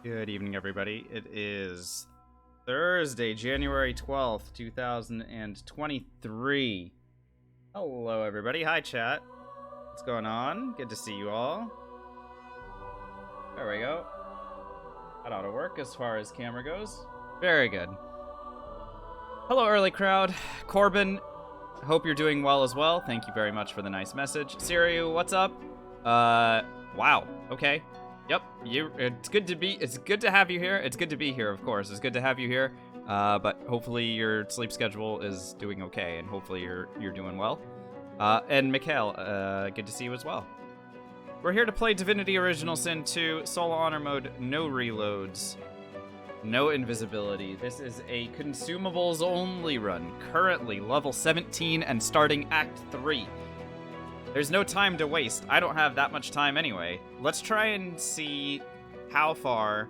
Good evening, everybody. It is Thursday, January 12th, 2023. Hello, everybody. Hi, chat. What's going on? Good to see you all. There we go. That ought to work as far as camera goes. Very good. Hello, early crowd. Corbin, hope you're doing well as well. Thank you very much for the nice message. Siriu, what's up? Wow. Okay. Yep, it's good to have you here. It's good to be here, of course. It's good to have you here. But hopefully your sleep schedule is doing okay, and hopefully you're doing well. And Mikhail, good to see you as well. We're here to play Divinity Original Sin 2, Solo Honor Mode, no reloads, no invisibility. This is a Consumables only run, currently level 17 and starting Act 3. There's no time to waste. I don't have that much time anyway. Let's try and see how far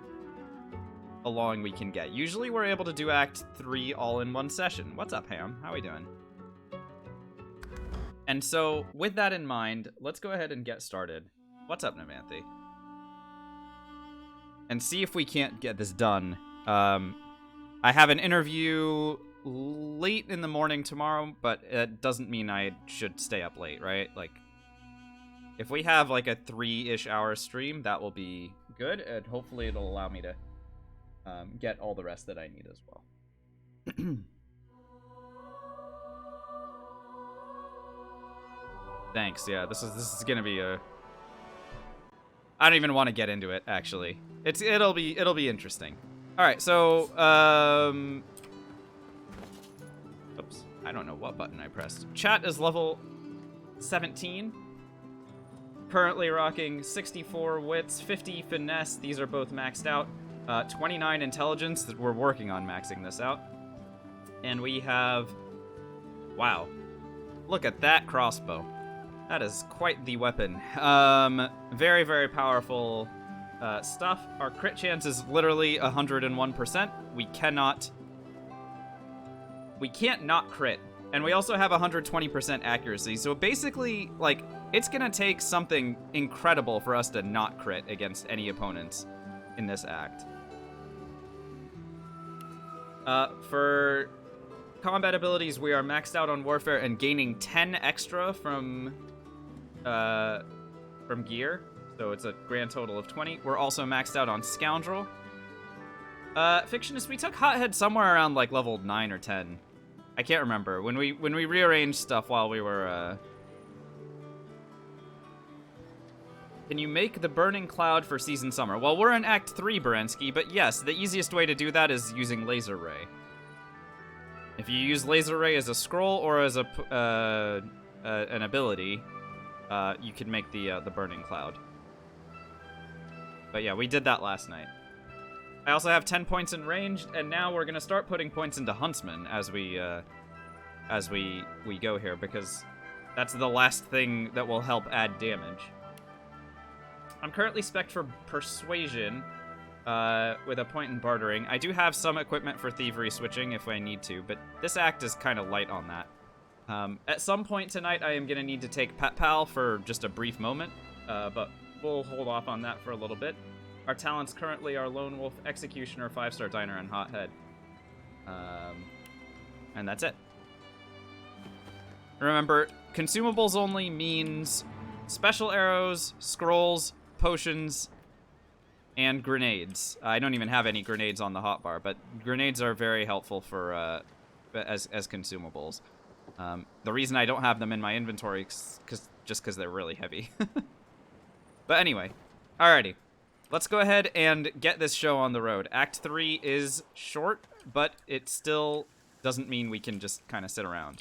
along we can get. Usually we're able to do Act 3 all in one session. What's up, Ham? How we doing? And so, with that in mind, let's go ahead and get started. What's up, Namanthi? And see if we can't get this done. I have an interview late in the morning tomorrow, but it doesn't mean I should stay up late, right? Like, if we have like a 3-ish hour stream, that will be good, and hopefully it'll allow me to get all the rest that I need as well. Thanks. Yeah, this is gonna be a. I don't even want to get into it. Actually, it'll be interesting. All right, so oops, I don't know what button I pressed. Chat is level 17. Currently rocking 64 wits, 50 finesse. These are both maxed out. 29 intelligence. That we're working on maxing this out. And we have, wow, look at that crossbow. That is quite the weapon. Very, very powerful stuff. Our crit chance is literally 101%. We can't not crit. And we also have 120% accuracy. So basically, like, it's gonna take something incredible for us to not crit against any opponents in this act. For combat abilities, we are maxed out on Warfare and gaining 10 extra from gear. So it's a grand total of 20. We're also maxed out on Scoundrel. Fictionist, we took Hothead somewhere around like level 9 or 10. I can't remember. When we rearranged stuff while we were Can you make the Burning Cloud for Season Summer? Well, we're in Act 3, Berensky, but yes, the easiest way to do that is using Laser Ray. If you use Laser Ray as a scroll or as a an ability, you can make the Burning Cloud. But yeah, we did that last night. I also have 10 points in ranged, and now we're gonna start putting points into Huntsman as we go here, because that's the last thing that will help add damage. I'm currently spec'd for Persuasion, with a point in Bartering. I do have some equipment for Thievery switching if I need to, but this act is kind of light on that. At some point tonight, I am going to need to take Pet Pal for just a brief moment, but we'll hold off on that for a little bit. Our talents currently are Lone Wolf, Executioner, 5-star Diner, and Hothead. And that's it. Remember, Consumables only means special arrows, scrolls, potions, and grenades. I don't even have any grenades on the hotbar, but grenades are very helpful for as consumables. The reason I don't have them in my inventory is just because they're really heavy. But anyway, alrighty. Let's go ahead and get this show on the road. Act 3 is short, but it still doesn't mean we can just kind of sit around.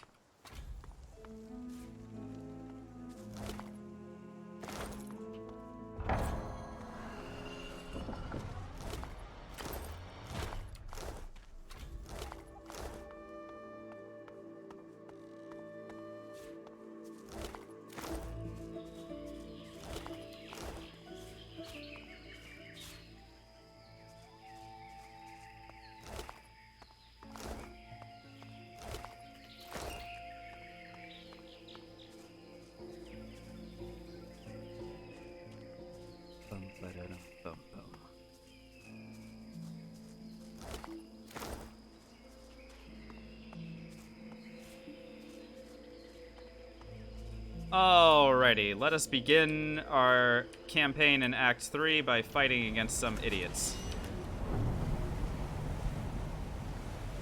Alrighty, let us begin our campaign in Act 3 by fighting against some idiots.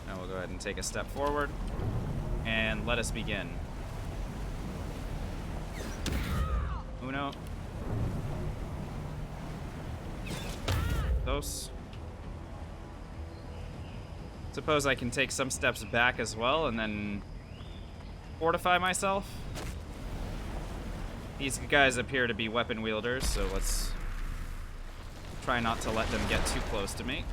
Now we'll go ahead and take a step forward, and let us begin. Uno. Dos. Suppose I can take some steps back as well, and then fortify myself. These guys appear to be weapon wielders, so let's try not to let them get too close to me.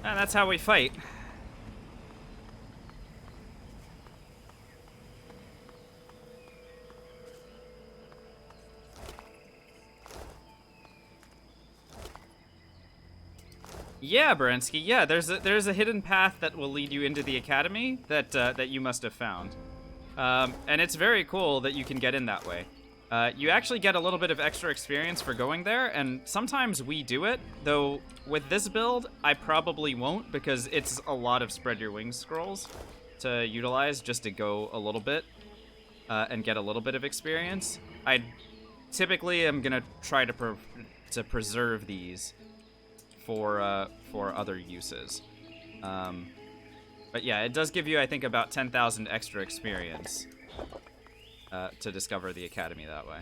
And that's how we fight. Yeah, Berensky. Yeah, there's a hidden path that will lead you into the academy that that you must have found, and it's very cool that you can get in that way. You actually get a little bit of extra experience for going there, and sometimes we do it, though with this build, I probably won't, because it's a lot of spread your wings scrolls to utilize just to go a little bit and get a little bit of experience. I typically am gonna try to preserve these for other uses. But yeah, it does give you, I think, about 10,000 extra experience to discover the academy that way.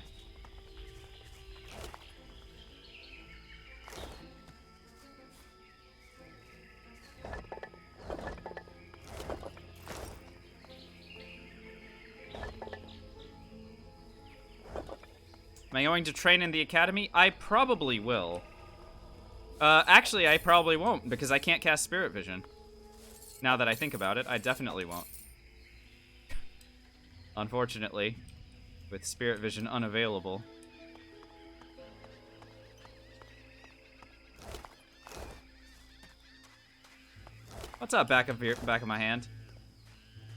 Am I going to train in the academy? I probably will. Actually, I probably won't, because I can't cast Spirit Vision. Now that I think about it, I definitely won't. Unfortunately, with Spirit Vision unavailable. What's up, back of my hand?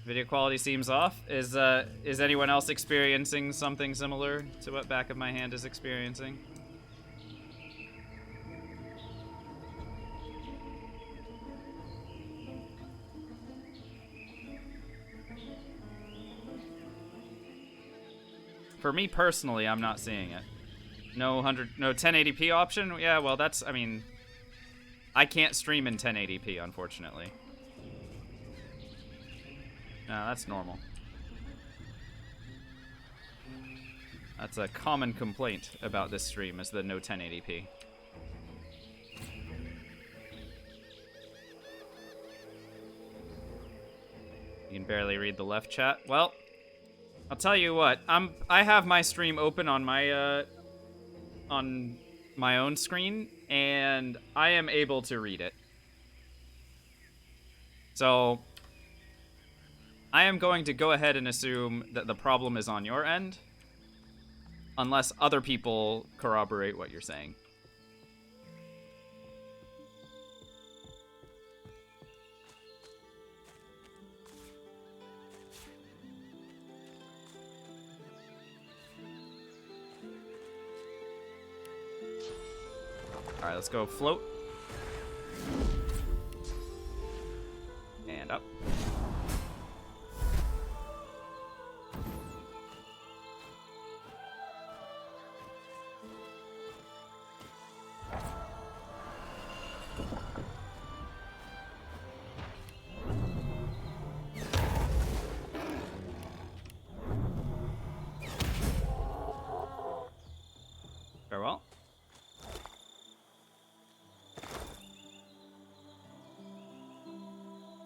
Video quality seems off. Is anyone else experiencing something similar to what back of my hand is experiencing? For me personally, I'm not seeing it. No 1080p option? Yeah, well, that's, I mean, I can't stream in 1080p, unfortunately. No, that's normal. That's a common complaint about this stream, is the no 1080p. You can barely read the left chat. Well, I'll tell you what. I have my stream open on my own screen, and I am able to read it. So I am going to go ahead and assume that the problem is on your end, unless other people corroborate what you're saying. All right, let's go float. And up. Very well.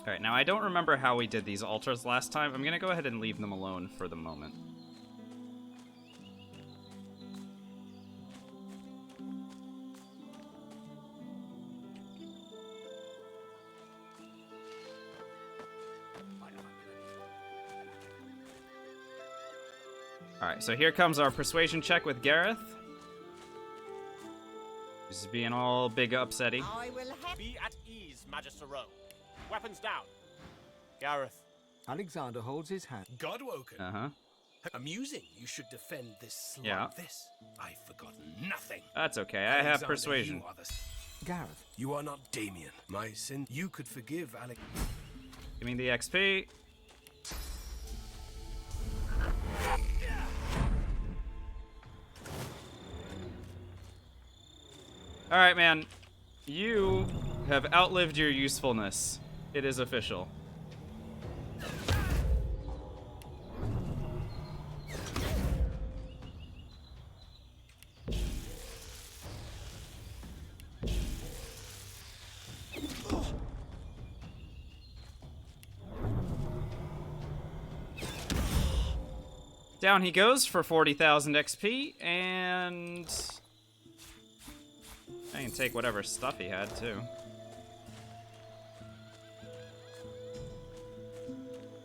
Alright, now I don't remember how we did these altars last time. I'm gonna go ahead and leave them alone for the moment. Alright, so here comes our persuasion check with Gareth. He's being all big upsetty. I will be at ease, Magister Rowe. Weapons down. Gareth. Alexander holds his hand. Godwoken. Uh-huh. Amusing you should defend this slum. Yeah. This. I've forgotten nothing. That's okay, I have Alexander, persuasion. You are, Gareth. you are not Damien. My sin. You could forgive Alex. Give me the XP. Alright, man. You have outlived your usefulness. It is official. Down he goes for 40,000 XP, and I can take whatever stuff he had too.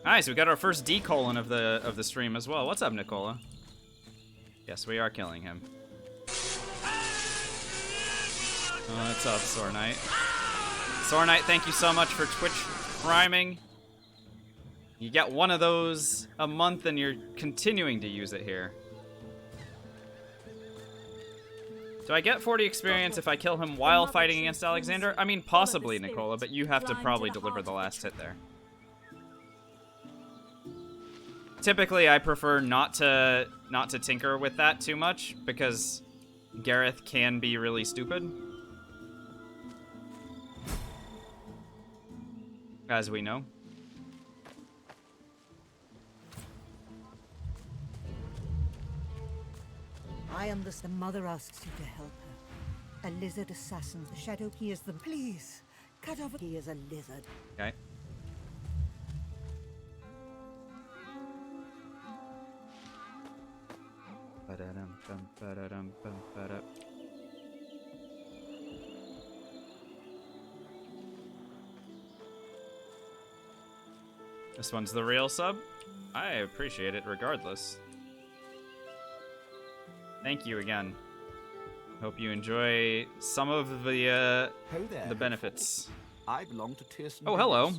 Nice, we got our first D-colon of the stream as well. What's up, Nicola? Yes, we are killing him. Oh, what's up, Sore Knight? Sore Knight, thank you so much for Twitch priming. You get one of those a month and you're continuing to use it here. Do I get 40 experience if I kill him while fighting against Alexander? I mean, possibly, Nicola, but you have to probably deliver the last hit there. Typically, I prefer not to tinker with that too much, because Gareth can be really stupid. As we know. I am the mother asks you to help her. A lizard assassin. The shadow hears them. Please, cut off. He is a lizard. Okay. This one's the real sub. I appreciate it regardless. Thank you again. Hope you enjoy some of the benefits. I belong to Tirson. Oh, hello.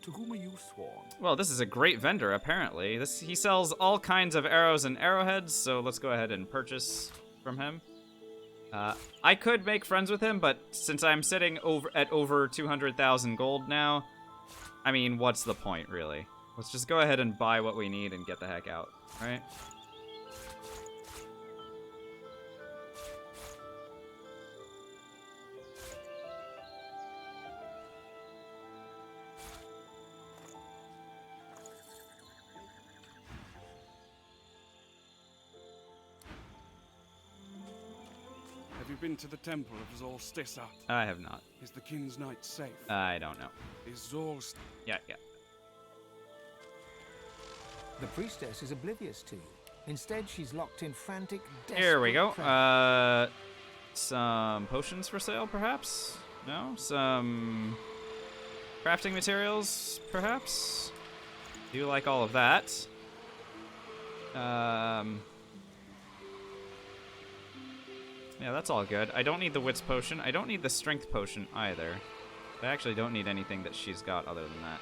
To whom are you sworn? Well, this is a great vendor, apparently. He sells all kinds of arrows and arrowheads, so let's go ahead and purchase from him. I could make friends with him, but since I'm sitting at over 200,000 gold now, I mean, what's the point, really? Let's just go ahead and buy what we need and get the heck out, right? Have you been to the temple of Zolstissa? I have not. Is the King's Knight safe? I don't know. Is Zolst... Yeah. The priestess is oblivious to you. Instead, she's locked in frantic, Here we go. desperate prayer. Some potions for sale, perhaps? No? Some crafting materials, perhaps? Do like all of that. Yeah, that's all good. I don't need the wits potion. I don't need the strength potion either. I actually don't need anything that she's got other than that.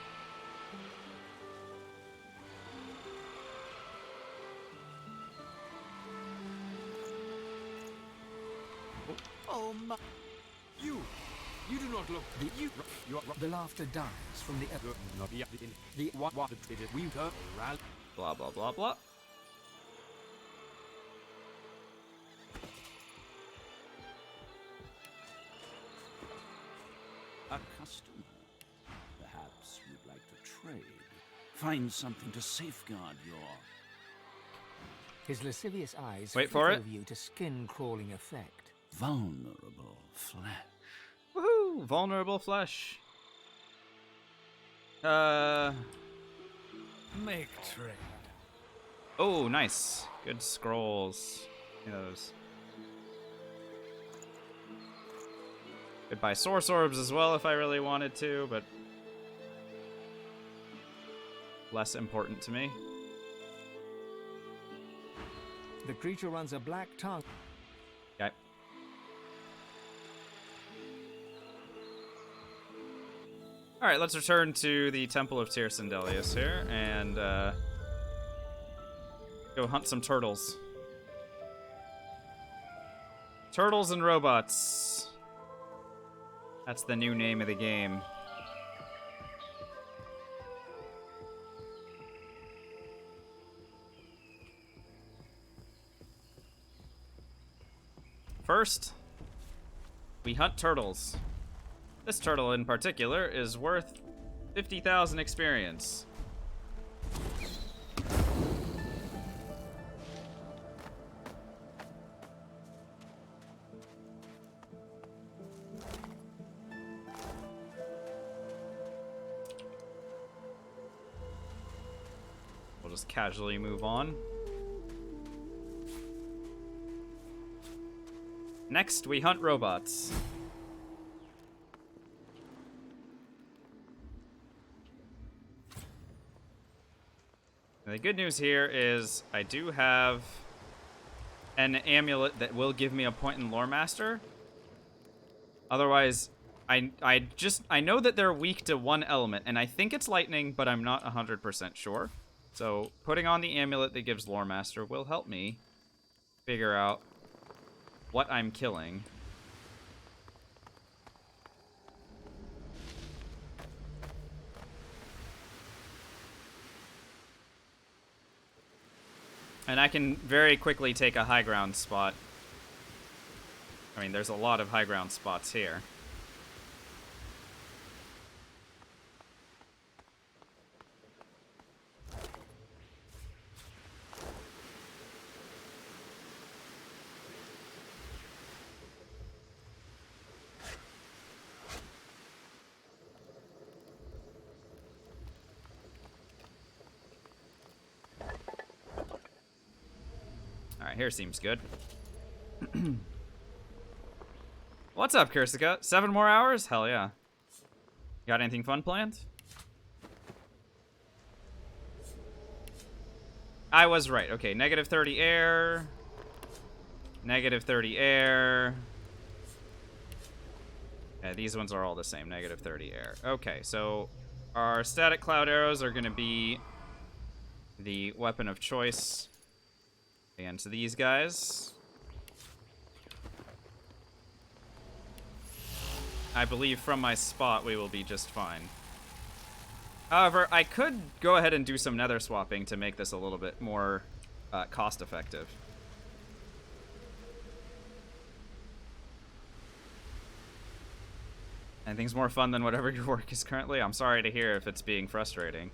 Oh my... You do not look... The laughter dies from the Blah, blah, blah, blah. A customer. Perhaps you'd like to trade. Find something to safeguard your... His lascivious eyes Wait for it. over you to skin-crawling effect. vulnerable flesh. Woohoo! Vulnerable flesh. Make trade. Oh, nice. Good scrolls. Give me those. Could buy source orbs as well if I really wanted to, but less important to me. The creature runs a black tongue. Okay. Alright, let's return to the Temple of Tyr Sindelius here, and go hunt some turtles. Turtles and robots. That's the new name of the game. First, we hunt turtles. This turtle in particular is worth 50,000 experience. We'll just casually move on. Next, we hunt robots. And the good news here is I do have an amulet that will give me a point in Lore Master. Otherwise, I know that they're weak to one element, and I think it's lightning, but I'm not 100% sure. So putting on the amulet that gives Lore Master will help me figure out what I'm killing. And I can very quickly take a high ground spot. I mean, there's a lot of high ground spots here. Alright, here seems good. What's up, Kirsika? 7 more hours? Hell yeah. Got anything fun planned? I was right. Okay, negative 30 air. Negative 30 air. Yeah, these ones are all the same. Negative 30 air. Okay, so our static cloud arrows are going to be the weapon of choice against these guys. I believe from my spot we will be just fine. However, I could go ahead and do some nether swapping to make this a little bit more cost effective. Anything's more fun than whatever your work is currently? I'm sorry to hear if it's being frustrating.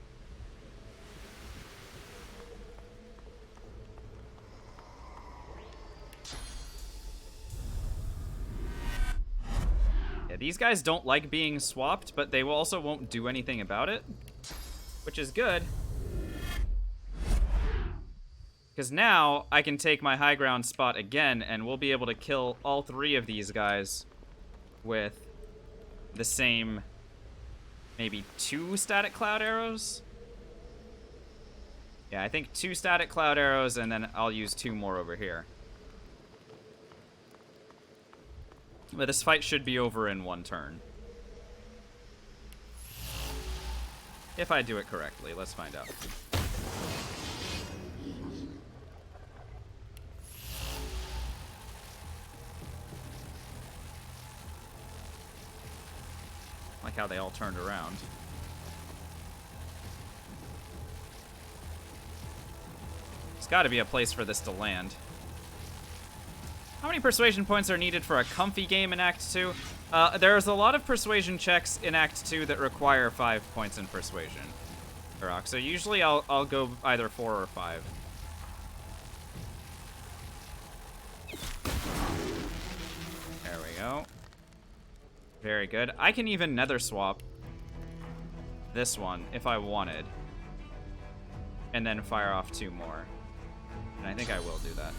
Yeah, these guys don't like being swapped, but they also won't do anything about it, which is good. Because now I can take my high ground spot again, and we'll be able to kill all 3 of these guys with the same, maybe 2 static cloud arrows? Yeah, I think 2 static cloud arrows, and then I'll use 2 more over here. But this fight should be over in 1 turn. If I do it correctly, let's find out. Like how they all turned around. There's got to be a place for this to land. How many persuasion points are needed for a comfy game in Act 2? There's a lot of persuasion checks in Act 2 that require 5 points in persuasion. So usually I'll go either 4 or 5. There we go. Very good. I can even nether swap this one if I wanted. And then fire off 2 more. And I think I will do that.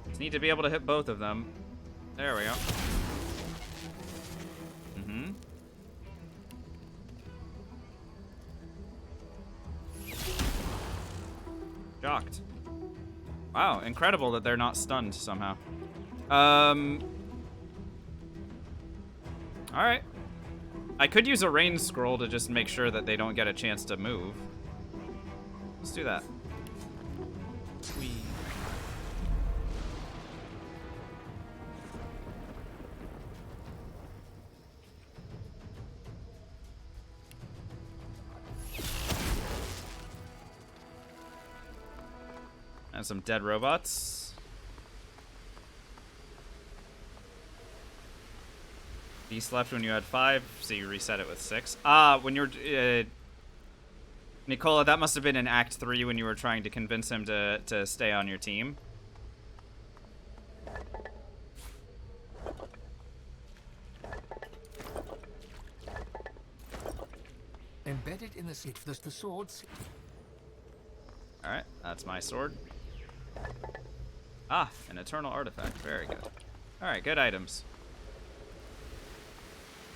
Just need to be able to hit both of them. There we go. shocked. Wow, incredible that they're not stunned somehow. Alright. I could use a rain scroll to just make sure that they don't get a chance to move. Let's do that. Whee. And some dead robots. Beast left when you had 5, so you reset it with 6. When you're... Nicola, that must have been in Act 3 when you were trying to convince him to stay on your team. Embedded in the seat, there's the swords. Alright, that's my sword. Ah, an eternal artifact. Very good. Alright, good items.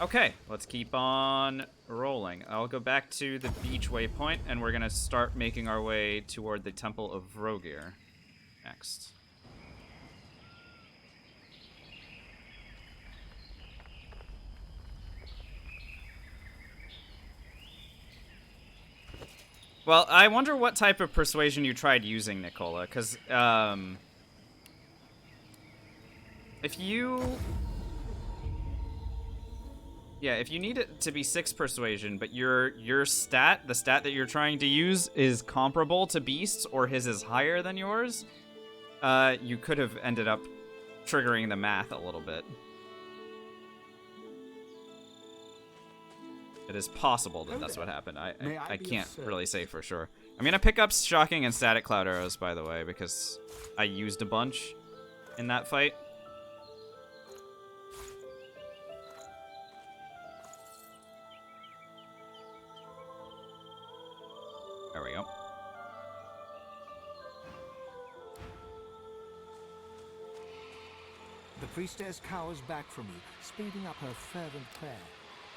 Okay, let's keep on rolling. I'll go back to the beach waypoint, and we're gonna start making our way toward the Temple of Vrogir next. Well, I wonder what type of persuasion you tried using, Nicola, because, if you... Yeah, if you need it to be 6 persuasion, but your stat, the stat that you're trying to use, is comparable to Beast's, or his is higher than yours, you could have ended up triggering the math a little bit. It is possible that that's what happened. I can't really say for sure. I'm gonna pick up Shocking and Static Cloud Arrows, by the way, because I used a bunch in that fight. There we go. The priestess cowers back from you, speeding up her fervent prayer.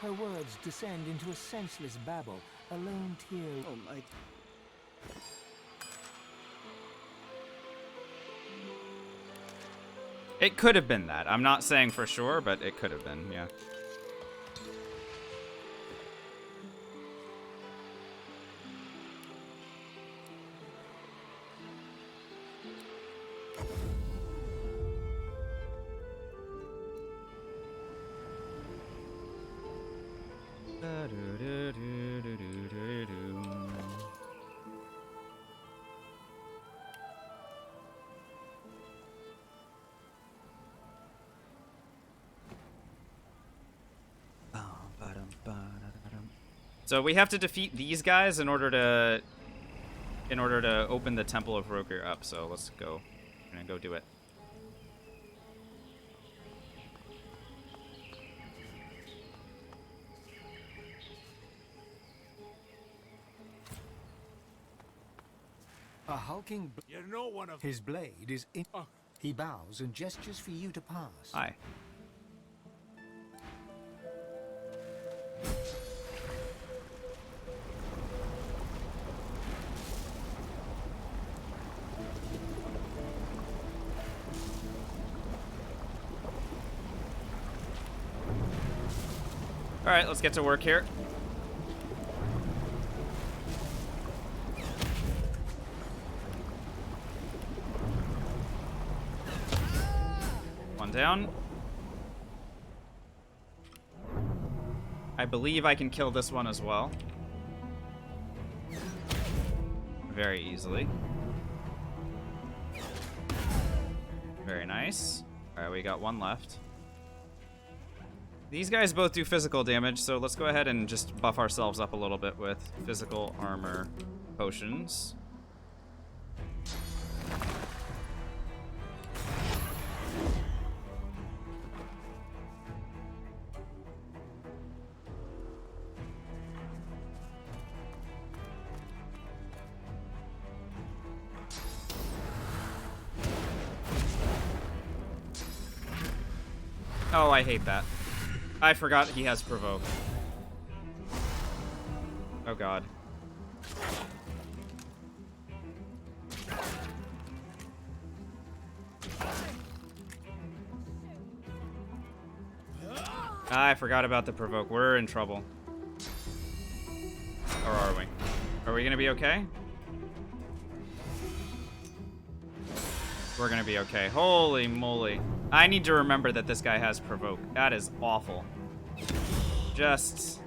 Her words descend into a senseless babble, a lone tear. Oh my... It could have been that. I'm not saying for sure, but it could have been, yeah. So we have to defeat these guys in order to open the Temple of Vrogir up. So let's go. We're gonna go do it. A hulking... You're no one of... His blade is in... He bows and gestures for you to pass. Hi. Alright, let's get to work here. One down. I believe I can kill this one as well. Very easily. Very nice. Alright, we got one left. These guys both do physical damage, so let's go ahead and just buff ourselves up a little bit with physical armor potions. Oh, I hate that. I forgot he has provoke. Oh god. I forgot about the provoke. We're in trouble. Or are we? Are we gonna be okay? We're gonna be okay. Holy moly. I need to remember that this guy has provoke. That is awful. Just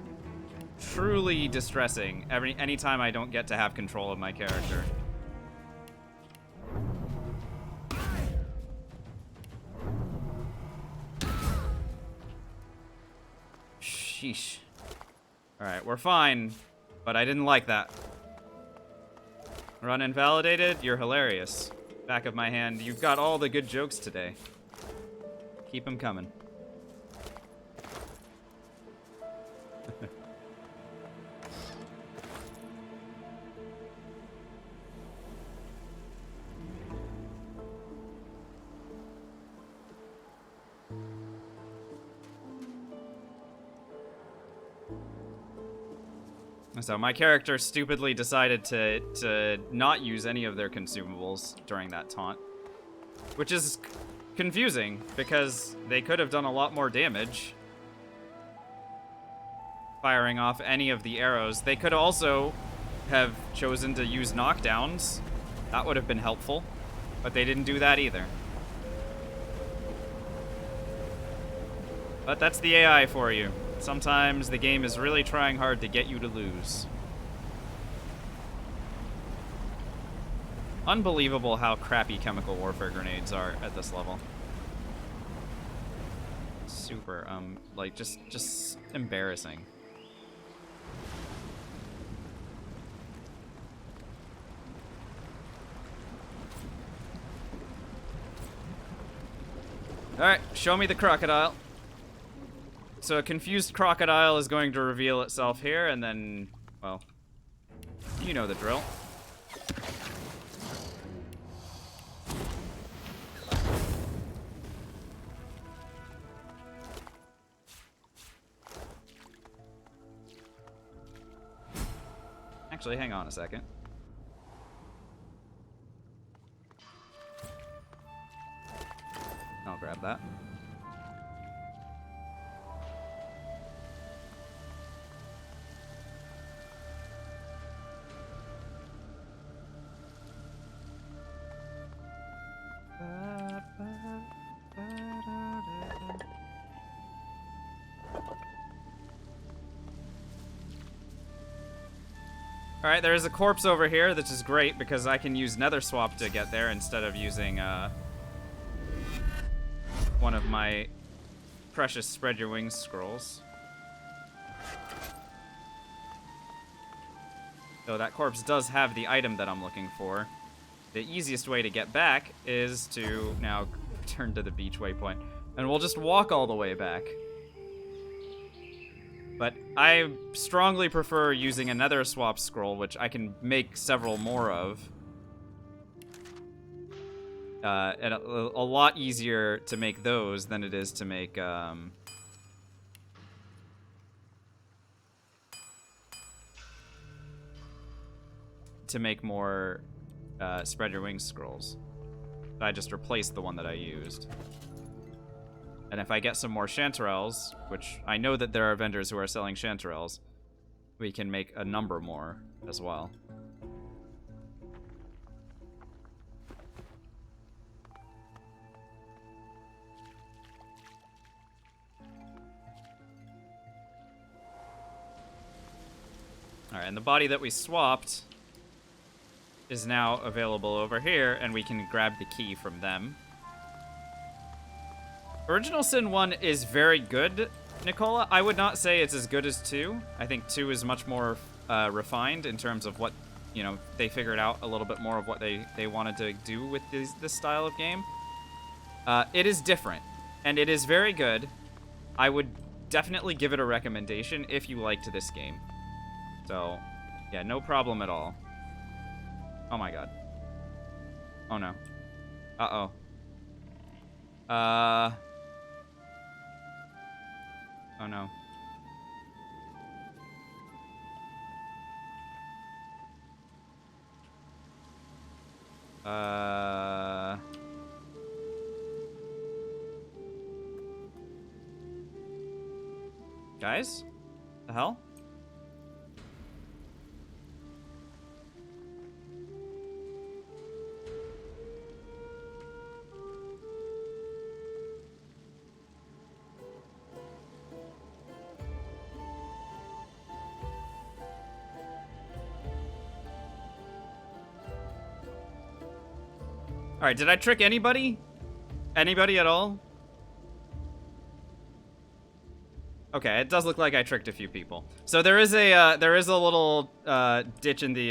truly distressing anytime I don't get to have control of my character. Sheesh. Alright, we're fine, but I didn't like that. Run invalidated? You're hilarious. Back of my hand, you've got all the good jokes today. Keep them coming. So my character stupidly decided to not use any of their consumables during that taunt, which is confusing because they could have done a lot more damage firing off any of the arrows. They could also have chosen to use knockdowns. That would have been helpful, but they didn't do that either. But that's the AI for you. Sometimes the game is really trying hard to get you to lose. Unbelievable how crappy chemical warfare grenades are at this level. Super, like, just embarrassing. Alright, show me the crocodile. So a confused crocodile is going to reveal itself here, and then, well, you know the drill. Actually, hang on a second. I'll grab that. Alright, there is a corpse over here, which is great because I can use Nether Swap to get there instead of using one of my precious Spread Your Wings scrolls. So that corpse does have the item that I'm looking for. The easiest way to get back is to now turn to the beach waypoint. And we'll just walk all the way back. But I strongly prefer using another swap scroll, which I can make several more of. And a lot easier to make those than it is to make, to make more Spread Your Wings scrolls. I just replaced the one that I used. And if I get some more chanterelles, which I know that there are vendors who are selling chanterelles, we can make a number more as well. Alright, and the body that we swapped is now available over here, and we can grab the key from them. Original Sin 1 is very good, Nicola. I would not say it's as good as 2. I think 2 is much more refined in terms of what, you know, they figured out a little bit more of what they wanted to do with this style of game. It is different, and it is very good. I would definitely give it a recommendation if you liked this game. So, yeah, no problem at all. Oh my god. Oh no. Uh-oh. Oh no. Guys? The hell? Alright, did I trick anybody? Anybody at all? Okay, it does look like I tricked a few people. So there is a little ditch in the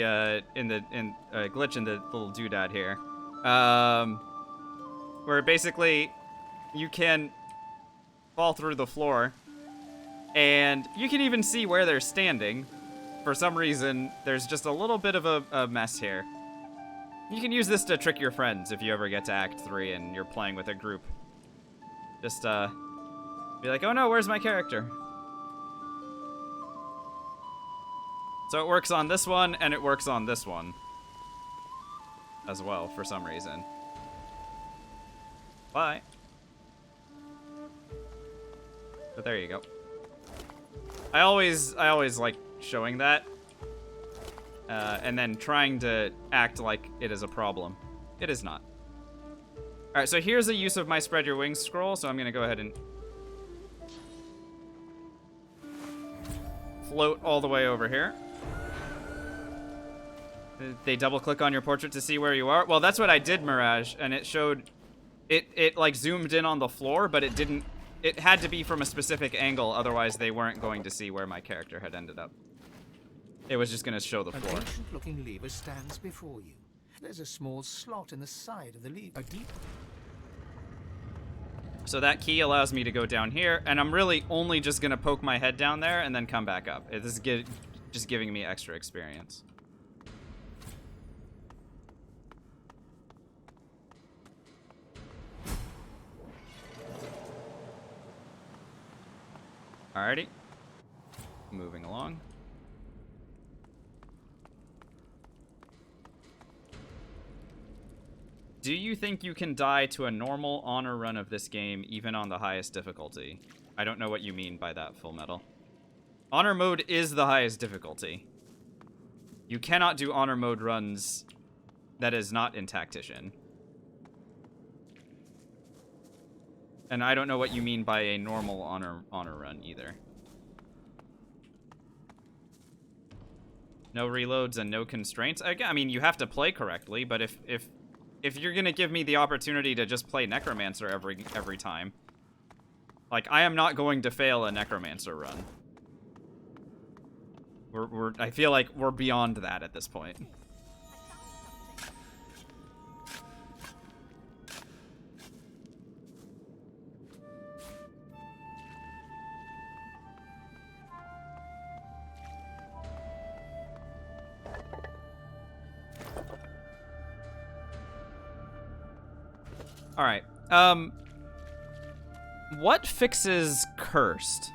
glitch in the little doodad here, where basically you can fall through the floor, and you can even see where they're standing. For some reason, there's just a little bit of a mess here. You can use this to trick your friends if you ever get to Act 3 and you're playing with a group. Just, be like, oh no, where's my character? So it works on this one, and it works on this one. As well, for some reason. Bye. But there you go. I always like showing that. And then trying to act like it is a problem. It is not. Alright, so here's a use of my spread your wings scroll, so I'm gonna go ahead and float all the way over here. They double click on your portrait to see where you are. Well, that's what I did, Mirage, and it showed it like zoomed in on the floor, but it had to be from a specific angle, otherwise they weren't going to see where my character had ended up. It was just going to show the floor. An ancient-looking lever stands before you. There's a small slot in the side of the lever. A deep. So that key allows me to go down here, and I'm really only just going to poke my head down there and then come back up. This is just giving me extra experience. Alrighty. Moving along. Do you think you can die to a normal honor run of this game, even on the highest difficulty? I don't know what you mean by that, Full Metal. Honor mode is the highest difficulty. You cannot do honor mode runs that is not in Tactician. And I don't know what you mean by a normal honor run either. No reloads and no constraints. I mean, you have to play correctly, but if you're gonna give me the opportunity to just play Necromancer every time, like, I am not going to fail a Necromancer run. I feel like we're beyond that at this point. Alright, what fixes Cursed?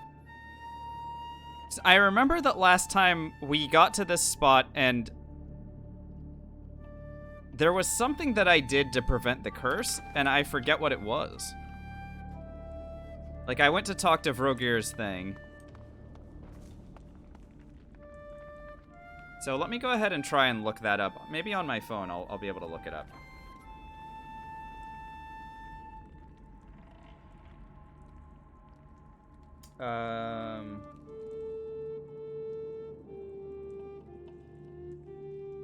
I remember that last time we got to this spot and there was something that I did to prevent the curse, and I forget what it was. Like, I went to talk to Vrogir's thing. So let me go ahead and try and look that up. Maybe on my phone I'll be able to look it up.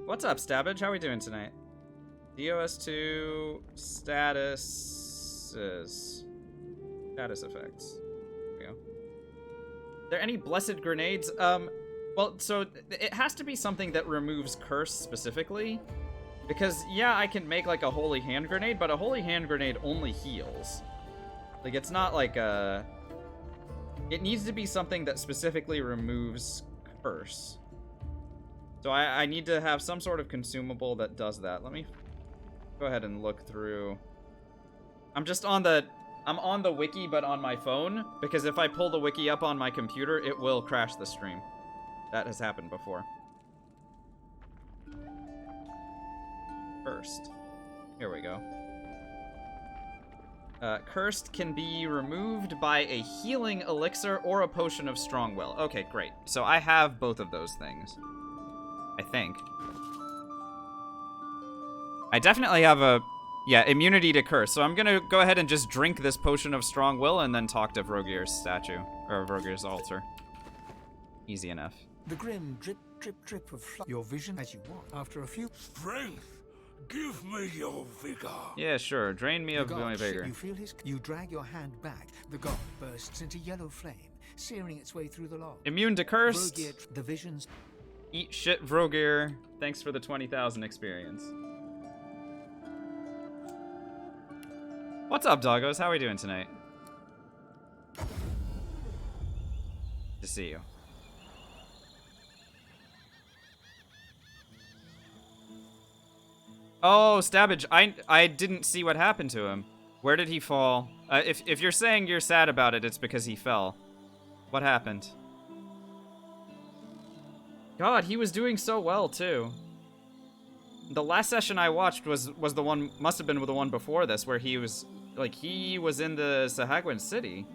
What's up, Stabbage? How are we doing tonight? DOS2 status effects. There we go. Are there any blessed grenades? Well, so it has to be something that removes curse specifically. Because, yeah, I can make, like, a holy hand grenade, but a holy hand grenade only heals. Like, it's not like a... It needs to be something that specifically removes curse. So I need to have some sort of consumable that does that. Let me go ahead and look through. I'm on the wiki, but on my phone, because if I pull the wiki up on my computer, it will crash the stream. That has happened before. First. Here we go. Cursed can be removed by a healing elixir or a potion of strong will. Okay, great. So I have both of those things. I think. I definitely have immunity to curse. So I'm gonna go ahead and just drink this potion of strong will and then talk to Vrogir's statue, or Vrogir's altar. Easy enough. The grim drip, drip, drip of your vision as you walk. After a few Strength! Give me your vigor! Yeah, sure. Drain me of god my vigor. You feel his. You drag your hand back. The god bursts into yellow flame, searing its way through the log. Immune to cursed. Vrogir, the visions. Eat shit, Vrogir. Thanks for the 20,000 experience. What's up, doggos? How are we doing tonight? Good to see you. Oh, Stabbage, I didn't see what happened to him. Where did he fall? If you're saying you're sad about it, it's because he fell. What happened? God, he was doing so well, too. The last session I watched was the one, must have been the one before this, where he was, like, he was in the Sahagwin city.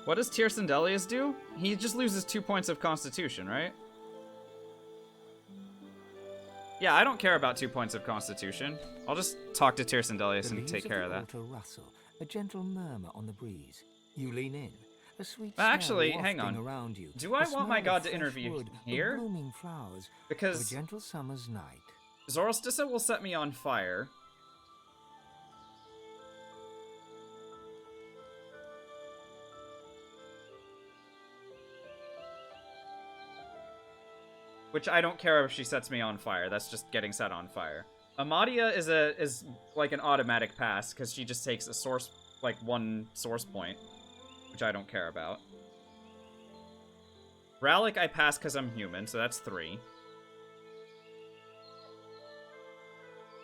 What does Tyrsendelius do? He just loses 2 points of Constitution, right? Yeah, I don't care about 2 points of Constitution. I'll just talk to Tyrsendelius and take care of that. Rustle, a gentle murmur on the breeze. You lean in. A sweet Actually, smell hang wafting on. around you. Do I The want my smell god of to fresh intervene wood, the here? blooming flowers of a Because gentle summer's night. Zorostissa will set me on fire. Which I don't care if she sets me on fire. That's just getting set on fire. Amadia is like an automatic pass because she just takes a source, like 1 source point, which I don't care about. Ralik I pass because I'm human, so that's 3.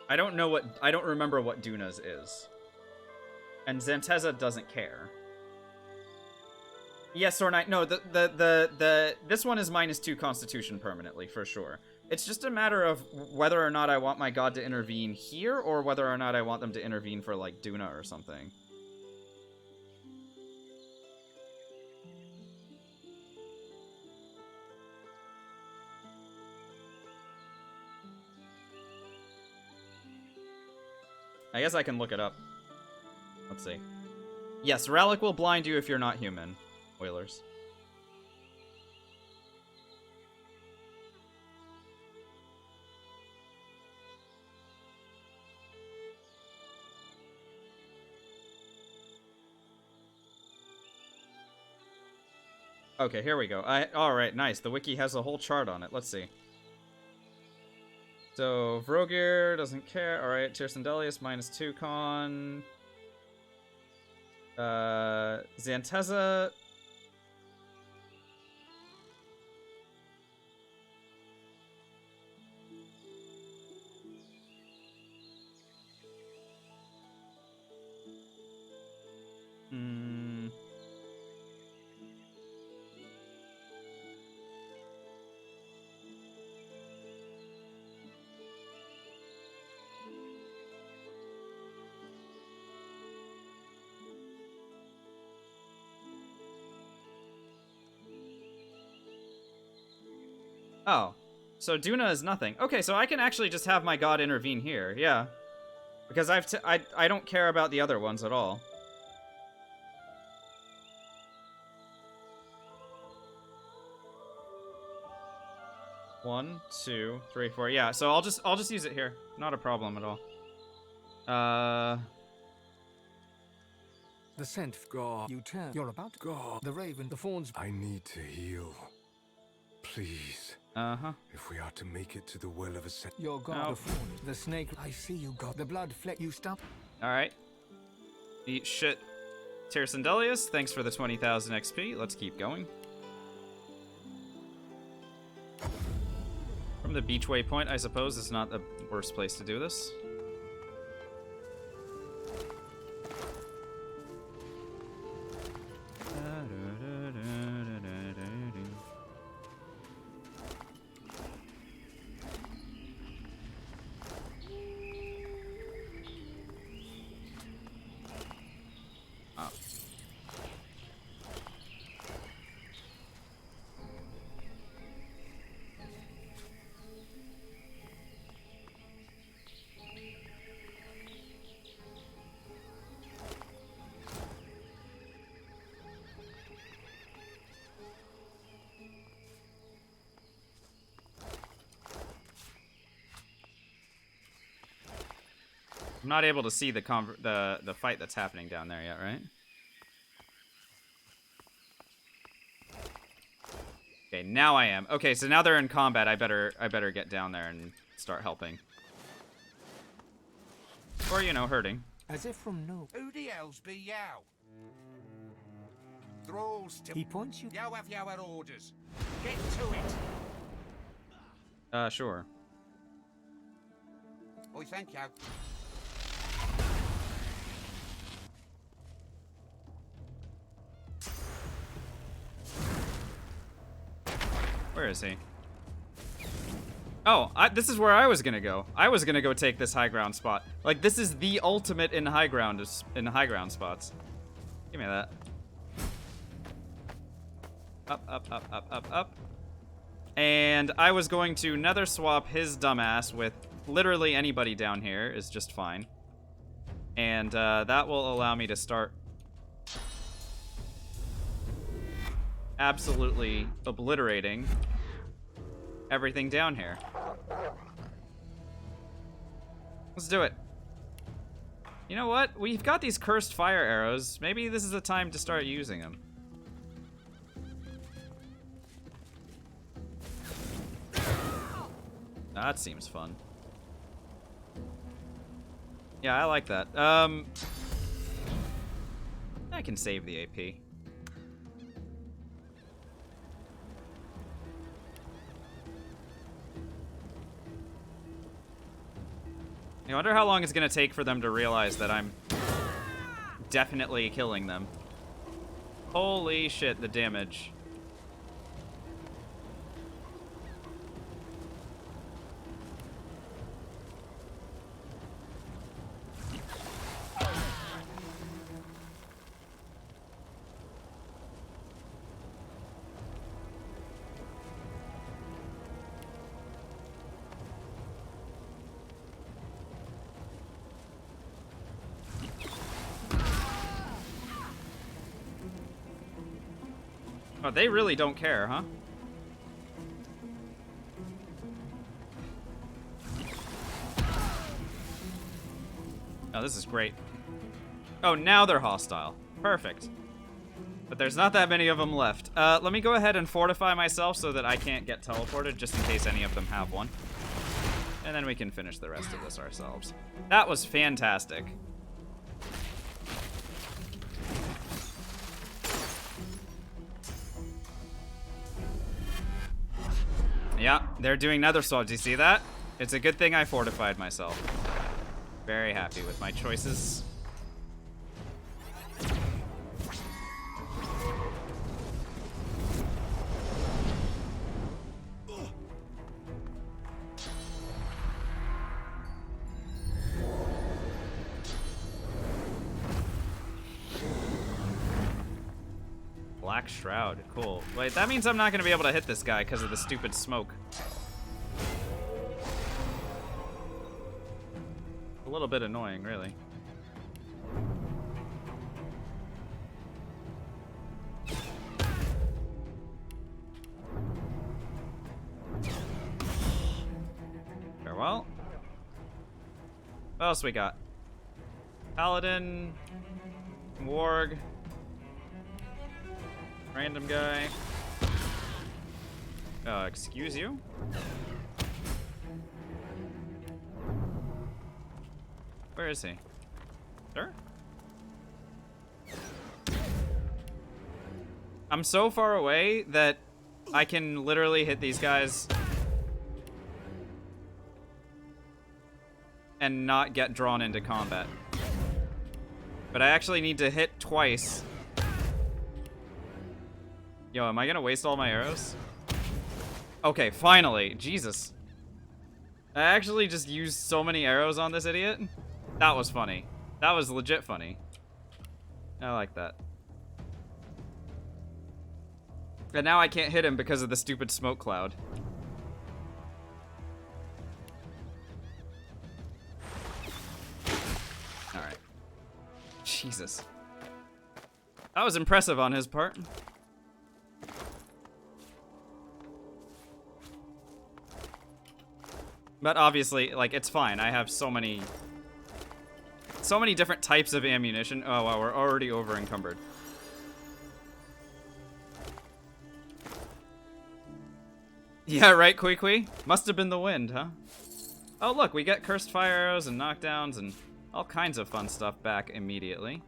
I don't remember what Duna's is. And Zanteza doesn't care. Yes or no, this one is -2 Constitution permanently, for sure. It's just a matter of whether or not I want my god to intervene here, or whether or not I want them to intervene for, like, Duna or something. I guess I can look it up. Let's see. Yes, Relic will blind you if you're not human. Oilers. Okay, here we go. Alright, nice. The wiki has a whole chart on it. Let's see. So, Vrogir doesn't care. Alright, Tyrsendelius -2 con. Zanteza. Oh, so Duna is nothing. Okay, so I can actually just have my god intervene here, yeah. Because I don't care about the other ones at all. One, 2, 3, 4. Yeah, so I'll just use it here. Not a problem at all. The scent of God. You turn. You're about to. God, The raven, the fawns. I need to heal. Please. Uh-huh. If we are to make it to the Well of Ascent. Your god, Nope. the fawn. The snake. I see you, God. The blood fleck. You stop. Alright. Eat shit. Tyrsendelius, thanks for the 20,000 XP. Let's keep going. From the beach waypoint, I suppose, is not the worst place to do this. not able to see the fight that's happening down there yet, right? Okay, now I am. Okay, so now they're in combat. I better get down there and start helping. Or, you know, hurting. As if from no... Who the hell's be yow? Thralls to... He points you... Yow have yow orders. Get to it. Sure. Oi, thank you. Where is he? Oh, this is where I was gonna go. I was gonna go take this high ground spot. Like, this is the ultimate in high ground spots. Give me that. Up, up, up, up, up, up. And I was going to nether swap his dumbass with literally anybody down here is just fine. And that will allow me to start absolutely obliterating everything down here. Let's do it. You know what? We've got these cursed fire arrows. Maybe this is the time to start using them. That seems fun. Yeah, I like that. I can save the AP. I wonder how long it's gonna take for them to realize that I'm definitely killing them. Holy shit, the damage. Oh, they really don't care, huh? Oh, this is great. Oh, now they're hostile. Perfect. But there's not that many of them left. Let me go ahead and fortify myself so that I can't get teleported, just in case any of them have one. And then we can finish the rest of this ourselves. That was fantastic. Yeah, they're doing nether swabs. Do you see that? It's a good thing I fortified myself. Very happy with my choices. Black Shroud, cool. Wait, that means I'm not gonna be able to hit this guy because of the stupid smoke. A little bit annoying, really. Farewell. What else we got? Paladin, Warg. Random guy. Excuse you? Where is he? Sir? I'm so far away that I can literally hit these guys and not get drawn into combat. But I actually need to hit twice. Yo, am I gonna waste all my arrows? Okay, finally. Jesus. I actually just used so many arrows on this idiot. That was funny. That was legit funny. I like that. And now I can't hit him because of the stupid smoke cloud. Alright. Jesus. That was impressive on his part. But obviously, like, it's fine. I have so many so many different types of ammunition. Oh, wow, we're already over encumbered. Yeah, right, Kui. Must have been the wind, huh? Oh, look, we get cursed fire arrows and knockdowns and all kinds of fun stuff back immediately.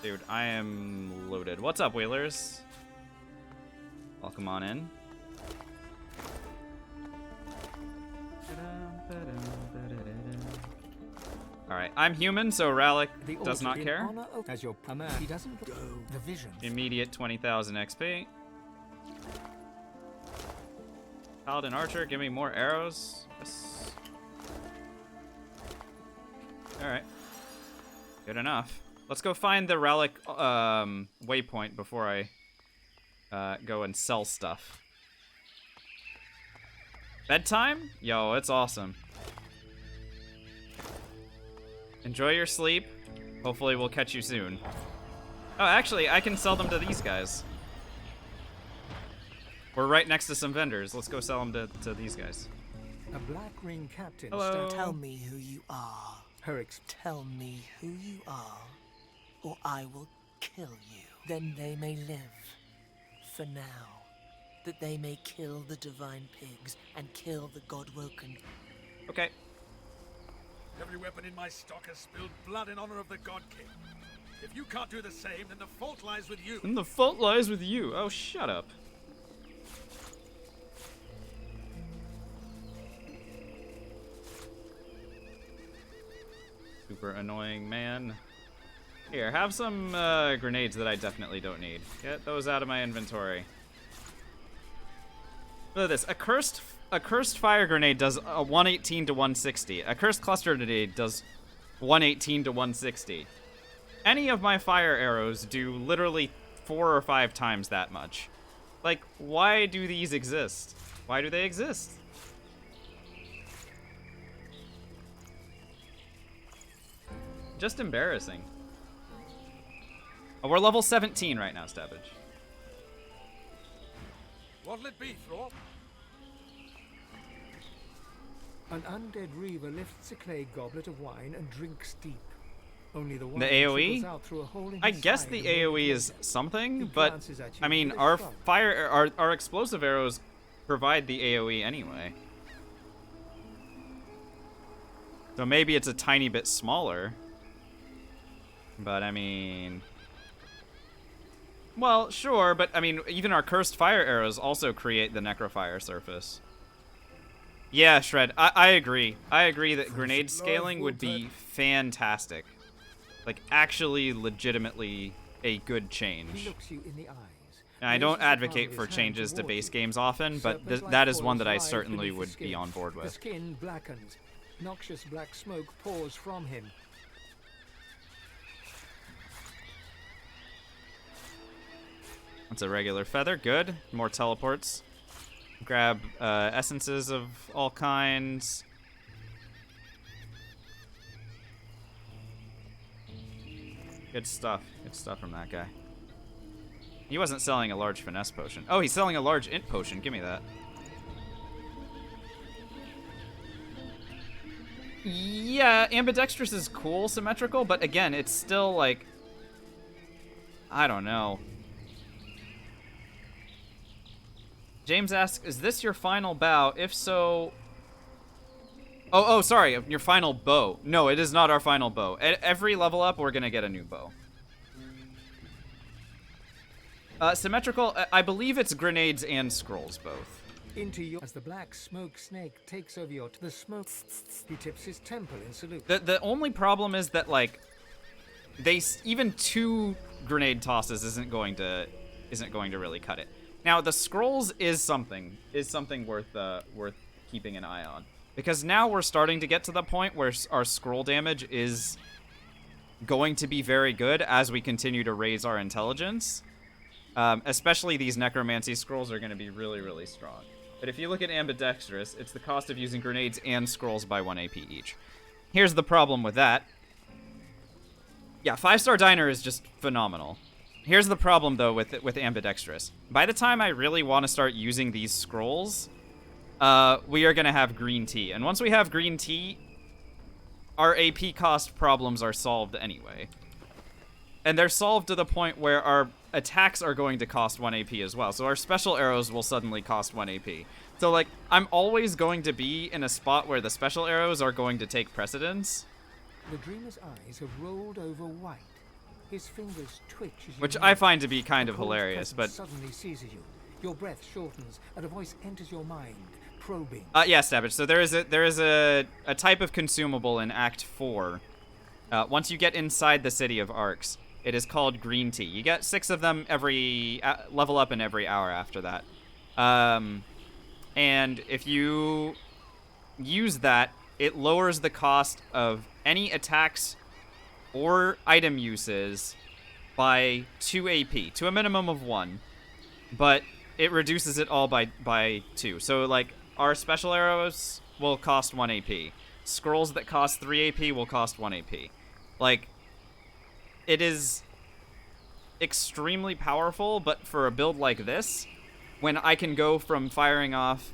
Dude, I am loaded. What's up, Wheelers? Welcome on in. Alright, I'm human, so Rallic does not care. As your command, he doesn't go. The vision. Immediate 20,000 XP. Paladin Archer, give me more arrows. Yes. Alright. Good enough. Let's go find the relic waypoint before I go and sell stuff. Bedtime? Yo, it's awesome. Enjoy your sleep. Hopefully we'll catch you soon. Oh, actually, I can sell them to these guys. We're right next to some vendors. Let's go sell them to these guys. A black ring captain. Hello. Tell me who you are. Tell me who you are, or I will kill you. Then they may live. For now. That they may kill the divine pigs and kill the God-woken. Okay. Every weapon in my stock has spilled blood in honor of the God King. If you can't do the same, then the fault lies with you. And the fault lies with you. Oh, shut up. Super annoying man. Here, have some grenades that I definitely don't need. Get those out of my inventory. Look at this. A cursed fire grenade does 118 to 160. A cursed cluster grenade does 118 to 160. Any of my fire arrows do literally 4 or 5 times that much. Like, why do these exist? Why do they exist? Just embarrassing. Oh, we're level 17 right now, Stabbage. What'll it be, Thorpe? An undead reaver lifts a clay goblet of wine and drinks deep. Only the wine The AoE? trickles out through a hole in I his guess side the and won't AoE close is it. something, He but glances at you I mean, with a our shrug. our explosive arrows provide the AoE anyway. So maybe it's a tiny bit smaller. But I mean, well, sure, but I mean, even our cursed fire arrows also create the necrofire surface. Yeah, Shred, I agree. I agree that grenade scaling would be fantastic. Like, actually, legitimately a good He change. looks you in the eyes. And I raises don't the palm advocate of for his hand changes to towards base you. games often, but Serpent-like that is one coils that I rise certainly beneath the would be skin. on board The with. skin blackens. Noxious black smoke pours from him. That's a regular feather, good. More teleports. Grab essences of all kinds. Good stuff from that guy. He wasn't selling a large finesse potion. Oh, he's selling a large int potion. Give me that. Yeah, ambidextrous is cool, symmetrical, but again, it's still like, I don't know. James asks, is this your final bow? If so... Oh, sorry, your final bow. No, it is not our final bow. At every level up, we're gonna get a new bow. Symmetrical, I believe it's grenades and scrolls both. Into your... As the black smoke snake takes over your... The smoke... He tips his temple in salute. The only problem is that, like, even 2 grenade tosses isn't going to really cut it. Now, the scrolls is something worth keeping an eye on. Because now we're starting to get to the point where our scroll damage is going to be very good as we continue to raise our intelligence. Especially these necromancy scrolls are going to be really, really strong. But if you look at ambidextrous, it's the cost of using grenades and scrolls by 1 AP each. Here's the problem with that. Yeah, 5-star Diner is just phenomenal. Here's the problem, though, with ambidextrous. By the time I really want to start using these scrolls, we are going to have green tea. And once we have green tea, our AP cost problems are solved anyway. And they're solved to the point where our attacks are going to cost 1 AP as well. So our special arrows will suddenly cost 1 AP. So, like, I'm always going to be in a spot where the special arrows are going to take precedence. The dreamer's eyes have rolled over white. His fingers twitch as you Which move. I find to be kind A of cold hilarious, but... presence suddenly seizes you. Your breath shortens, and a voice enters your mind, probing. Yeah, Stabbage. So there is a type of consumable in Act 4. Once you get inside the City of Arcs, it is called green tea. You get 6 of them every... level up in every hour after that. And if you use that, it lowers the cost of any attacks or item uses by 2 AP, to a minimum of 1. But it reduces it all by 2. So, like, our special arrows will cost 1 AP. Scrolls that cost 3 AP will cost 1 AP. Like, it is extremely powerful, but for a build like this, when I can go from firing off,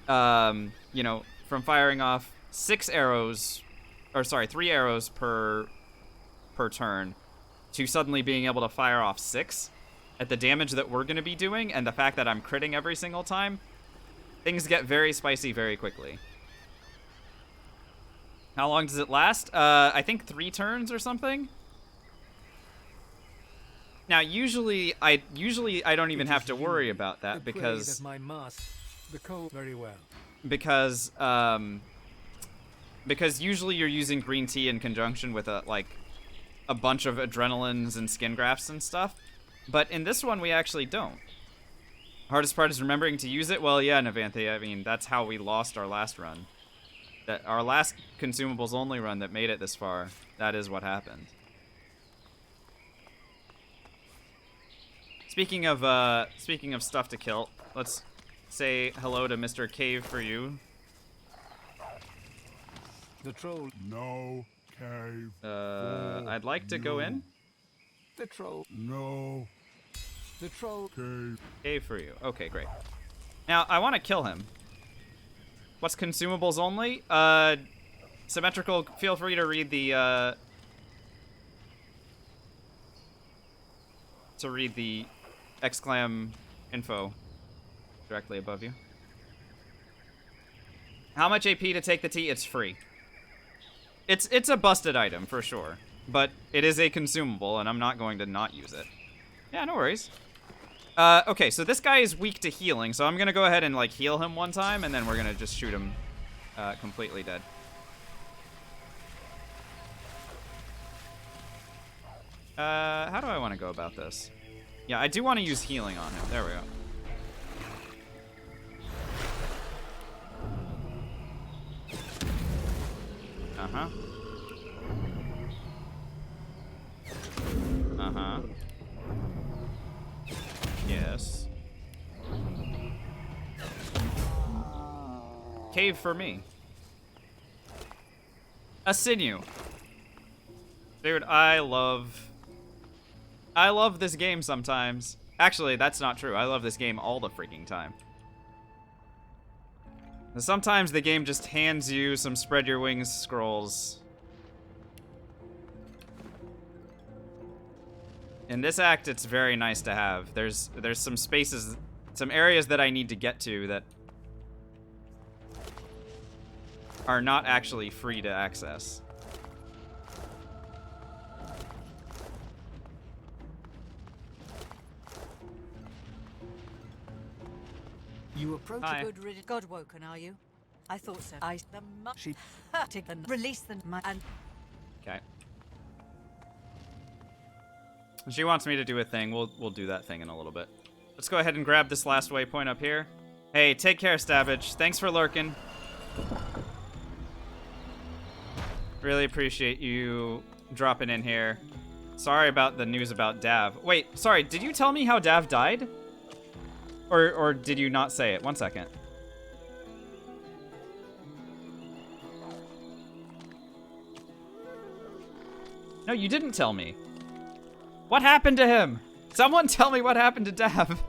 you know, from firing off 6 arrows, or sorry, 3 arrows per turn, to suddenly being able to fire off 6 at the damage that we're going to be doing, and the fact that I'm critting every single time, things get very spicy very quickly. How long does it last? I think 3 turns or something. Now, usually I don't even have to worry about that because my mask, the cold very well. Because usually you're using green tea in conjunction with a bunch of adrenalines and skin grafts and stuff, but in this one we actually don't. Hardest part is remembering to use it. Well, yeah, Navanthe, I mean, that's how we lost our last run. That our last consumables only run that made it this far. That is what happened. Speaking of stuff to kill, let's say hello to Mr. Cave for you. The troll. No cave. I'd like to go in. The troll. No The troll. cave. Cave for you. Okay, great. Now, I want to kill him. What's consumables only? Symmetrical, feel free to read the, exclam info directly above you. How much AP to take the tea? It's free. It's a busted item for sure, but it is a consumable, and I'm not going to not use it. Yeah, no worries. Okay, so this guy is weak to healing, so I'm gonna go ahead and like heal him one time, and then we're gonna just shoot him completely dead. How do I want to go about this? Yeah, I do want to use healing on him. There we go. Uh-huh. Uh-huh. Yes. Cave for me. A sinew. Dude, I love this game sometimes. Actually, that's not true. I love this game all the freaking time. Sometimes the game just hands you some spread your wings scrolls. In this act, it's very nice to have. There's some spaces, some areas that I need to get to that are not actually free to access. You approach Hi. a good rid. God woken, are you? I thought so. I the She take and release them and Okay. She wants me to do a thing. We'll do that thing in a little bit. Let's go ahead and grab this last waypoint up here. Hey, take care, Stabbage. Thanks for lurking. Really appreciate you dropping in here. Sorry about the news about Dav. Wait, sorry, did you tell me how Dav died? Or did you not say it? One second. No, you didn't tell me. What happened to him? Someone tell me what happened to Dav.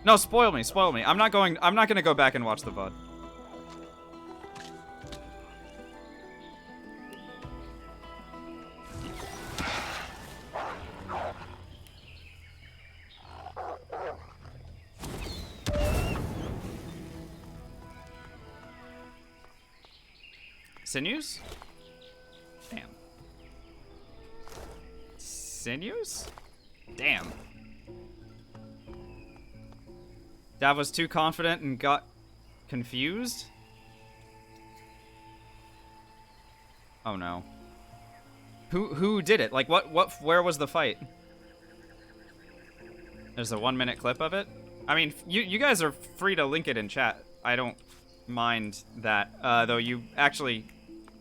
No, spoil me, spoil me. I'm not gonna go back and watch the VOD. Sinews? Damn. Sinews? Damn. Dav was too confident and got confused? Oh no. Who did it? Like where was the fight? There's a 1-minute clip of it? I mean, you guys are free to link it in chat. I don't mind that. Though you actually,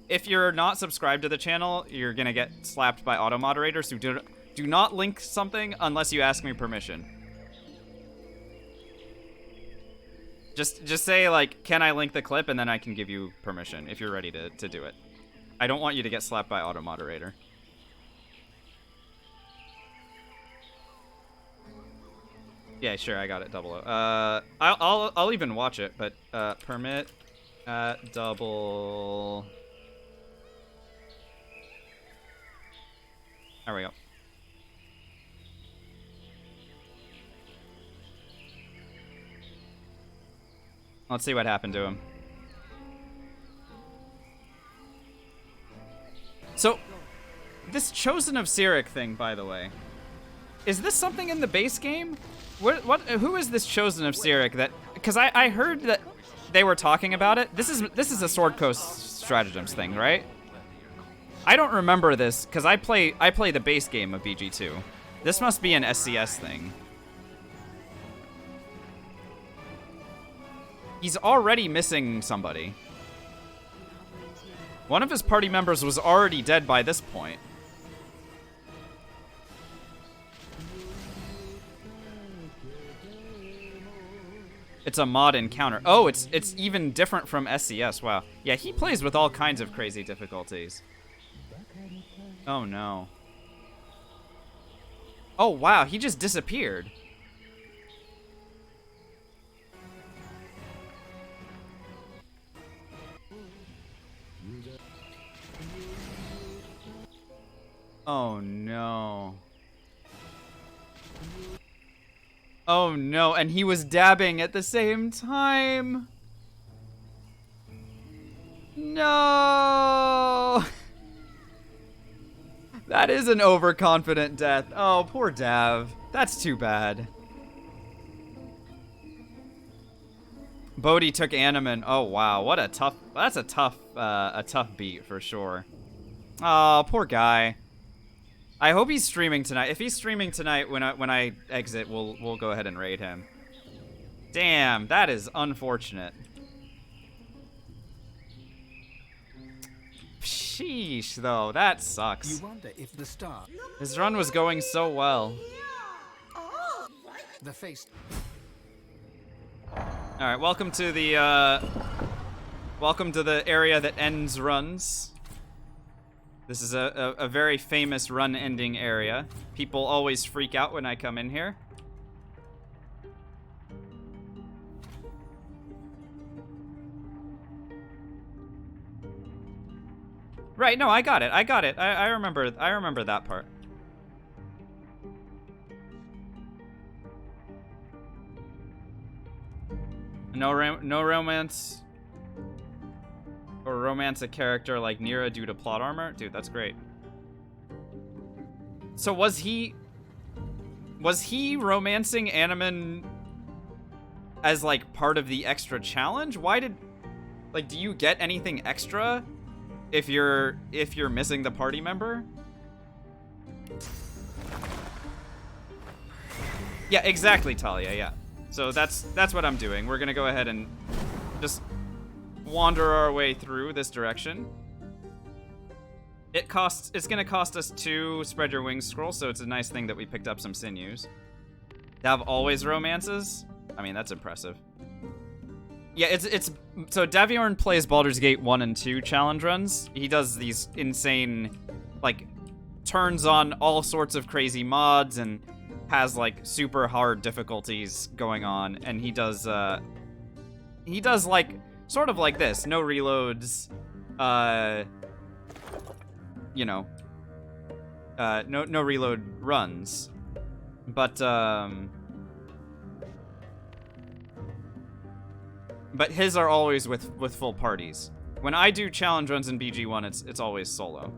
if you're not subscribed to the channel, you're gonna get slapped by auto moderators who do not link something unless you ask me permission. Just say, like, can I link the clip, and then I can give you permission if you're ready to do it. I don't want you to get slapped by auto moderator. Yeah, sure, I got it, double O. I'll even watch it, but permit double. There we go. Let's see what happened to him. So, this Chosen of Cyric thing, by the way, is this something in the base game? Who is this Chosen of Cyric that? Because I heard that they were talking about it. This is a Sword Coast stratagems thing, right? I don't remember this because I play the base game of BG2. This must be an SCS thing. He's already missing somebody. One of his party members was already dead by this point. It's a mod encounter. Oh, it's even different from SCS. Wow. Yeah, he plays with all kinds of crazy difficulties. Oh no. Oh wow, he just disappeared. Oh no. Oh no, and he was dabbing at the same time. No. That is an overconfident death. Oh, poor Dav. That's too bad. Bodhi took Animan. Oh wow, what a tough. That's a tough beat for sure. Oh, poor guy. I hope he's streaming tonight. If he's streaming tonight, when I exit, we'll go ahead and raid him. Damn, that is unfortunate. Sheesh, though, that sucks. You wonder if the star. His run was going so well. The face. All right, welcome to the area that ends runs. This is a very famous run-ending area. People always freak out when I come in here. Right, no, I got it. I remember that part. No romance. Or romance a character like Nira due to plot armor? Dude, that's great. So was he romancing Animan as like part of the extra challenge? Why did, like, do you get anything extra if you're missing the party member? Yeah, exactly, Talia, yeah. So that's what I'm doing. We're gonna go ahead and just wander our way through this direction. It's gonna cost us 2 spread your wings scrolls, so it's a nice thing that we picked up some sinews. Dav always romances? I mean, that's impressive. Yeah, it's so Daviorn plays Baldur's Gate 1 and 2 challenge runs. He does these insane, like, turns on all sorts of crazy mods and has like super hard difficulties going on, and he does like sort of like this, no reloads, you know, no reload runs, but his are always with full parties. When I do challenge runs in BG1, it's always solo,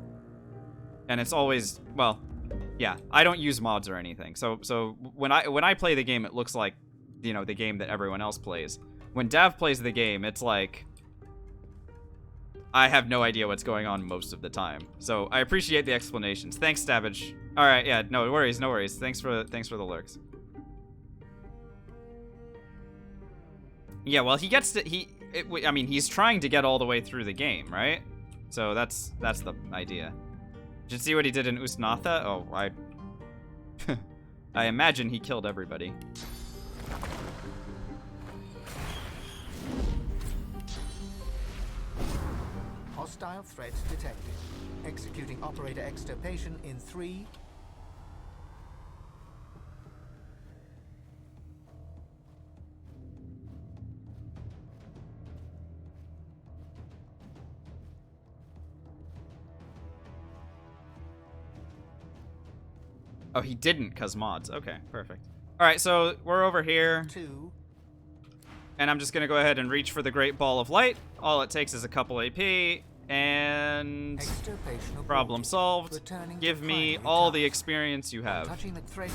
and it's always, well, yeah, I don't use mods or anything. So when I play the game, it looks like, you know, the game that everyone else plays. When Dav plays the game, it's like I have no idea what's going on most of the time. So I appreciate the explanations. Thanks, Stabbage. All right, yeah, no worries, no worries. Thanks for the lurks. Yeah, well, he gets to I mean, he's trying to get all the way through the game, right? So that's the idea. Did you see what he did in Usnatha? Oh, I imagine he killed everybody. Hostile threat detected. Executing operator extirpation in 3. Oh, he didn't, cause mods. Okay, perfect. All right, so we're over here. 2. And I'm just gonna go ahead and reach for the Great Ball of Light. All it takes is a couple AP, and problem solved. Give me all the experience you have. Touching the threat,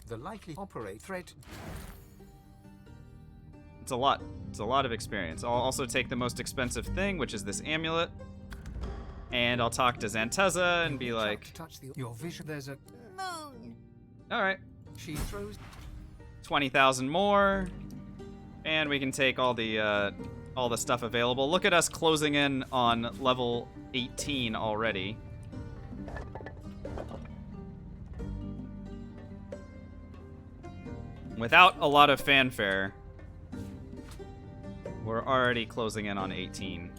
the likely operate threat. It's a lot. It's a lot of experience. I'll also take the most expensive thing, which is this amulet. And I'll talk to Zanteza and be like, your vision. There's a moon. All right. She throws 20,000 more, and we can take all the stuff available. Look at us closing in on level 18 already. Without a lot of fanfare, we're already closing in on 18.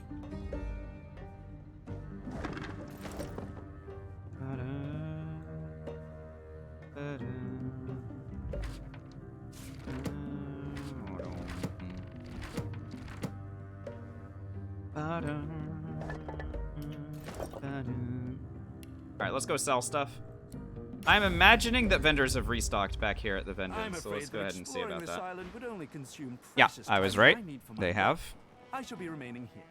Alright, let's go sell stuff. I'm imagining that vendors have restocked back here at the vendors, so let's go ahead and see about that. Yeah, I was right. They have. I shall be remaining here.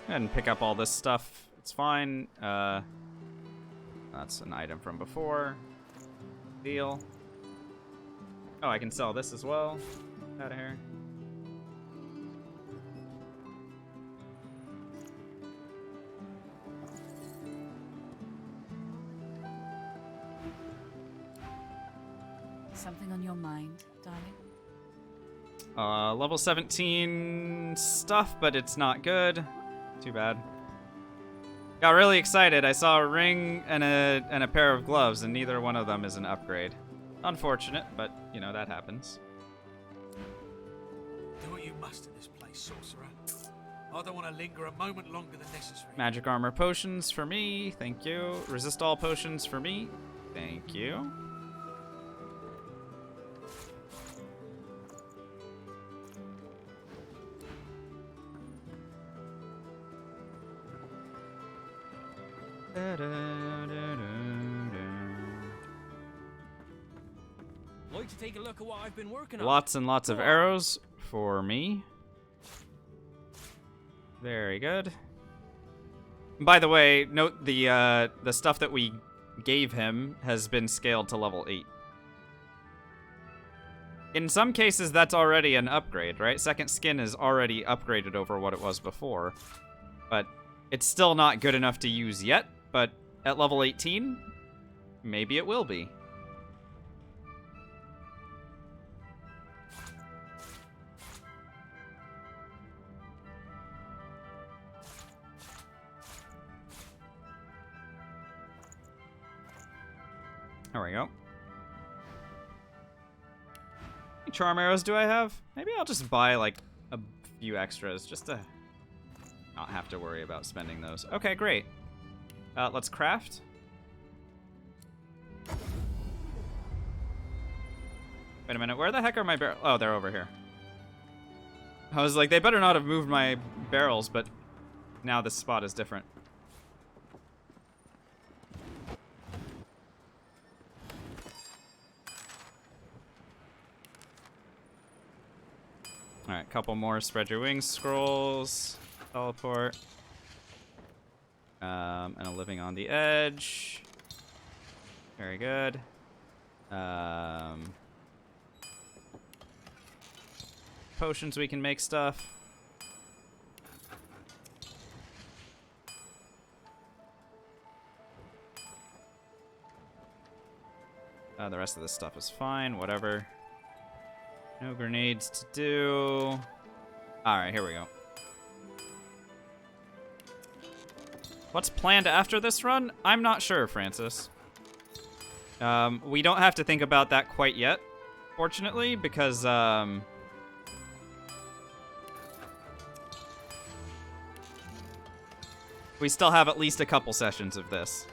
Go ahead and pick up all this stuff. It's fine. That's an item from before. Deal. Oh, I can sell this as well. Out of here. Something on your mind, darling? Level 17 stuff, but it's not good. Too bad. Got really excited. I saw a ring and a pair of gloves, and neither one of them is an upgrade. Unfortunate, but you know that happens. Do what you must in this place, sorcerer. I don't want to linger a moment longer than necessary. Magic armor potions for me, thank you. Resist all potions for me, thank you. Like to take a look at what I've been working on. Lots and lots of arrows for me. Very good. By the way, note the stuff that we gave him has been scaled to level 8. In some cases, that's already an upgrade, right? Second skin is already upgraded over what it was before. But it's still not good enough to use yet, but at level 18, maybe it will be. There we go. How many charm arrows do I have? Maybe I'll just buy like a few extras just to not have to worry about spending those. Okay, great. Let's craft. Wait a minute, where the heck are my barrels? Oh, they're over here. I was like, they better not have moved my barrels, but now this spot is different. Alright, couple more spread your wings scrolls. Teleport. And a living on the edge. Very good. Potions, we can make stuff. The rest of this stuff is fine, whatever. No grenades to do. Alright, here we go. What's planned after this run? I'm not sure, Francis. We don't have to think about that quite yet, fortunately, because, we still have at least a couple sessions of this.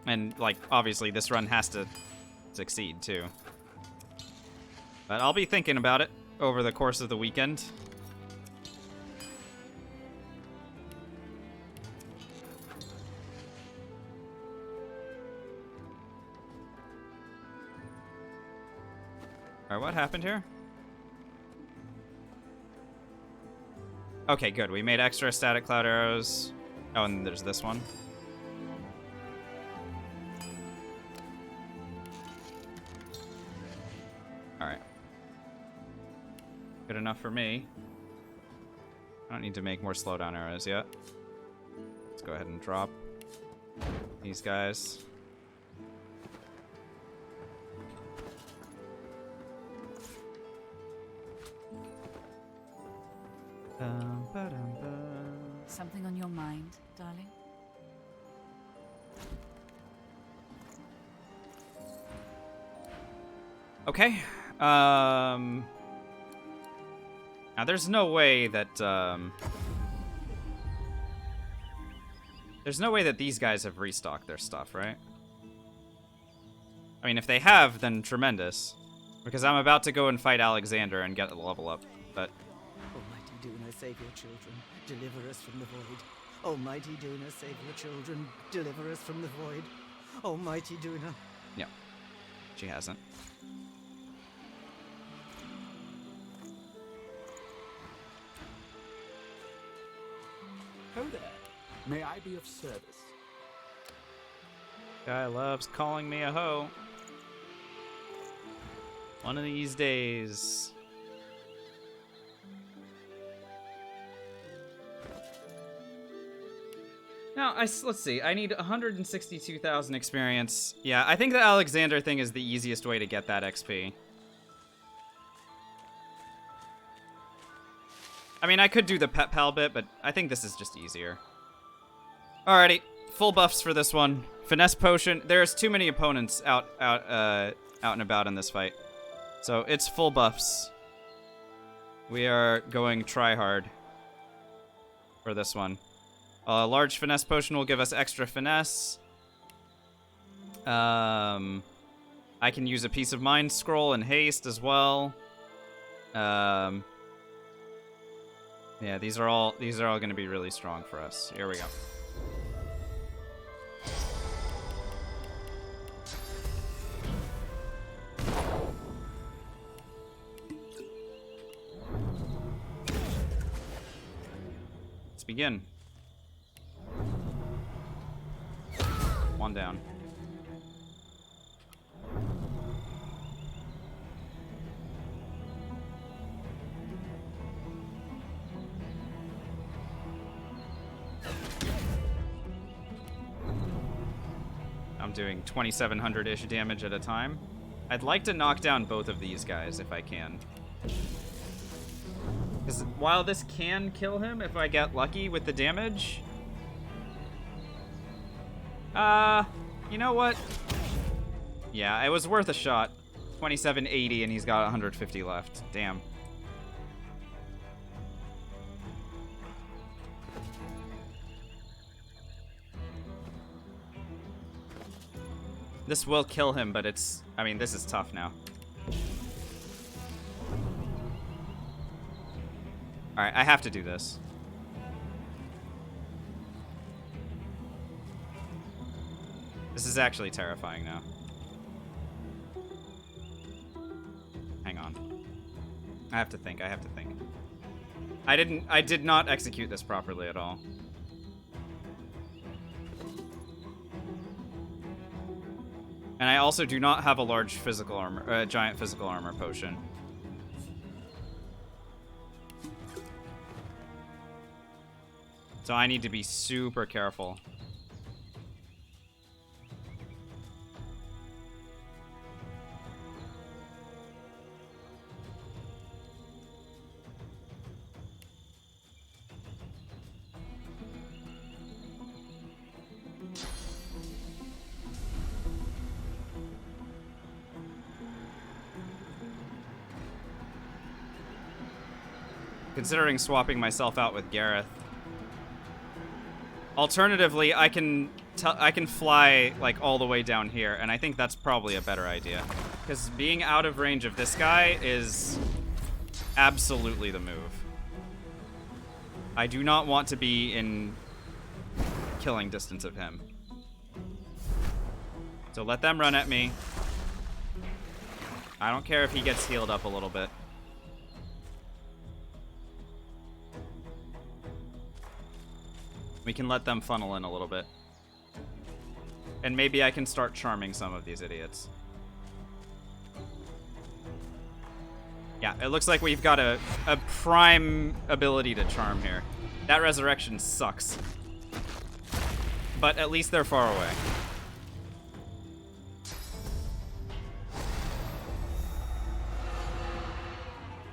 And, like, obviously this run has to succeed, too. But I'll be thinking about it over the course of the weekend. Alright, what happened here? Okay, good. We made extra static cloud arrows. Oh, and there's this one. Alright. Good enough for me. I don't need to make more slowdown arrows yet. Let's go ahead and drop these guys. Something on your mind, darling? Okay. Now there's no way that there's no way that these guys have restocked their stuff, right? I mean, if they have, then tremendous. Because I'm about to go and fight Alexander and get a level up, but... Almighty Duna, save your children. Deliver us from the void. Almighty Duna, save your children. Deliver us from the void. Almighty Duna. Yeah. She hasn't. Ho there. May I be of service? Guy loves calling me a hoe. One of these days. Now, let's see. I need 162,000 experience. Yeah, I think the Alexander thing is the easiest way to get that XP. I mean, I could do the pet pal bit, but I think this is just easier. Alrighty, full buffs for this one. Finesse potion. There's too many opponents out and about in this fight, so it's full buffs. We are going try hard for this one. A large finesse potion will give us extra finesse. I can use a piece of mind scroll and haste as well. Yeah, these are all going to be really strong for us. Here we go. Let's begin. One down. I'm doing 2,700-ish damage at a time. I'd like to knock down both of these guys if I can. Because while this can kill him if I get lucky with the damage... you know what? Yeah, it was worth a shot. 2780 and he's got 150 left. Damn. This will kill him, but it's... I mean, this is tough now. Alright, I have to do this. This is actually terrifying now. Hang on. I have to think, I have to think. I did not execute this properly at all. And I also do not have a large physical armor, giant physical armor potion. So I need to be super careful. Considering swapping myself out with Gareth. Alternatively, I can fly like all the way down here, and I think that's probably a better idea. Because being out of range of this guy is absolutely the move. I do not want to be in killing distance of him. So let them run at me. I don't care if he gets healed up a little bit. We can let them funnel in a little bit. And maybe I can start charming some of these idiots. Yeah, it looks like we've got a prime ability to charm here. That resurrection sucks. But at least they're far away.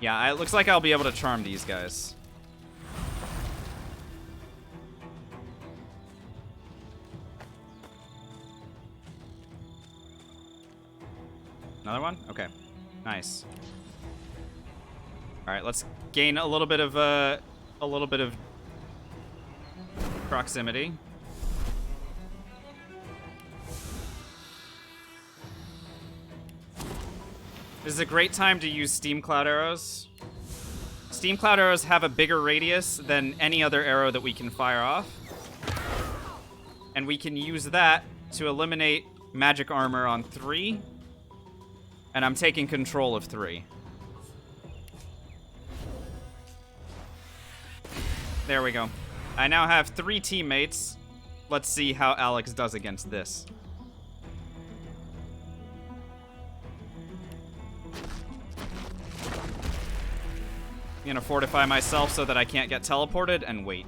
Yeah, it looks like I'll be able to charm these guys. Another one? Okay. Nice. All right, let's gain a little bit of proximity. This is a great time to use Steam Cloud arrows. Steam Cloud arrows have a bigger radius than any other arrow that we can fire off. And we can use that to eliminate magic armor on 3. And I'm taking control of 3. There we go. I now have 3 teammates. Let's see how Alex does against this. I'm gonna fortify myself so that I can't get teleported and wait.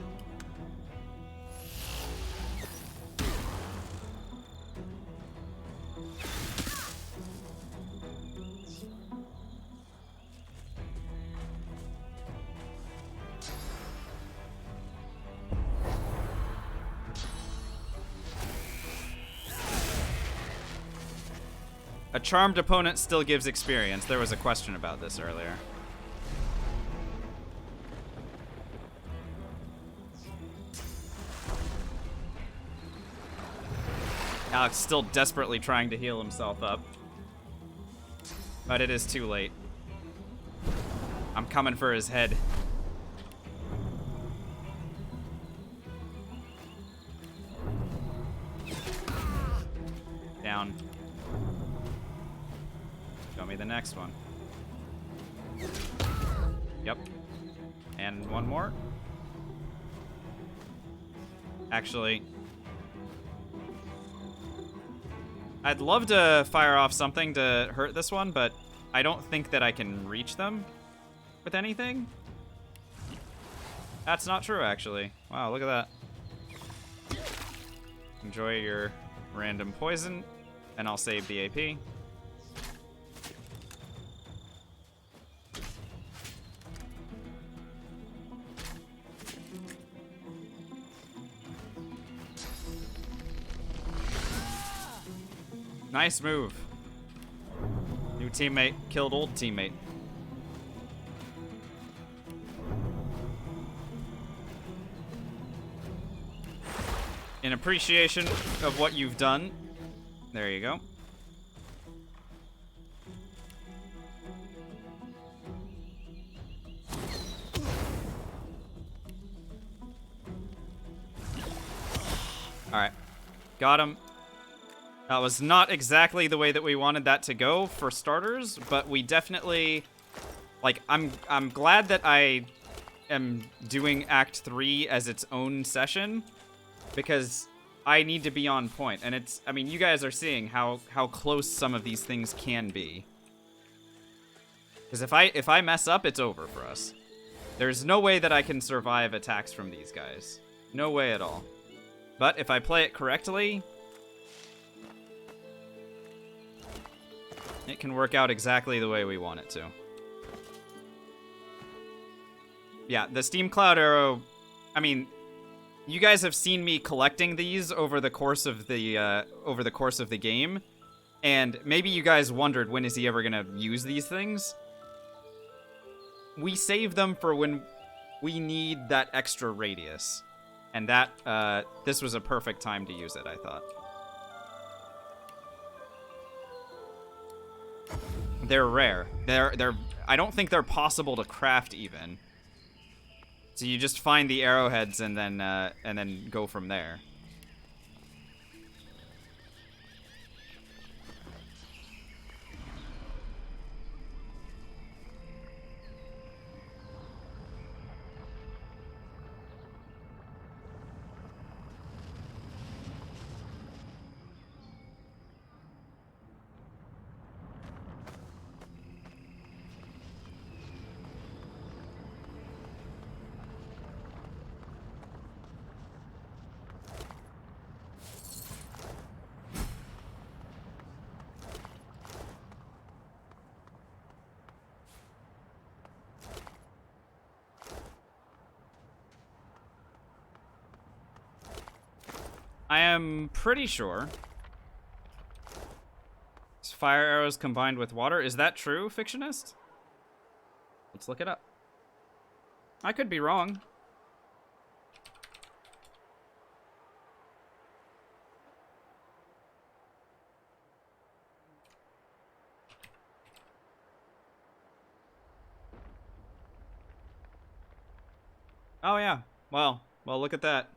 A charmed opponent still gives experience. There was a question about this earlier. Alex still desperately trying to heal himself up. But it is too late. I'm coming for his head. Down. Show me the next one. Yep. And one more. Actually, I'd love to fire off something to hurt this one, but I don't think that I can reach them with anything. That's not true, actually. Wow, look at that. Enjoy your random poison, and I'll save the AP. Nice move. New teammate killed old teammate. In appreciation of what you've done. There you go. Alright. Got him. That was not exactly the way that we wanted that to go for starters, but we definitely... Like, I'm glad that I am doing Act 3 as its own session, because I need to be on point. And it's... I mean, you guys are seeing how close some of these things can be. Because if I mess up, it's over for us. There's no way that I can survive attacks from these guys. No way at all. But if I play it correctly, it can work out exactly the way we want it to. Yeah, the Steam Cloud Arrow, I mean, you guys have seen me collecting these over the course of the game, and maybe you guys wondered, when is he ever gonna use these things? We save them for when we need that extra radius. And that, this was a perfect time to use it, I thought. They're rare. I don't think they're possible to craft even. So you just find the arrowheads and then go from there. I am pretty sure it's fire arrows combined with water. Is that true, Fictionist? Let's look it up. I could be wrong. Oh yeah. Well, look at that.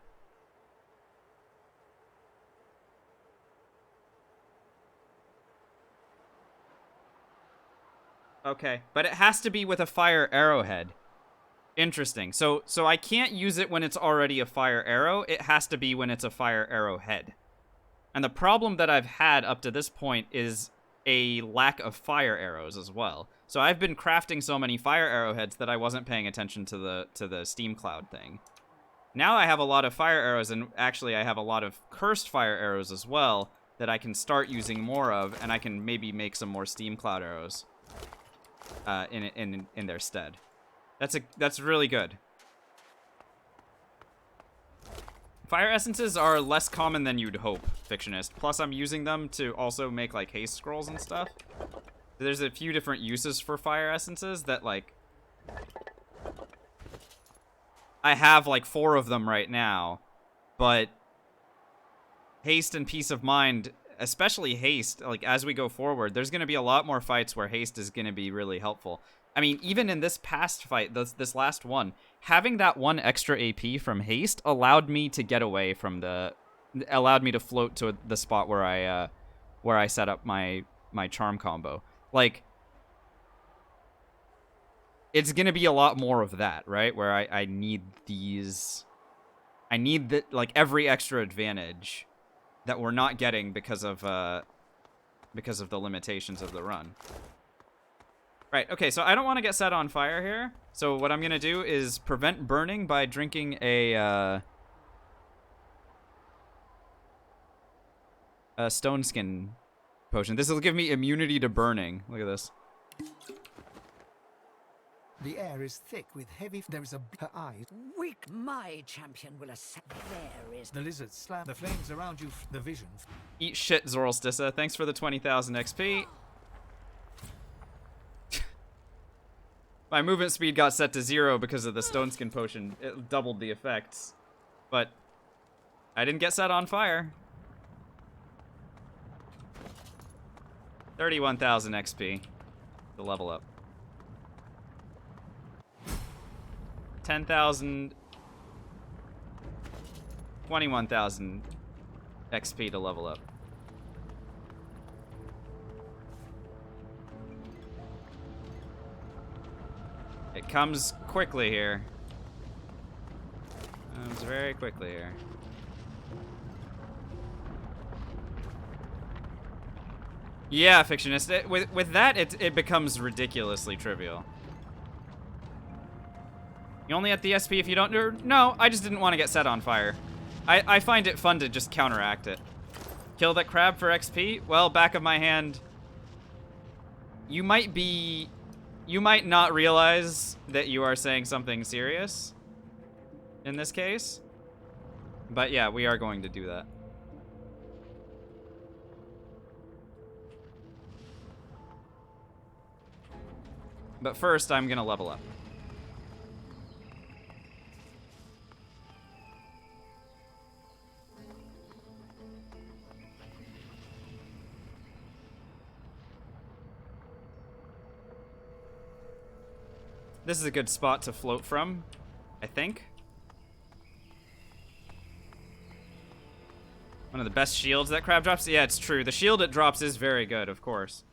Okay, but it has to be with a fire arrowhead. Interesting. So I can't use it when it's already a fire arrow. It has to be when it's a fire arrowhead. And the problem that I've had up to this point is a lack of fire arrows as well. So I've been crafting so many fire arrowheads that I wasn't paying attention to the Steam Cloud thing. Now I have a lot of fire arrows, and actually I have a lot of cursed fire arrows as well that I can start using more of, and I can maybe make some more Steam Cloud arrows in their stead. That's really good. Fire essences are less common than you'd hope, Fictionist. Plus, I'm using them to also make, like, haste scrolls and stuff. There's a few different uses for fire essences that, like... I have, like, 4 of them right now. But haste and peace of mind, especially haste, like, as we go forward, there's going to be a lot more fights where haste is going to be really helpful. I mean, even in this past fight, this last one, having that 1 extra AP from haste allowed me to get away from allowed me to float to the spot where I set up my charm combo. Like, it's gonna be a lot more of that, right? Where I need these, like every extra advantage that we're not getting because of the limitations of the run. Right, okay, so I don't want to get set on fire here. So what I'm going to do is prevent burning by drinking a stone skin potion. This will give me immunity to burning. Look at this. The air is thick with heavy. There is her eyes. Weak, my champion will accept. There is. The lizards slam the flames around you. The vision. Eat shit, Zorlstissa. Thanks for the 20,000 XP. My movement speed got set to 0 because of the Stone Skin Potion. It doubled the effects. But I didn't get set on fire. 31,000 XP to level up. 10,000, 21,000 XP to level up. It comes quickly here. Comes very quickly here. Yeah, Fictionist. With that, it becomes ridiculously trivial. You only at the SP if you don't... No, I just didn't want to get set on fire. I find it fun to just counteract it. Kill that crab for XP? Well, back of my hand. You might not realize that you are saying something serious in this case. But yeah, we are going to do that. But first, I'm gonna level up. This is a good spot to float from, I think. One of the best shields that crab drops? Yeah, it's true. The shield it drops is very good, of course.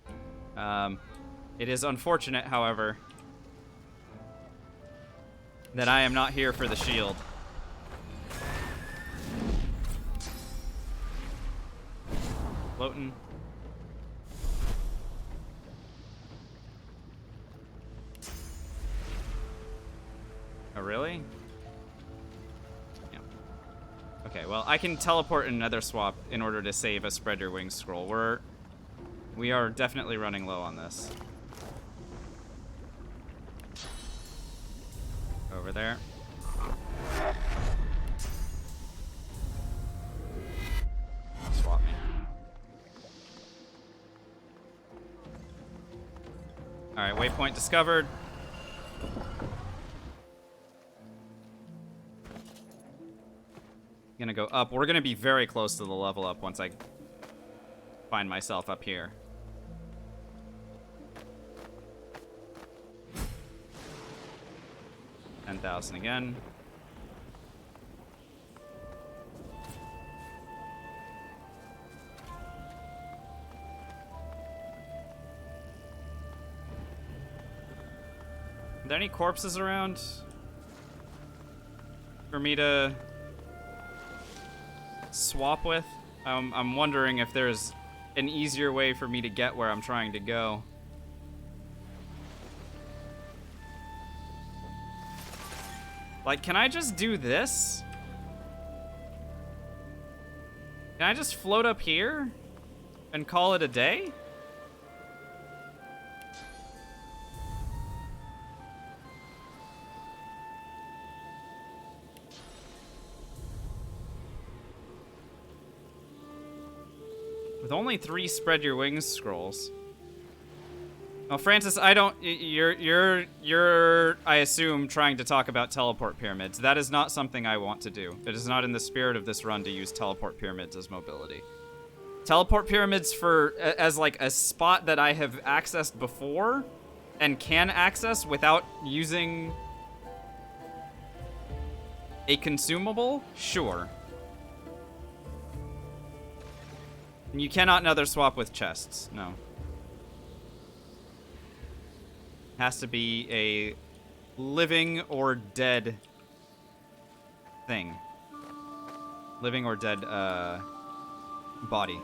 It is unfortunate, however, that I am not here for the shield. Floating. Oh, really? Yeah. Okay, well, I can teleport another swap in order to save a Spread Your Wings scroll. We are definitely running low on this. Over there. Swap me. Alright, waypoint discovered. Gonna go up. We're gonna be very close to the level up once I find myself up here. $10,000 again. Are there any corpses around for me to swap with? I'm wondering if there's an easier way for me to get where I'm trying to go. Like, can I just do this? Can I just float up here and call it a day? With only 3 Spread Your Wings scrolls. Oh, Francis, I don't... You're, I assume, trying to talk about teleport pyramids. That is not something I want to do. It is not in the spirit of this run to use teleport pyramids as mobility. Teleport pyramids as like a spot that I have accessed before and can access without using a consumable? Sure. You cannot another swap with chests, no. Has to be a living or dead thing. Living or dead, body.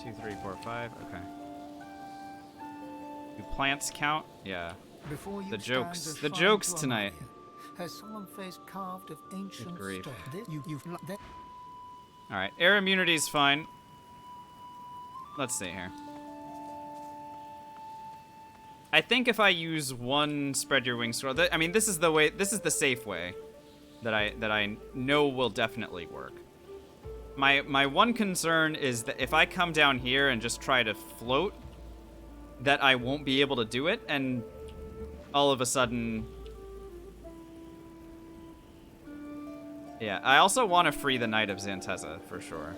Two, 3, 4, 5, okay. Do plants count? Yeah. Before you The jokes tonight. her solemn face carved of ancient grief. stone. You've that. Alright, air immunity's fine. Let's see here. I think if I use one spread your wings scroll, I mean, this is the way, this is the safe way that I know will definitely work. My one concern is that if I come down here and just try to float, that I won't be able to do it, and all of a sudden... Yeah, I also want to free the Knight of Zanteza, for sure.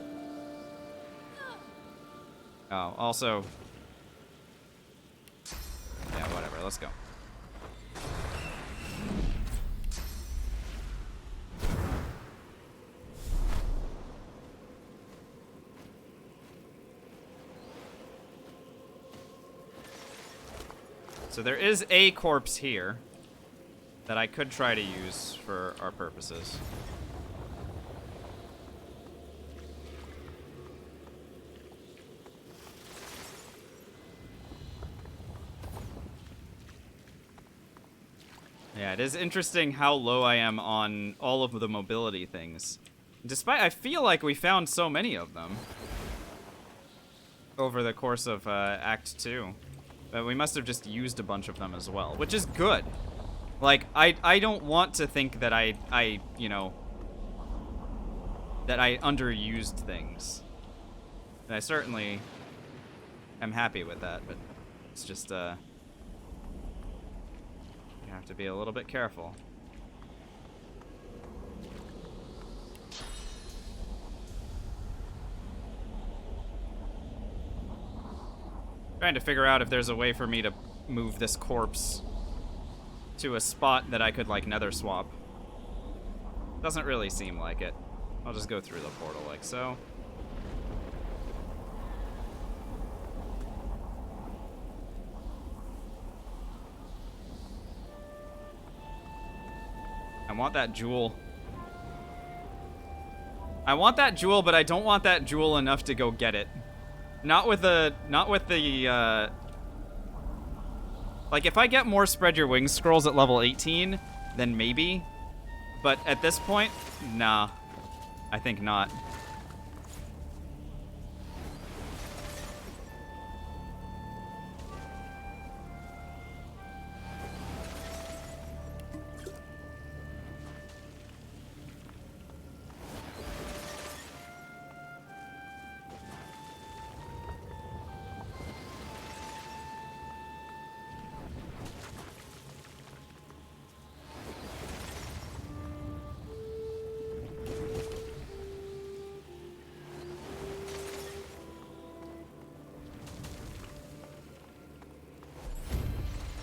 Oh, also... Yeah, whatever, let's go. So there is a corpse here that I could try to use for our purposes. Yeah, it is interesting how low I am on all of the mobility things. Despite, I feel like we found so many of them over the course of Act 2. But we must have just used a bunch of them as well, which is good. Like, I don't want to think that I you know, that I underused things. And I certainly am happy with that, but it's just, you have to be a little bit careful. Trying to figure out if there's a way for me to move this corpse to a spot that I could, like, nether swap. Doesn't really seem like it. I'll just go through the portal like so. I want that jewel. I want that jewel, but I don't want that jewel enough to go get it. Not with the, like, if I get more Spread Your Wings scrolls at level 18, then maybe. But at this point, nah. I think not.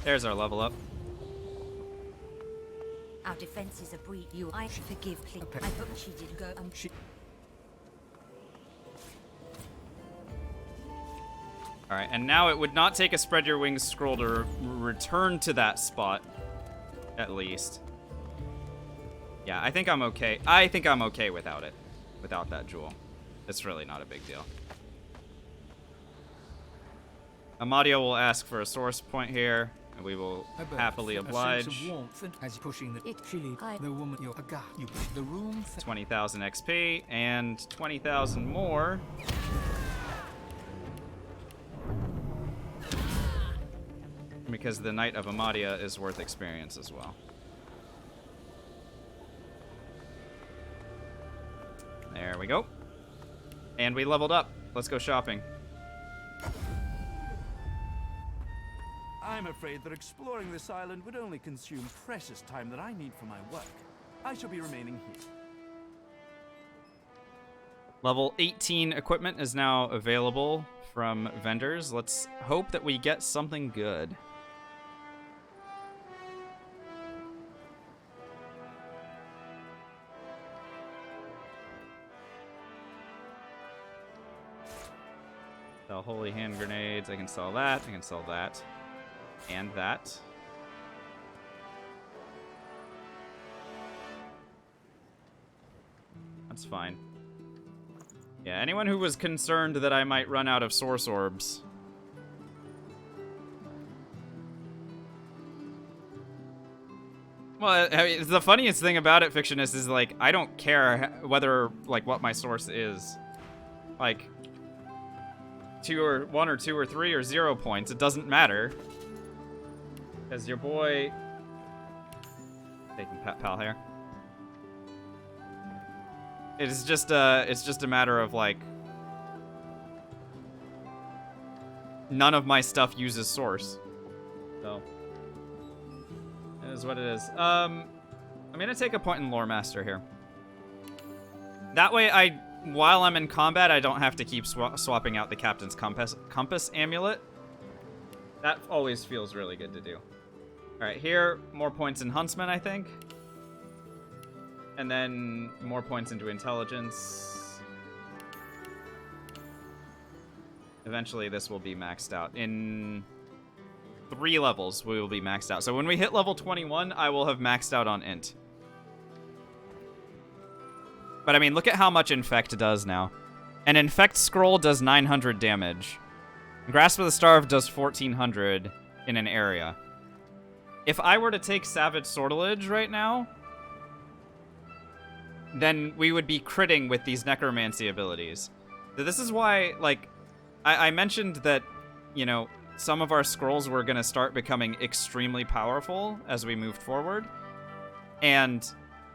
There's our level up. Our defenses are breach. I forgive, please. I thought she didn't go. Alright, and now it would not take a Spread Your Wings scroll to return to that spot, at least. Yeah, I think I'm okay. I think I'm okay without it. Without that jewel. It's really not a big deal. Amadio will ask for a source point here, and we will happily oblige. 20,000 XP and 20,000 more. Because the Knight of Amadia is worth experience as well. There we go. And we leveled up. Let's go shopping. I'm afraid that exploring this island would only consume precious time that I need for my work. I shall be remaining here. Level 18 equipment is now available from vendors. Let's hope that we get something good. Sell holy hand grenades. I can sell that. I can sell that. And that. That's fine. Yeah, anyone who was concerned that I might run out of source orbs. Well, I mean, the funniest thing about it, Fictionist, is like I don't care whether like what my source is. Like 1 or 2 or 3 or 0 points. It doesn't matter. Because your boy taking pet pal here. It's just a matter of like none of my stuff uses source. So it is what it is. I'm gonna take a point in Lore Master here. That way while I'm in combat, I don't have to keep swapping out the Captain's Compass Amulet. That always feels really good to do. Alright, here, more points in Huntsman, I think. And then more points into Intelligence. Eventually, this will be maxed out. In 3 levels, we will be maxed out. So when we hit level 21, I will have maxed out on Int. But I mean, look at how much Infect does now. An Infect Scroll does 900 damage. Grasp of the Starved does 1400 in an area. If I were to take Savage Sortilege right now, then we would be critting with these Necromancy abilities. So this is why, like, I mentioned that, you know, some of our scrolls were going to start becoming extremely powerful as we moved forward. And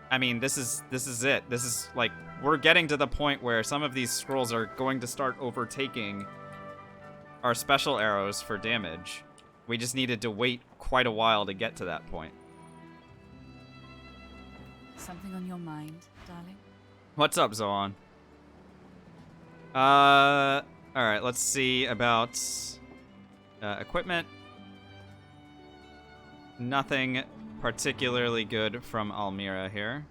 I mean, this is it. This is, like, we're getting to the point where some of these scrolls are going to start overtaking our special arrows for damage. We just needed to wait quite a while to get to that point. Something on your mind, darling? What's up, Zoan? Alright, let's see about equipment. Nothing particularly good from Almira here.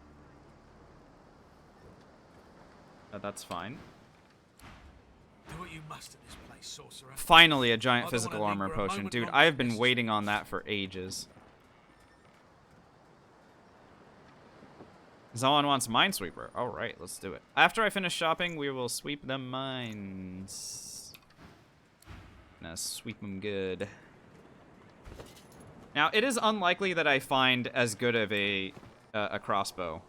That's fine. Do what you must in this place, sorcerer. Finally, a giant I don't physical wanna armor linger a potion. moment Dude, longer I have in been this. waiting on that for ages. Zoan wants Minesweeper. Alright, let's do it. After I finish shopping, we will sweep the mines. Gonna sweep them good. Now, it is unlikely that I find as good of a crossbow.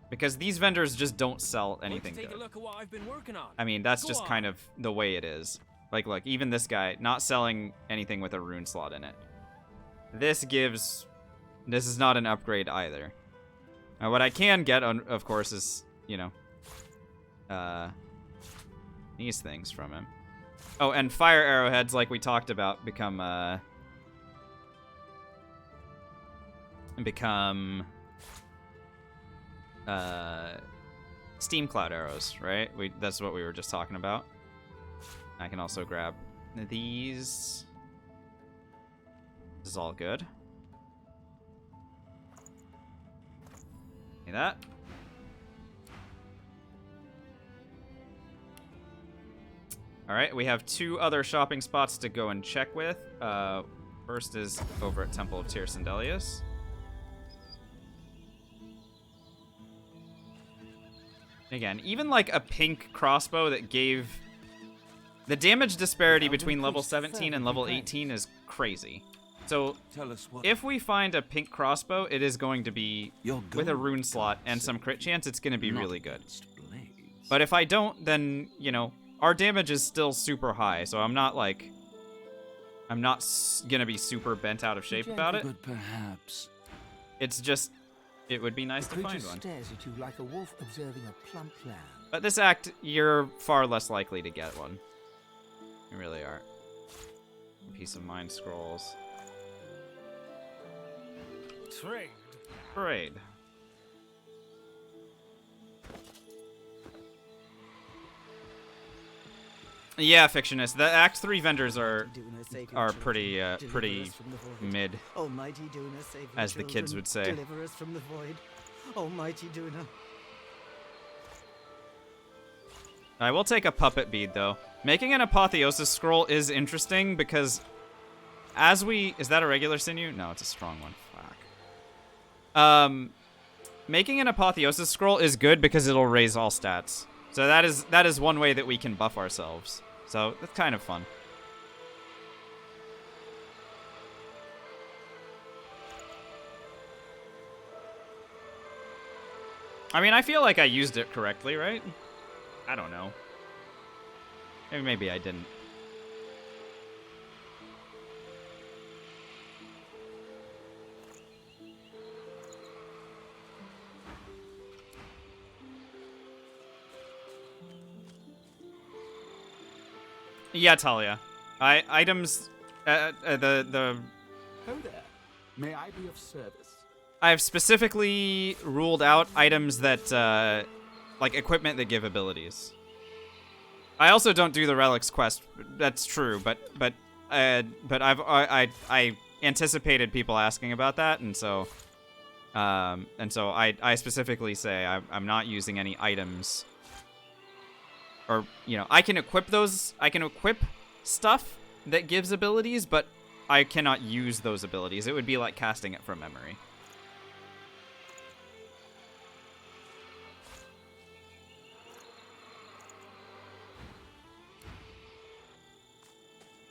Because these vendors just don't sell anything Take good. a look at what I've been working on. I mean, that's Go just on. kind of the way it is. Like, look, even this guy, not selling anything with a rune slot in it. This is not an upgrade either. Now, what I can get, of course, is, you know, these things from him. Oh, and fire arrowheads, like we talked about, become steam cloud arrows, right? That's what we were just talking about. I can also grab these. This is all good. See that? Alright, we have 2 other shopping spots to go and check with. First is over at Temple of Tyr Sindelius. Again, even like a pink crossbow that gave... The damage disparity between level 17 and level 18 is crazy. So, if we find a pink crossbow, it is going to be, with a rune slot and some crit chance, it's going to be really good. But if I don't, then, you know, our damage is still super high, so I'm not, like... I'm not going to be super bent out of shape about it. But perhaps... It's just... It would be nice to find one. Stares at you like a wolf observing a plump lamb. But this act, you're far less likely to get one. You really are. Peace of Mind scrolls. Trade. Trade. Yeah, Fictionist. The Act 3 vendors are pretty mid, Almighty Duna, save your as the kids children. would say. Deliver us from the void. Almighty Duna. I will take a puppet bead though. Making an apotheosis scroll is interesting because is that a regular sinew? No, it's a strong one. Fuck. Making an apotheosis scroll is good because it'll raise all stats. So that is one way that we can buff ourselves. So that's kind of fun. I mean, I feel like I used it correctly, right? I don't know. Maybe I didn't. Yeah, Talia. Items. The. Ho there. May I be of service? I have specifically ruled out items that, like equipment that give abilities. I also don't do the relics quest. That's true, but I anticipated people asking about that, and so I specifically say I'm not using any items. Or, you know, I can equip those. I can equip stuff that gives abilities, but I cannot use those abilities. It would be like casting it from memory.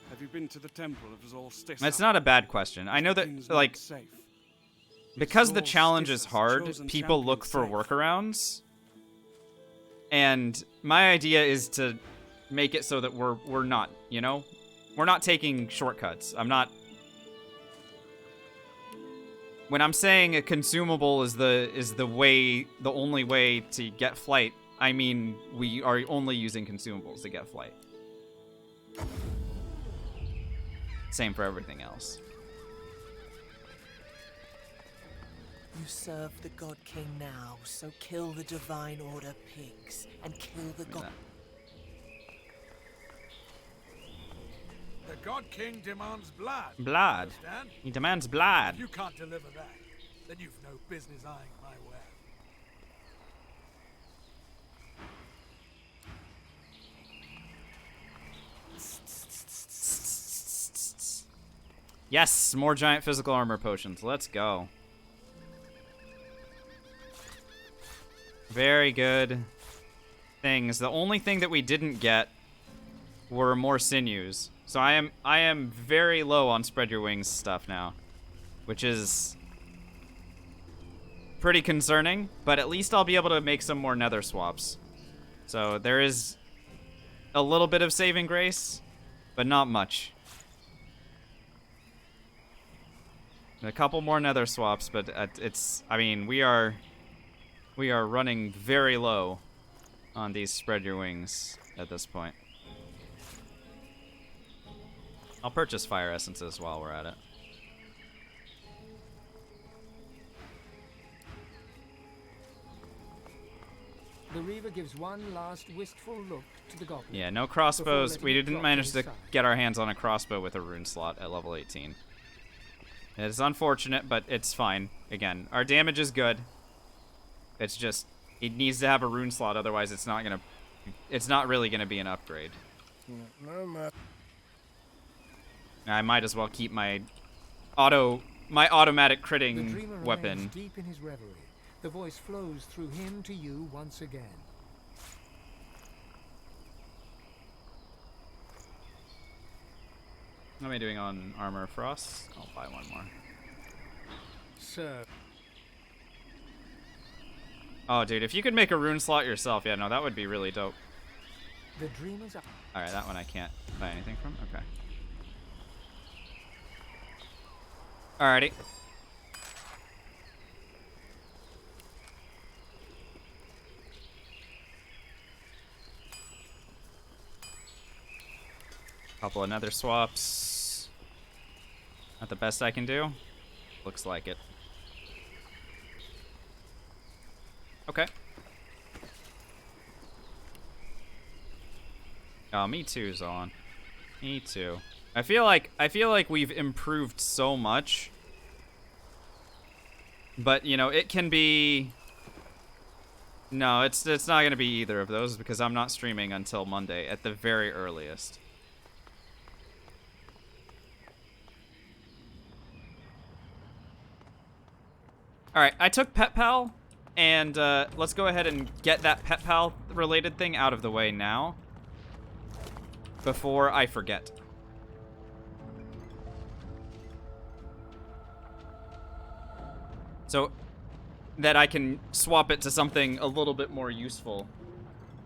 Have you been to the temple of Solstice? That's not a bad question. I know that, like, because the challenge is hard, people look for workarounds. And my idea is to make it so that we're not, you know? We're not taking shortcuts. I'm not... When I'm saying a consumable is the only way to get flight, I mean we are only using consumables to get flight. Same for everything else. You serve the God King now, so kill the Divine Order pigs and kill the God. The God King demands blood. Blood. Understand? He demands blood. If you can't deliver that, then you've no business eyeing my way. Yes, more giant physical armor potions. Let's go. Very good things. The only thing that we didn't get were more sinews. So I am very low on spread your wings stuff now, which is pretty concerning, but at least I'll be able to make some more nether swaps. So there is a little bit of saving grace, but not much. A couple more nether swaps, but it's, I mean, we are running very low on these spread your wings at this point. I'll purchase fire essences while we're at it. The Reaver gives one last wistful look to the goblin. Yeah, no crossbows. We didn't manage to get our hands on a crossbow with a rune slot at level 18. It's unfortunate, but it's fine. Again, our damage is good. It's just, it needs to have a rune slot, otherwise it's not really gonna be an upgrade. I might as well keep my automatic critting weapon. Deep in his reverie. The voice flows through him to you once again. What am I doing on Armor of Frost? I'll buy one more. Sir. Oh, dude, if you could make a rune slot yourself, yeah, no, that would be really dope. The dreamers are... Alright, that one I can't buy anything from? Okay. Alrighty. Couple of nether swaps. Not the best I can do? Looks like it. Okay. Oh, me too's on. Me too. I feel like we've improved so much. But, you know, it can be... No, it's not going to be either of those because I'm not streaming until Monday at the very earliest. Alright, I took Pet Pal, and let's go ahead and get that Pet Pal related thing out of the way now. Before I forget. So, that I can swap it to something a little bit more useful.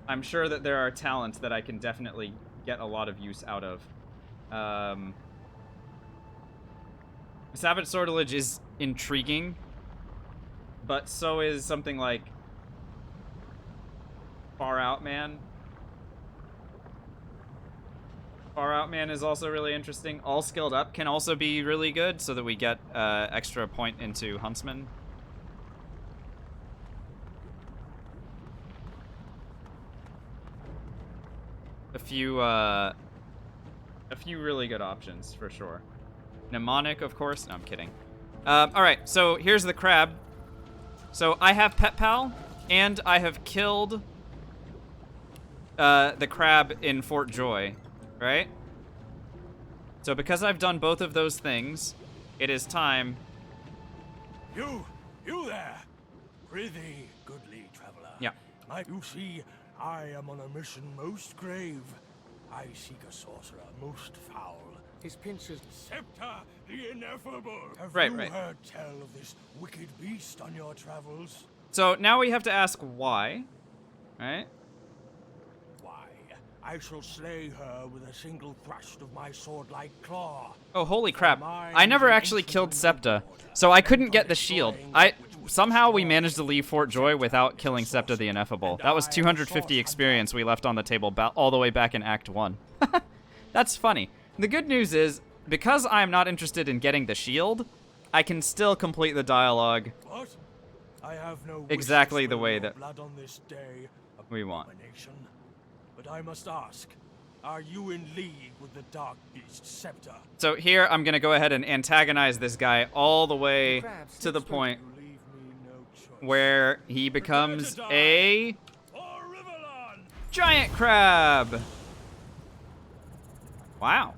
I'm sure that there are talents that I can definitely get a lot of use out of. Savage Sortilege is intriguing, but so is something like Far Out Man. Far Out Man is also really interesting. All Skilled Up can also be really good, so that we get extra point into Huntsman. A few really good options for sure. Mnemonic, of course. No, I'm kidding. All right, so here's the crab. So I have Pet Pal, and I have killed the crab in Fort Joy, right? So because I've done both of those things, it is time. You there! Prithee, goodly traveler. Yeah. You see, I am on a mission most grave. I seek a sorcerer most foul. His pincers. Scepter, the ineffable. Have Right, you right. heard tell of this wicked beast on your travels? So now we have to ask why, right? Why, I shall slay her with a single thrust of my sword-like claw. Oh, holy crap. I never actually killed Septa, so I couldn't get the shield. Somehow we managed to leave Fort Joy without killing Septa the Ineffable. That was 250 experience we left on the table all the way back in Act 1. That's funny. The good news is, because I'm not interested in getting the shield, I can still complete the dialogue What? I have no exactly the way that blood on this day, we want. but I must ask, are you in league with the Dark Beast Scepter? So here, I'm going to go ahead and antagonize this guy all the way to the point where he becomes a giant crab. Wow.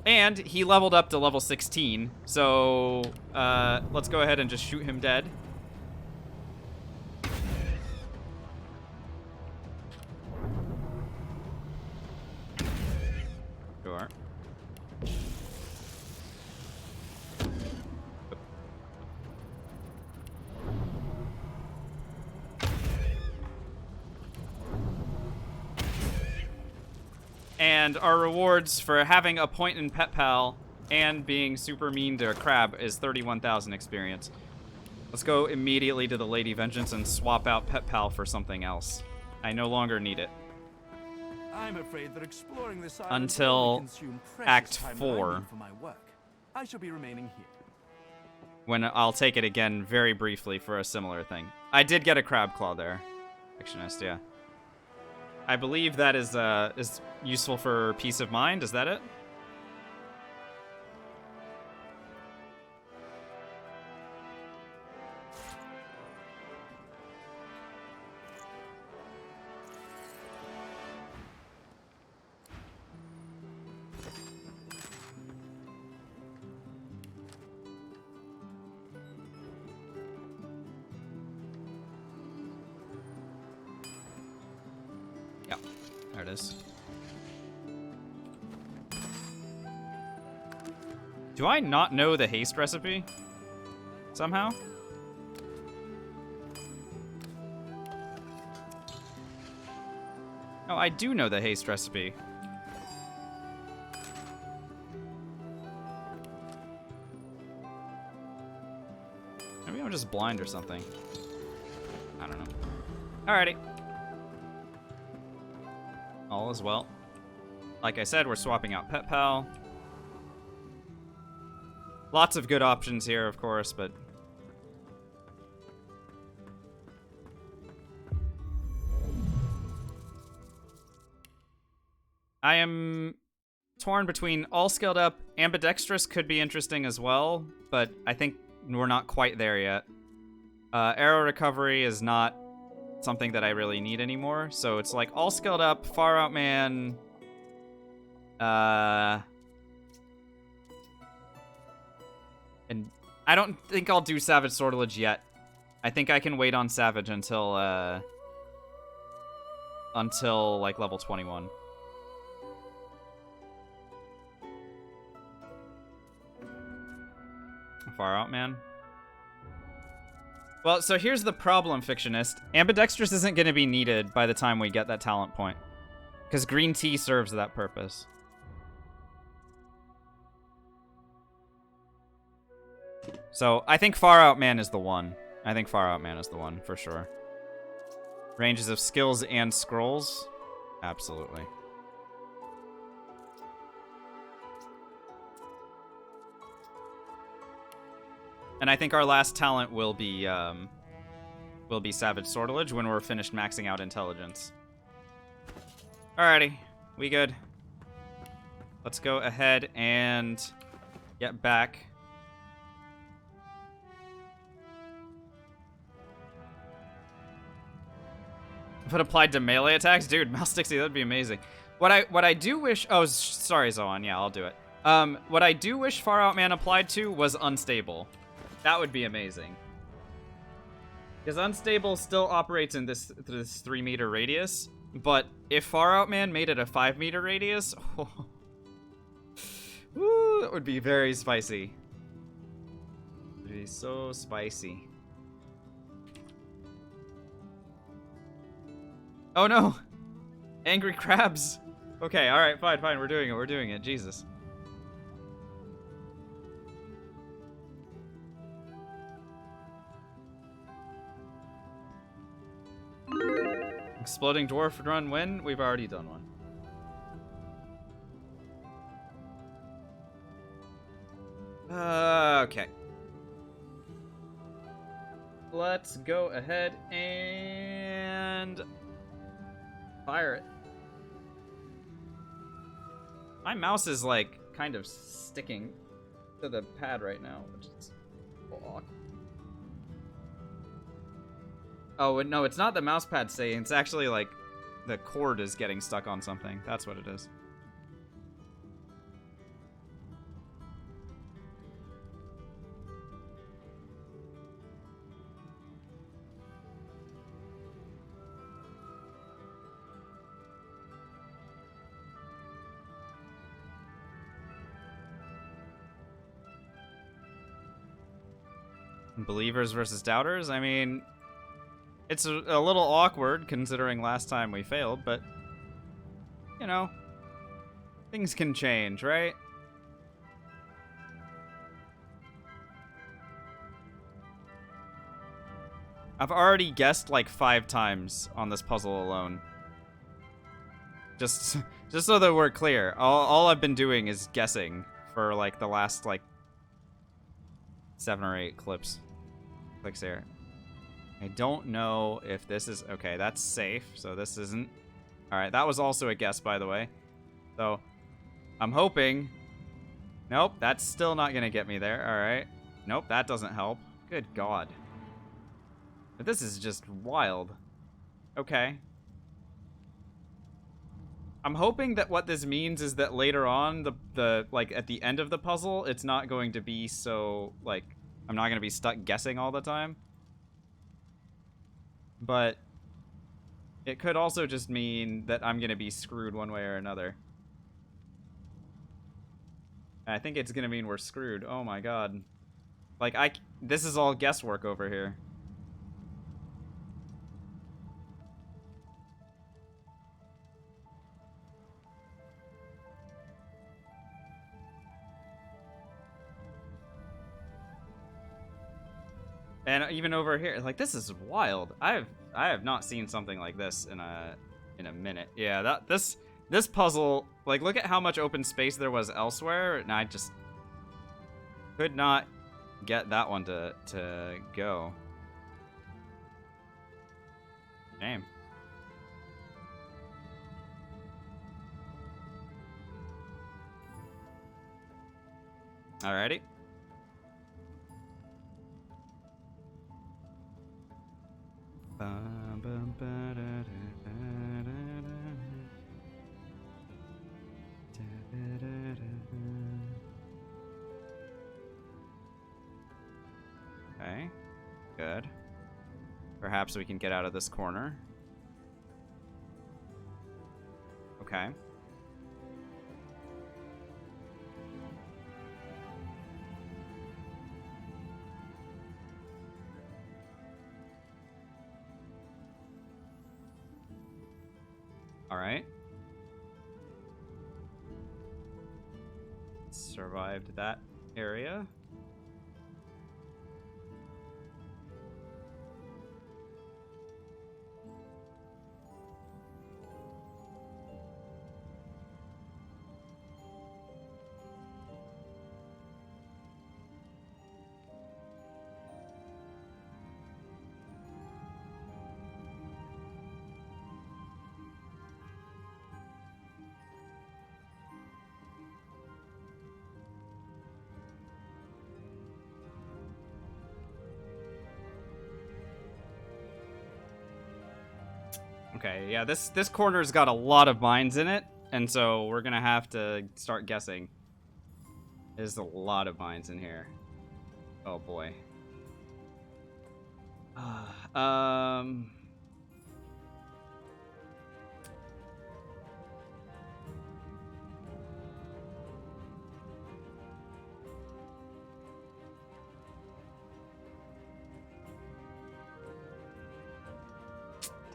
And he leveled up to level 16, so let's go ahead and just shoot him dead. Sure. And our rewards for having a point in Pet Pal and being super mean to a crab is 31,000 experience. Let's go immediately to the Lady Vengeance and swap out Pet Pal for something else. I no longer need it. I'm afraid that exploring this island Until will only consume precious Act time that I 4. need for my work. I shall be remaining here. When I'll take it again very briefly for a similar thing. I did get a crab claw there. Fictionist, yeah. I believe that is useful for peace of mind. Is that it? Yeah, there it is. Do I not know the haste recipe? Somehow? No, I do know the haste recipe. Maybe I'm just blind or something. I don't know. Alrighty. All is well. Like I said, we're swapping out Pet Pal. Lots of good options here, of course, but... I am torn between All Skilled Up. Ambidextrous could be interesting as well, but I think we're not quite there yet. Arrow Recovery is not something that I really need anymore, so it's like All Skilled Up, Far Out Man... And I don't think I'll do Savage Sortilege yet. I think I can wait on Savage until like level 21. Far out, man. Well, so here's the problem, Fictionist. Ambidextrous isn't going to be needed by the time we get that talent point. Because green tea serves that purpose. So, I think Far Out Man is the one. I think Far Out Man is the one, for sure. Ranges of skills and scrolls? Absolutely. And I think our last talent will be Savage Sortilege when we're finished maxing out intelligence. Alrighty, we good. Let's go ahead and get back. If it applied to melee attacks, dude, Mouse Dixie, that'd be amazing. What I do wish, oh, sorry, Zoan, yeah, I'll do it. What I do wish Far Out Man applied to was Unstable. That would be amazing. Because Unstable still operates in this 3-meter radius, but if Far Out Man made it a 5-meter radius, woo, that would be very spicy. It would be so spicy. Oh no! Angry crabs! Okay, alright, fine, we're doing it, Jesus. Exploding Dwarf run when? We've already done one. Okay. Let's go ahead and fire it. My mouse is like kind of sticking to the pad right now, which is awkward. Oh, no, it's not the mouse pad saying. It's actually like the cord is getting stuck on something. That's what it is. Believers versus doubters? I mean, it's a little awkward considering last time we failed, but, you know, things can change, right? I've already guessed like 5 times on this puzzle alone. Just so that we're clear, all I've been doing is guessing for like the last like 7 or 8 clicks here. I don't know if this is... Okay, that's safe, so this isn't... Alright, that was also a guess, by the way. So, I'm hoping... Nope, that's still not gonna get me there. Alright. Nope, that doesn't help. Good God. But this is just wild. Okay. I'm hoping that what this means is that later on, like, at the end of the puzzle, it's not going to be so, like... I'm not gonna be stuck guessing all the time. But it could also just mean that I'm gonna be screwed one way or another. And I think it's gonna mean we're screwed. Oh my God. Like, this is all guesswork over here. And even over here, like, this is wild. I have not seen something like this in a minute. Yeah, this puzzle, like, look at how much open space there was elsewhere, and I just could not get that one to go. Shame. Alrighty. Okay, good. Perhaps we can get out of this corner. Okay. Alright. Survived that area. Okay, yeah, this corner's got a lot of mines in it, and so we're gonna have to start guessing. There's a lot of mines in here. Oh boy. Um.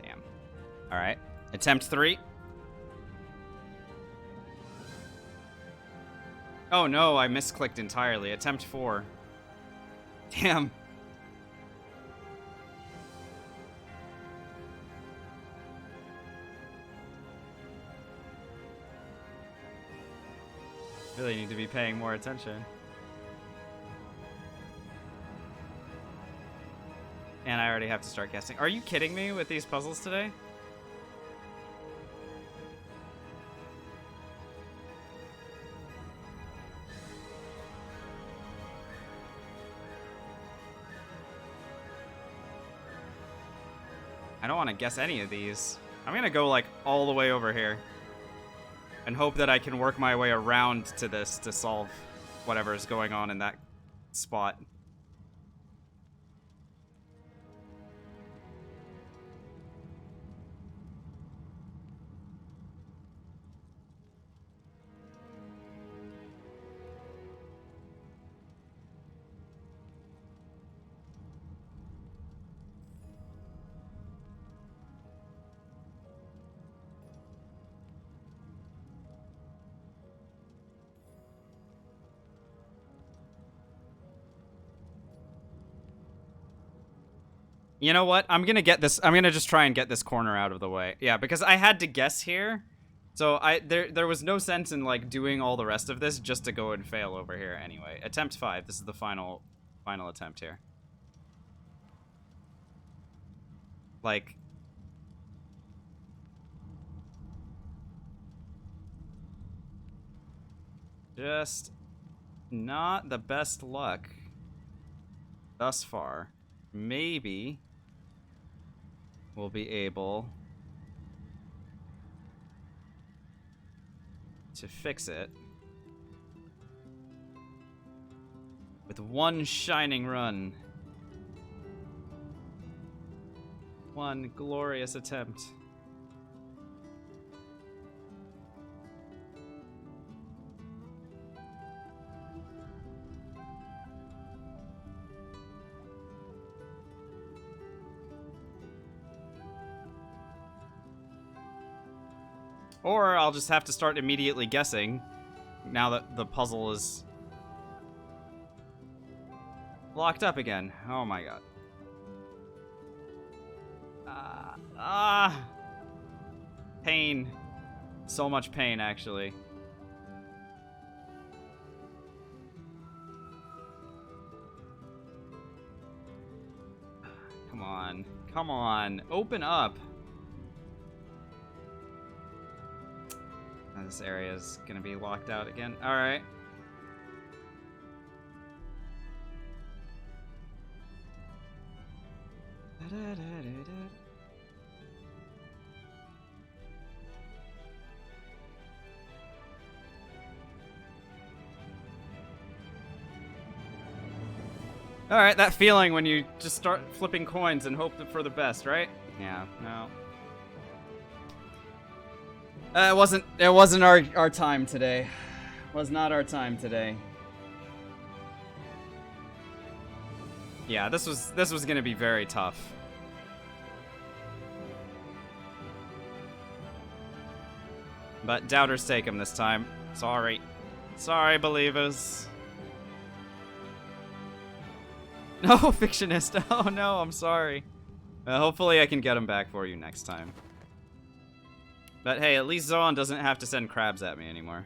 Damn. All right. Attempt 3. Oh no, I misclicked entirely. Attempt 4. Damn. Really need to be paying more attention. And I already have to start guessing. Are you kidding me with these puzzles today? I don't want to guess any of these. I'm gonna go like all the way over here and hope that I can work my way around to this to solve whatever's going on in that spot. You know what? I'm gonna get this. I'm gonna just try and get this corner out of the way. Yeah, because I had to guess here, so there was no sense in like doing all the rest of this just to go and fail over here anyway. Attempt 5. This is the final attempt here. Like, just not the best luck thus far. Maybe we'll be able to fix it with one shining run. One glorious attempt. Or I'll just have to start immediately guessing now that the puzzle is locked up again. Oh my god. Pain. So much pain, actually. Come on. Come on. Open up. This area is gonna be locked out again. Alright. Alright, that feeling when you just start flipping coins and hope for the best, right? Yeah, no. It wasn't our time today. Was not our time today. Yeah, this was gonna be very tough. But doubters take him this time. Sorry. Sorry, believers. No, fictionist. Oh no, I'm sorry. Hopefully I can get him back for you next time. But hey, at least Zoan doesn't have to send crabs at me anymore.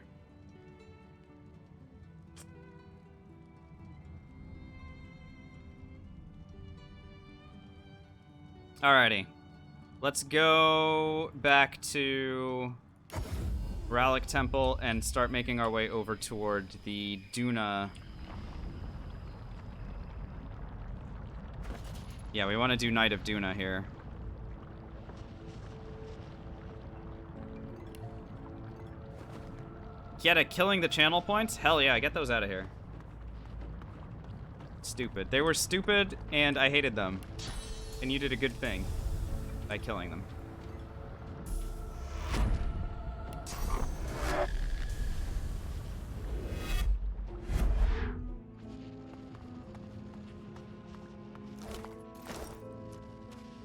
Alrighty. Let's go back to Rallic Temple and start making our way over toward the Duna. Yeah, we want to do Knight of Duna here. Kieta killing the channel points? Hell yeah, get those out of here. Stupid. They were stupid, and I hated them. And you did a good thing by killing them.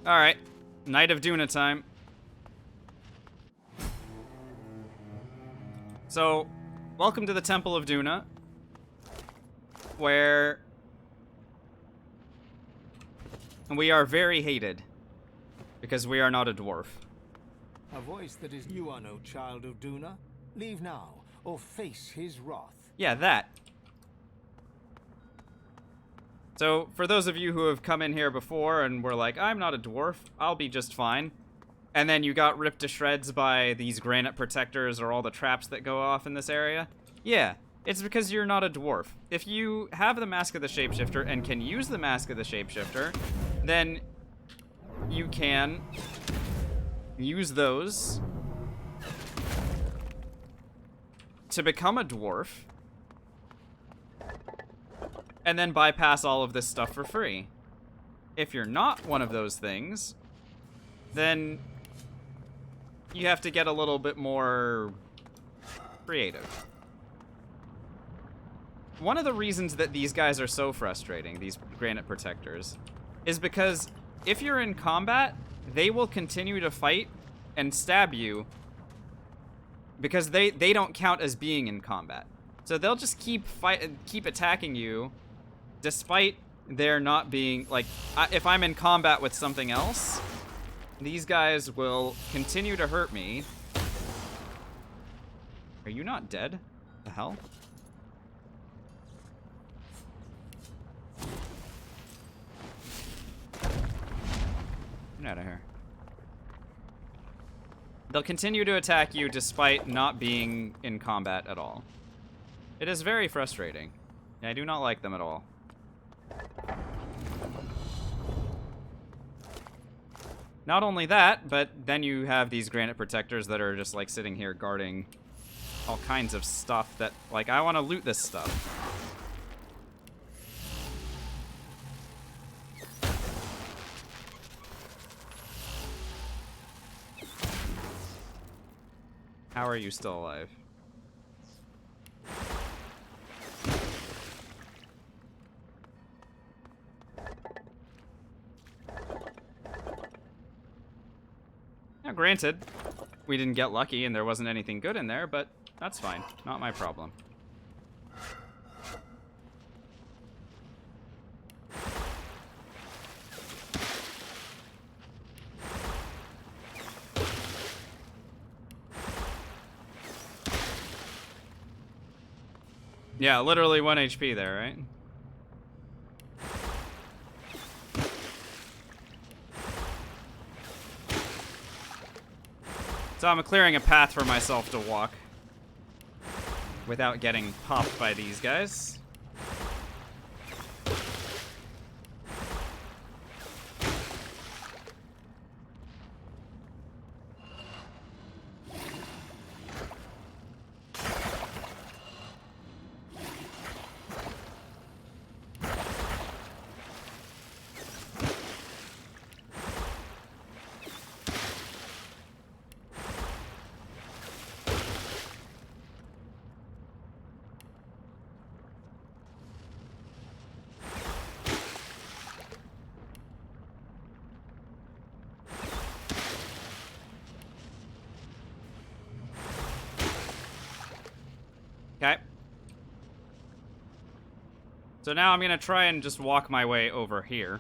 Alright. Knight of Duna time. So, welcome to the Temple of Duna, where we are very hated, because we are not a dwarf. A voice that is you are no child of Duna. Leave now, or face his wrath. Yeah, that. So, for those of you who have come in here before and were like, I'm not a dwarf, I'll be just fine, and then you got ripped to shreds by these granite protectors or all the traps that go off in this area, yeah, it's because you're not a dwarf. If you have the Mask of the Shapeshifter and can use the Mask of the Shapeshifter, then you can use those to become a dwarf and then bypass all of this stuff for free. If you're not one of those things, then you have to get a little bit more creative. One of the reasons that these guys are so frustrating, these granite protectors, is because if you're in combat, they will continue to fight and stab you because they don't count as being in combat. So they'll just keep attacking you despite there not being, like, if I'm in combat with something else, these guys will continue to hurt me. Are you not dead? The hell? Get out of here. They'll continue to attack you despite not being in combat at all. It is very frustrating. I do not like them at all. Not only that, but then you have these granite protectors that are just like sitting here guarding all kinds of stuff that, like, I want to loot this stuff. How are you still alive? Now, granted, we didn't get lucky and there wasn't anything good in there, but that's fine. Not my problem. Yeah, literally 1 HP there, right? So I'm clearing a path for myself to walk without getting popped by these guys. So now I'm gonna try and just walk my way over here.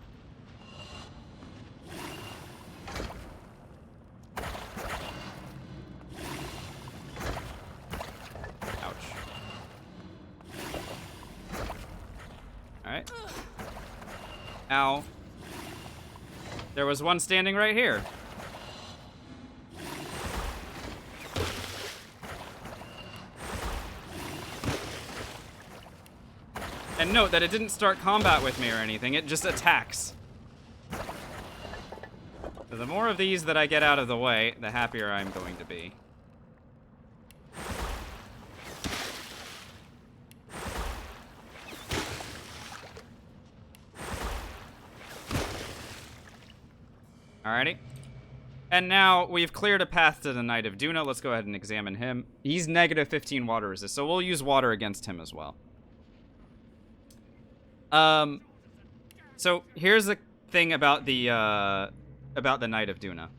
Ouch. Alright. Ow. There was one standing right here. And note that it didn't start combat with me or anything, it just attacks. So the more of these that I get out of the way, the happier I'm going to be. Alrighty. And now we've cleared a path to the Knight of Duna. Let's go ahead and examine him. He's negative 15 water resist, so we'll use water against him as well. So here's the thing about the Knight of Duna.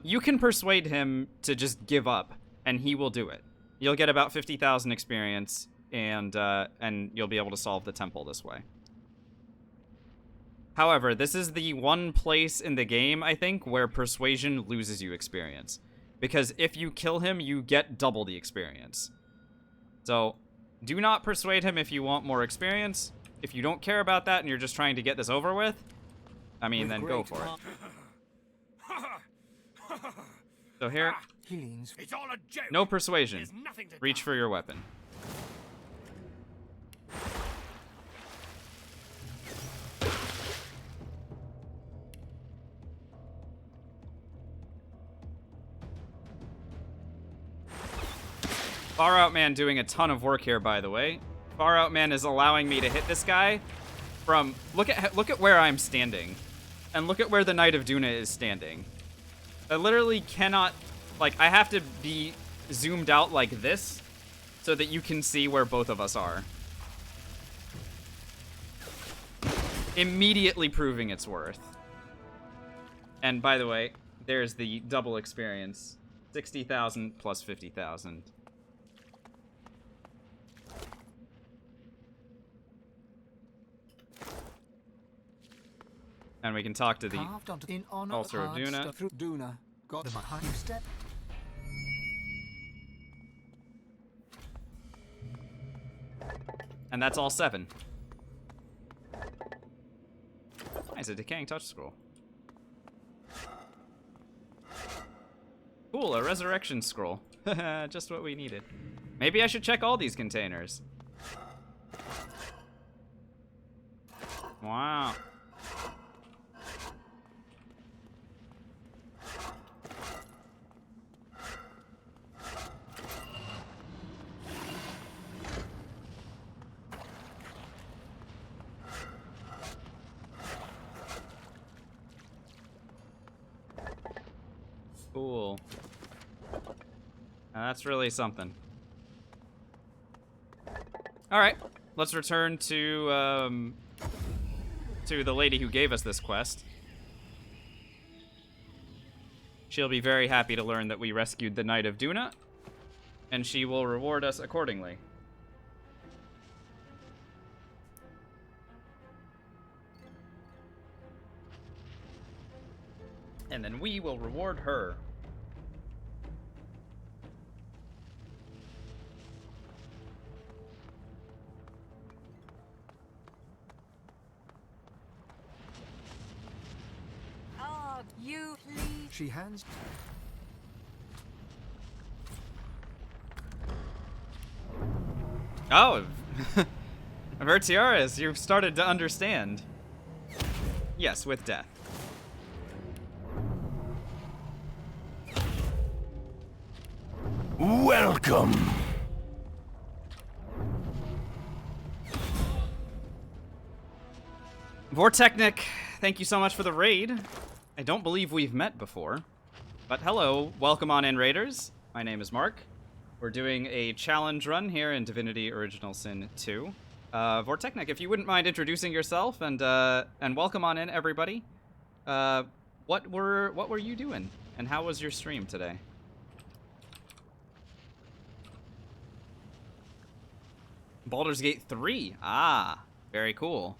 You can persuade him to just give up, and he will do it. You'll get about 50,000 experience, and you'll be able to solve the temple this way. However, this is the one place in the game, I think, where persuasion loses you experience. Because if you kill him, you get double the experience. So, do not persuade him if you want more experience. If you don't care about that and you're just trying to get this over with, I mean, then go for it. So here, It's all a joke. no persuasion. Reach for your weapon. Far Out Man doing a ton of work here, by the way. Far Out Man is allowing me to hit this guy from... Look at where I'm standing. And look at where the Knight of Duna is standing. I literally cannot... Like, I have to be zoomed out like this so that you can see where both of us are. Immediately proving its worth. And by the way, there's the double experience. 60,000 plus 50,000. And we can talk to the Altar of Duna. Got the step. And that's all 7. Nice, a decaying touch scroll. Cool, a resurrection scroll. Just what we needed. Maybe I should check all these containers. Wow. Cool. Now that's really something. All right, let's return to the lady who gave us this quest. She'll be very happy to learn that we rescued the Knight of Duna, and she will reward us accordingly. And then we will reward her. Oh, you please. She hands. Oh, Vertiaris, you've started to understand. Yes, with death. Welcome. Vortechnic, thank you so much for the raid. I don't believe we've met before. But hello, welcome on in, Raiders. My name is Mark. We're doing a challenge run here in Divinity Original Sin 2. Vortechnic, if you wouldn't mind introducing yourself and welcome on in, everybody. What were you doing? And how was your stream today? Baldur's Gate 3. Ah, Very cool.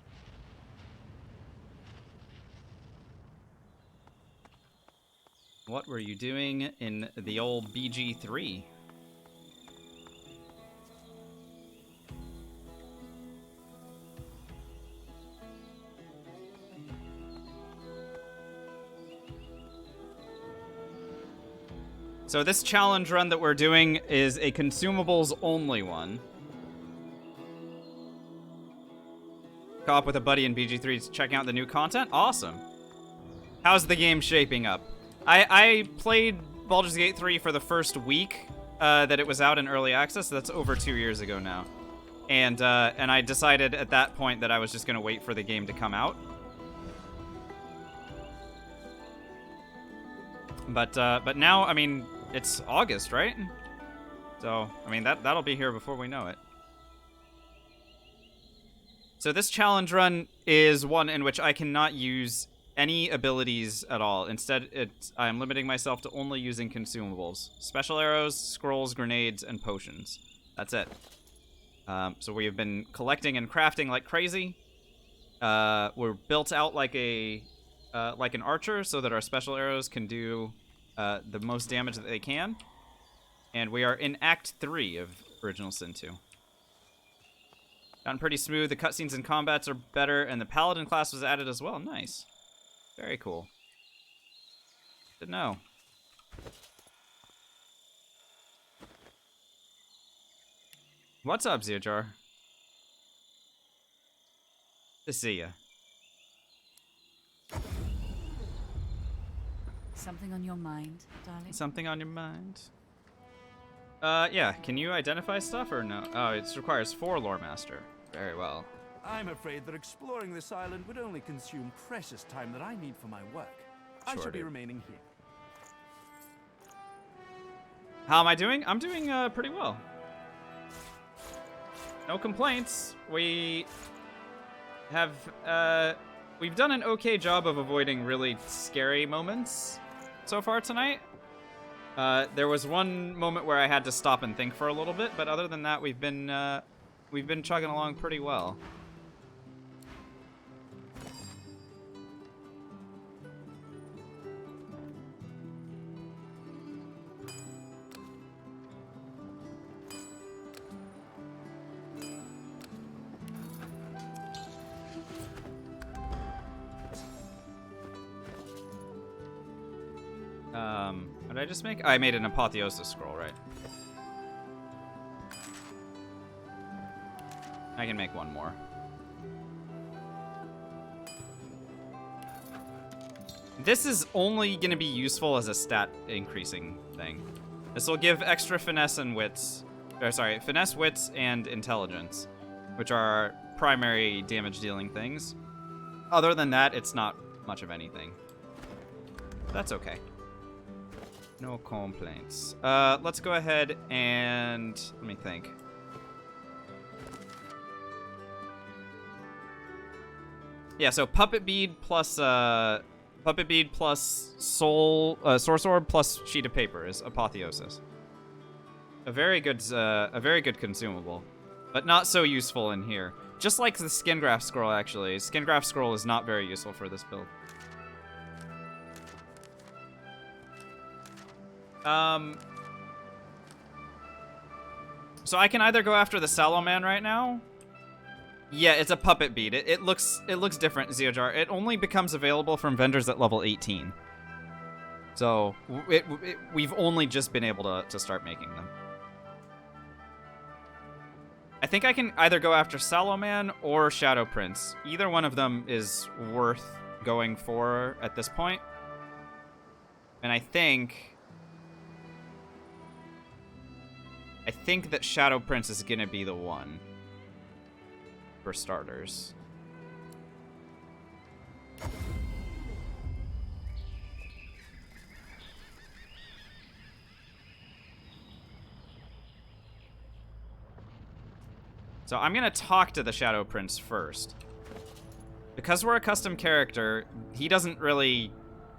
What were you doing in the old BG3? So this challenge run that we're doing is a consumables only one. Co-op with a buddy in BG3 checking out the new content? Awesome. How's the game shaping up? I played Baldur's Gate 3 for the first week that it was out in early access. That's over 2 years ago now. And I decided at that point that I was just going to wait for the game to come out. But now, I mean, it's August, right? So, I mean, that'll be here before we know it. So this challenge run is one in which I cannot use any abilities at all. Instead, I'm limiting myself to only using consumables. Special arrows, scrolls, grenades, and potions. That's it. So we have been collecting and crafting like crazy. We're built out like an archer so that our special arrows can do the most damage that they can. And we are in Act 3 of Original Sin 2. Gotten pretty smooth. The cutscenes and combats are better, and the Paladin class was added as well. Nice. Very cool. Didn't know. What's up, Zeojar? Good to see ya. Something on your mind, darling? Something on your mind? Yeah. Can you identify stuff or no? Oh, it requires 4 lore master. Very well. I'm afraid that exploring this island would only consume precious time that I need for my work. I shall be remaining here. How am I doing? I'm doing pretty well. No complaints. We have we've done an okay job of avoiding really scary moments so far tonight. There was one moment where I had to stop and think for a little bit, but other than that, we've been chugging along pretty well. What did I just make? I made an apotheosis scroll, right? I can make one more. This is only going to be useful as a stat increasing thing. This will give extra finesse and wits. Or sorry, finesse, wits, and intelligence, which are our primary damage dealing things. Other than that, it's not much of anything. That's okay. No complaints. Let's go ahead and let me think. Yeah, so puppet bead plus soul source orb plus sheet of paper is apotheosis. A very good consumable, but not so useful in here. Just like the skin graft scroll, actually. Skin graft scroll is not very useful for this build. So I can either go after the Sallow Man right now. Yeah, it's a puppet bead. It looks different, Zeojar. It only becomes available from vendors at level 18. So we've only just been able to start making them. I think I can either go after Sallow Man or Shadow Prince. Either one of them is worth going for at this point. And I think that Shadow Prince is gonna be the one for starters. So I'm gonna talk to the Shadow Prince first. Because we're a custom character, he doesn't really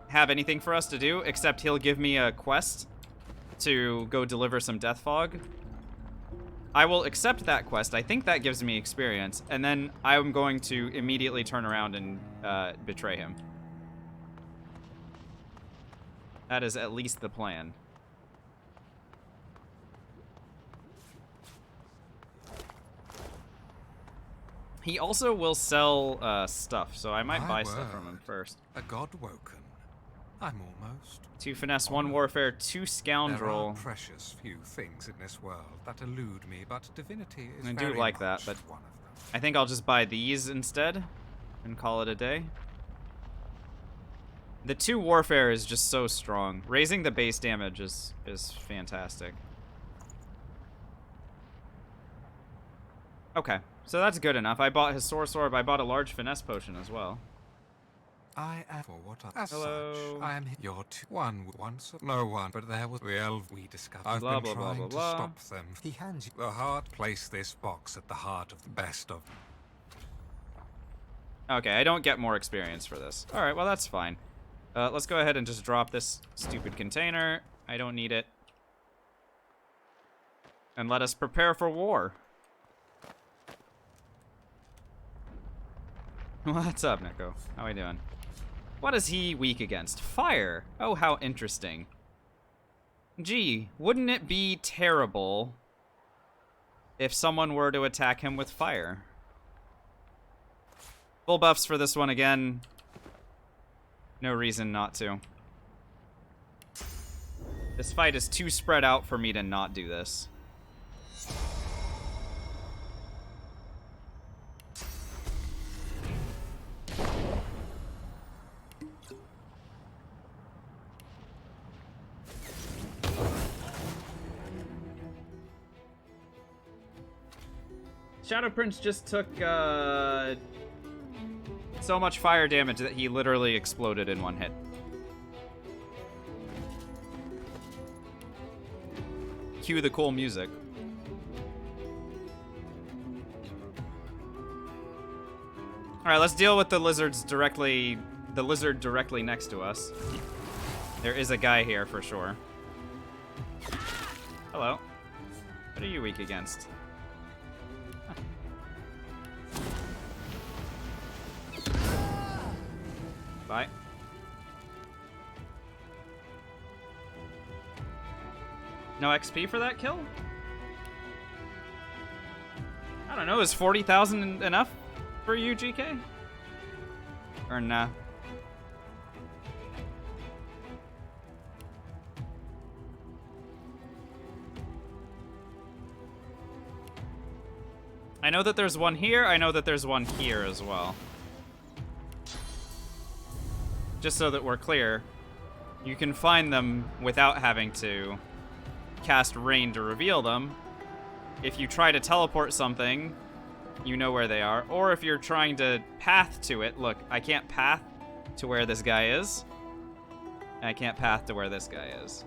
have anything for us to do, except he'll give me a quest to go deliver some death fog. I will accept that quest. I think that gives me experience, and then I'm going to immediately turn around and betray him. That is at least the plan. He also will sell stuff, so I might buy stuff from him first. A god woken. I'm almost. 2 finesse, 1 warfare, 2 scoundrel. There are precious few things in this world that elude me, but divinity is I do very like that, much but one of them. I think I'll just buy these instead and call it a day. The 2 warfare is just so strong. Raising the base damage is fantastic. Okay, so that's good enough. I bought his source orb. I bought a large finesse potion as well. I am for what I... As Hello. such, I am your one once of no one, but there was the elf we discovered. I've Blah, been blah, trying blah, to blah, blah. stop them. He hands you the heart. Place this box at the heart of the best of them. Okay, I don't get more experience for this. All right, well, that's fine. Let's go ahead and just drop this stupid container. I don't need it. And let us prepare for war. What's up, Nico? How we doing? What is he weak against? Fire. Oh, how interesting. Gee, wouldn't it be terrible if someone were to attack him with fire? Full buffs for this one again. No reason not to. This fight is too spread out for me to not do this. Shadow Prince just took so much fire damage that he literally exploded in one hit. Cue the cool music. Alright, let's deal with the lizards directly. The lizard directly next to us. There is a guy here for sure. Hello. What are you weak against? Bye. No XP for that kill? I don't know, is 40,000 enough for you, GK? Or nah? I know that there's one here, I know that there's one here as well. Just so that we're clear, you can find them without having to cast rain to reveal them. If you try to teleport something, you know where they are. Or if you're trying to path to it, look, I can't path to where this guy is. And I can't path to where this guy is.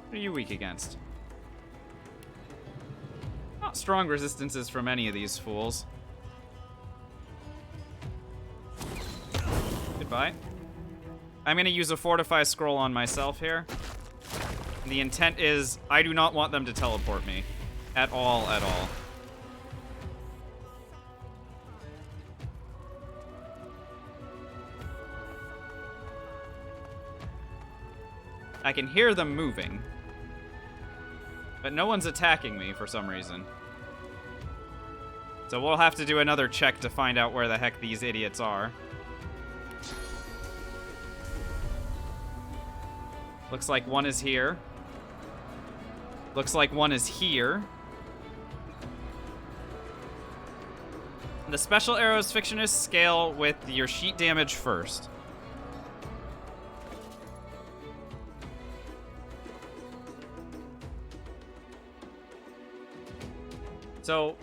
What are you weak against? Not strong resistances from any of these fools. Goodbye. I'm gonna use a Fortify Scroll on myself here. The intent is, I do not want them to teleport me. At all, at all. I can hear them moving. But no one's attacking me for some reason. So we'll have to do another check to find out where the heck these idiots are. Looks like one is here. Looks like one is here. The special arrows fictionists scale with your sheet damage first. So,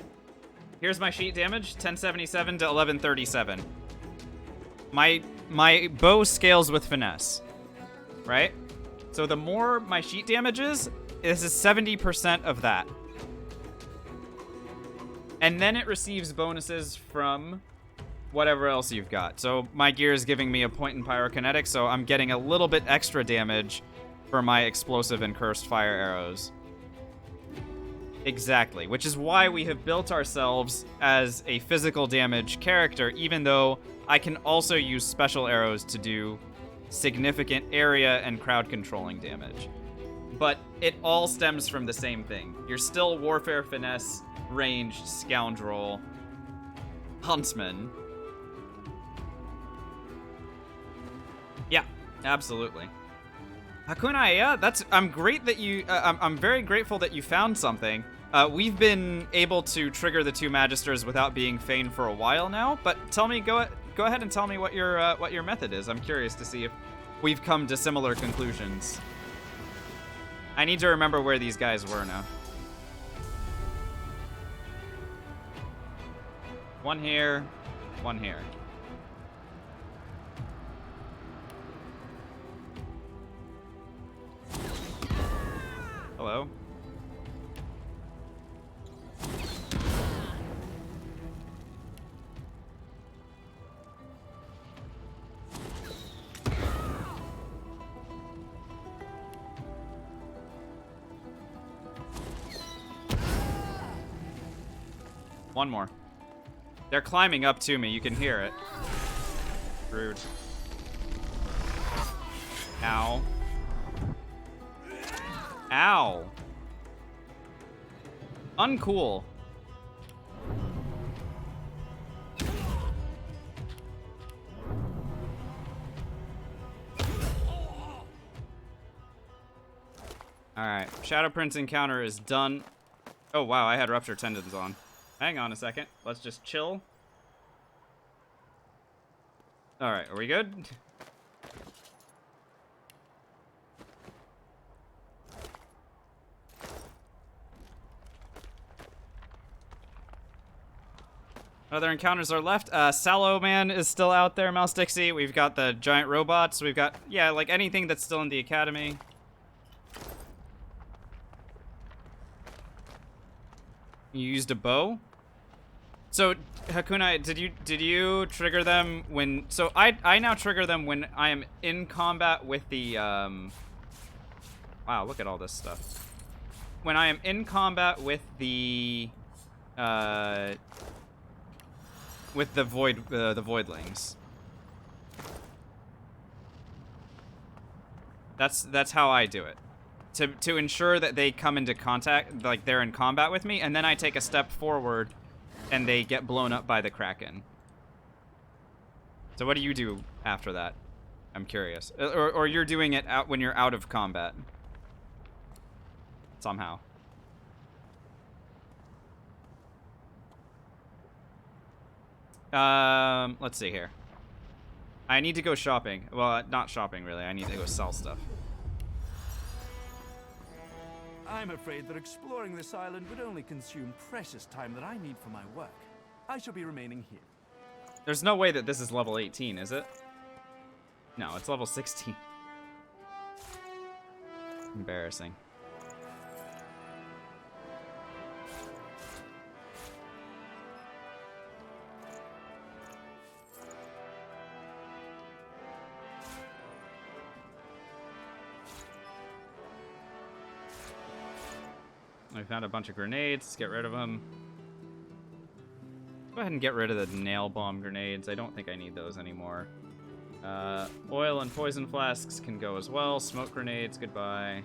here's my sheet damage, 1077 to 1137. My bow scales with finesse, right? So the more my sheet damage is, this is 70% of that. And then it receives bonuses from whatever else you've got. So my gear is giving me a point in pyrokinetic, so I'm getting a little bit extra damage for my explosive and cursed fire arrows. Exactly, which is why we have built ourselves as a physical damage character, even though I can also use special arrows to do significant area and crowd controlling damage. But it all stems from the same thing. You're still warfare, finesse, ranged, scoundrel, huntsman. Yeah, absolutely. Hakuna, yeah, I'm great that you, I'm very grateful that you found something. We've been able to trigger the 2 Magisters without being Fane for a while now, but tell me, go ahead and tell me what your method is. I'm curious to see if we've come to similar conclusions. I need to remember where these guys were now. One here, one here. Hello? One more. They're climbing up to me. You can hear it. Rude. Ow. Ow. Uncool. Alright. Shadow Prince encounter is done. Oh, wow. I had Rupture Tendons on. Hang on a second. Let's just chill. Alright, are we good? Other encounters are left. Sallow Man is still out there, Mouse Dixie. We've got the giant robots. We've got, yeah, like anything that's still in the academy. You used a bow? So, Hakuna, did you trigger them when... So, I now trigger them when I am in combat with the, Wow, look at all this stuff. When I am in combat with the, with the voidlings. That's how I do it. To ensure that they come into contact, like they're in combat with me, and then I take a step forward and they get blown up by the Kraken. So what do you do after that? I'm curious. Or you're doing it out when you're out of combat. Somehow. Let's see here. I need to go shopping. Well, not shopping really. I need to go sell stuff. I'm afraid that exploring this island would only consume precious time that I need for my work. I shall be remaining here. There's no way that this is level 18, is it? No, it's level 16. Embarrassing. I found a bunch of grenades. Let's get rid of them. Go ahead and get rid of the nail bomb grenades. I don't think I need those anymore. Oil and poison flasks can go as well. Smoke grenades, goodbye.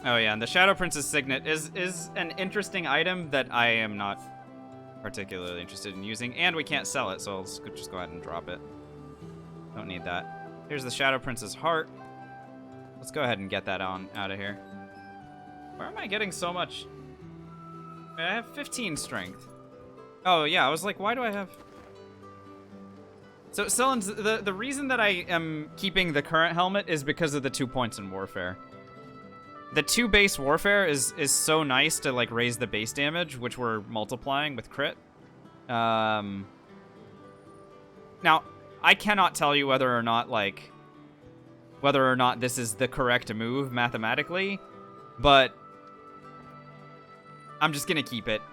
Oh yeah, and the Shadow Prince's Signet is an interesting item that I am not particularly interested in using, and we can't sell it, so let's just go ahead and drop it. Don't need that. Here's the Shadow Prince's Heart. Let's go ahead and get that on out of here. Where am I getting so much? I have 15 strength. Oh yeah, I was like, why do I have... So, Sellens, the reason that I am keeping the current helmet is because of the 2 points in Warfare. The 2 base Warfare is so nice to, like, raise the base damage, which we're multiplying with crit. Now, I cannot tell you whether or not, like, whether or not this is the correct move mathematically, but I'm just gonna keep it.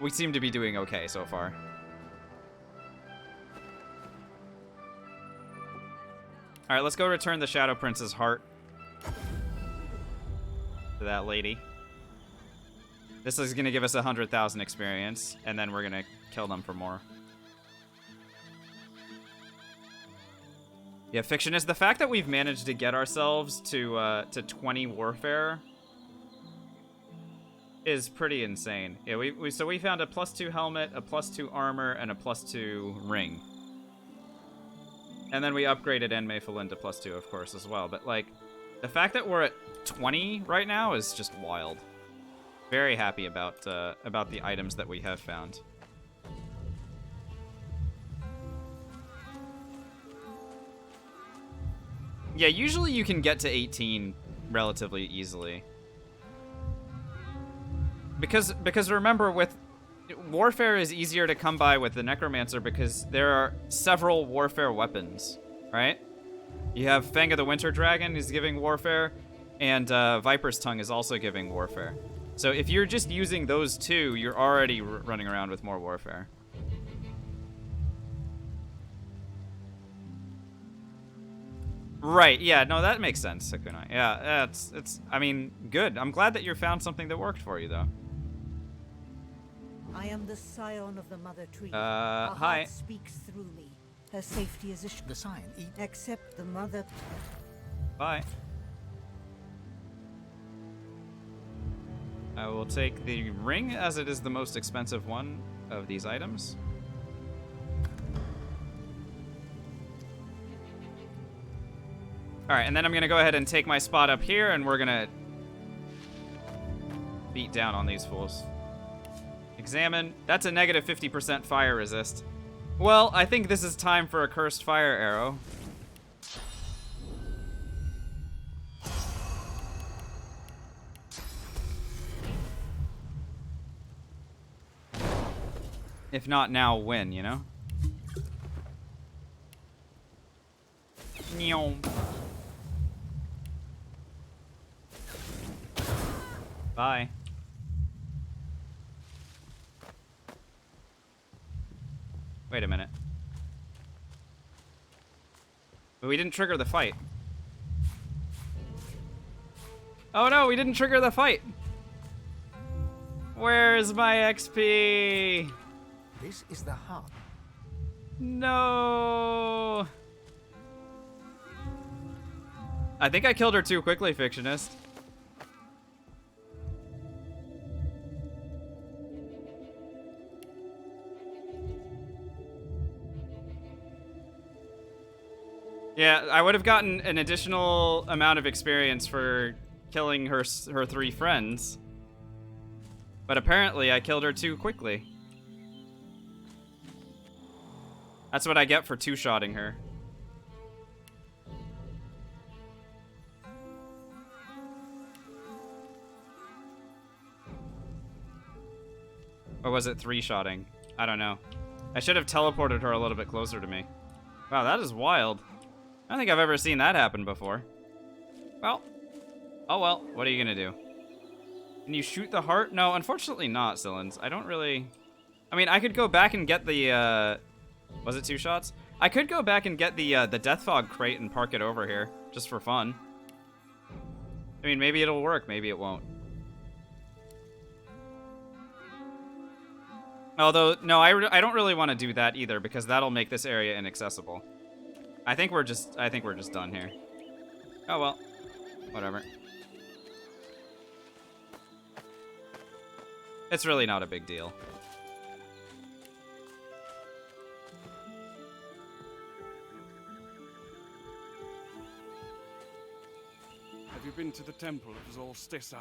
We seem to be doing okay so far. Alright, let's go return the Shadow Prince's heart to that lady. This is gonna give us 100,000 experience, and then we're gonna kill them for more. Yeah, Fictionist, the fact that we've managed to get ourselves to 20 warfare is pretty insane. Yeah, so we found a +2 helmet, a +2 armor, and a +2 ring. And then we upgraded Enmei Falin to +2, of course, as well. But, like, the fact that we're at 20 right now is just wild. Very happy about the items that we have found. Yeah, usually you can get to 18 relatively easily. Because remember, with warfare is easier to come by with the Necromancer because there are several warfare weapons, right? You have Fang of the Winter Dragon is giving warfare, and Viper's Tongue is also giving warfare. So if you're just using those two, you're already running around with more warfare. Right, yeah, no, that makes sense, Sakuna. Yeah, it's I mean, good. I'm glad that you found something that worked for you, though. I am the scion of the Mother Tree. Her hi. heart speaks through me. Her safety is assured. The scion eat. Except the Mother. Bye. I will take the ring as it is the most expensive one of these items. Alright, and then I'm gonna go ahead and take my spot up here, and we're gonna beat down on these fools. Examine. That's a negative 50% fire resist. Well, I think this is time for a cursed fire arrow. If not now, when, you know? Nyom. Bye. Wait a minute. But we didn't trigger the fight. Oh no, we didn't trigger the fight. Where's my XP? This is the heart. No. I think I killed her too quickly, Fictionist. Yeah, I would have gotten an additional amount of experience for killing her 3 friends. But apparently I killed her too quickly. That's what I get for 2-shotting her. Or was it 3-shotting? I don't know. I should have teleported her a little bit closer to me. Wow, that is wild. I don't think I've ever seen that happen before. Well. Oh well, what are you gonna do? Can you shoot the heart? No, unfortunately not, Sillins. I don't really... I mean, I could go back and get the, Was it 2 shots? I could go back and get the Death Fog crate and park it over here, just for fun. I mean, maybe it'll work, maybe it won't. Although, no, I don't really want to do that either, because that'll make this area inaccessible. I think we're just done here. Oh well. Whatever. It's really not a big deal. Have you been to the temple of Zolstissa?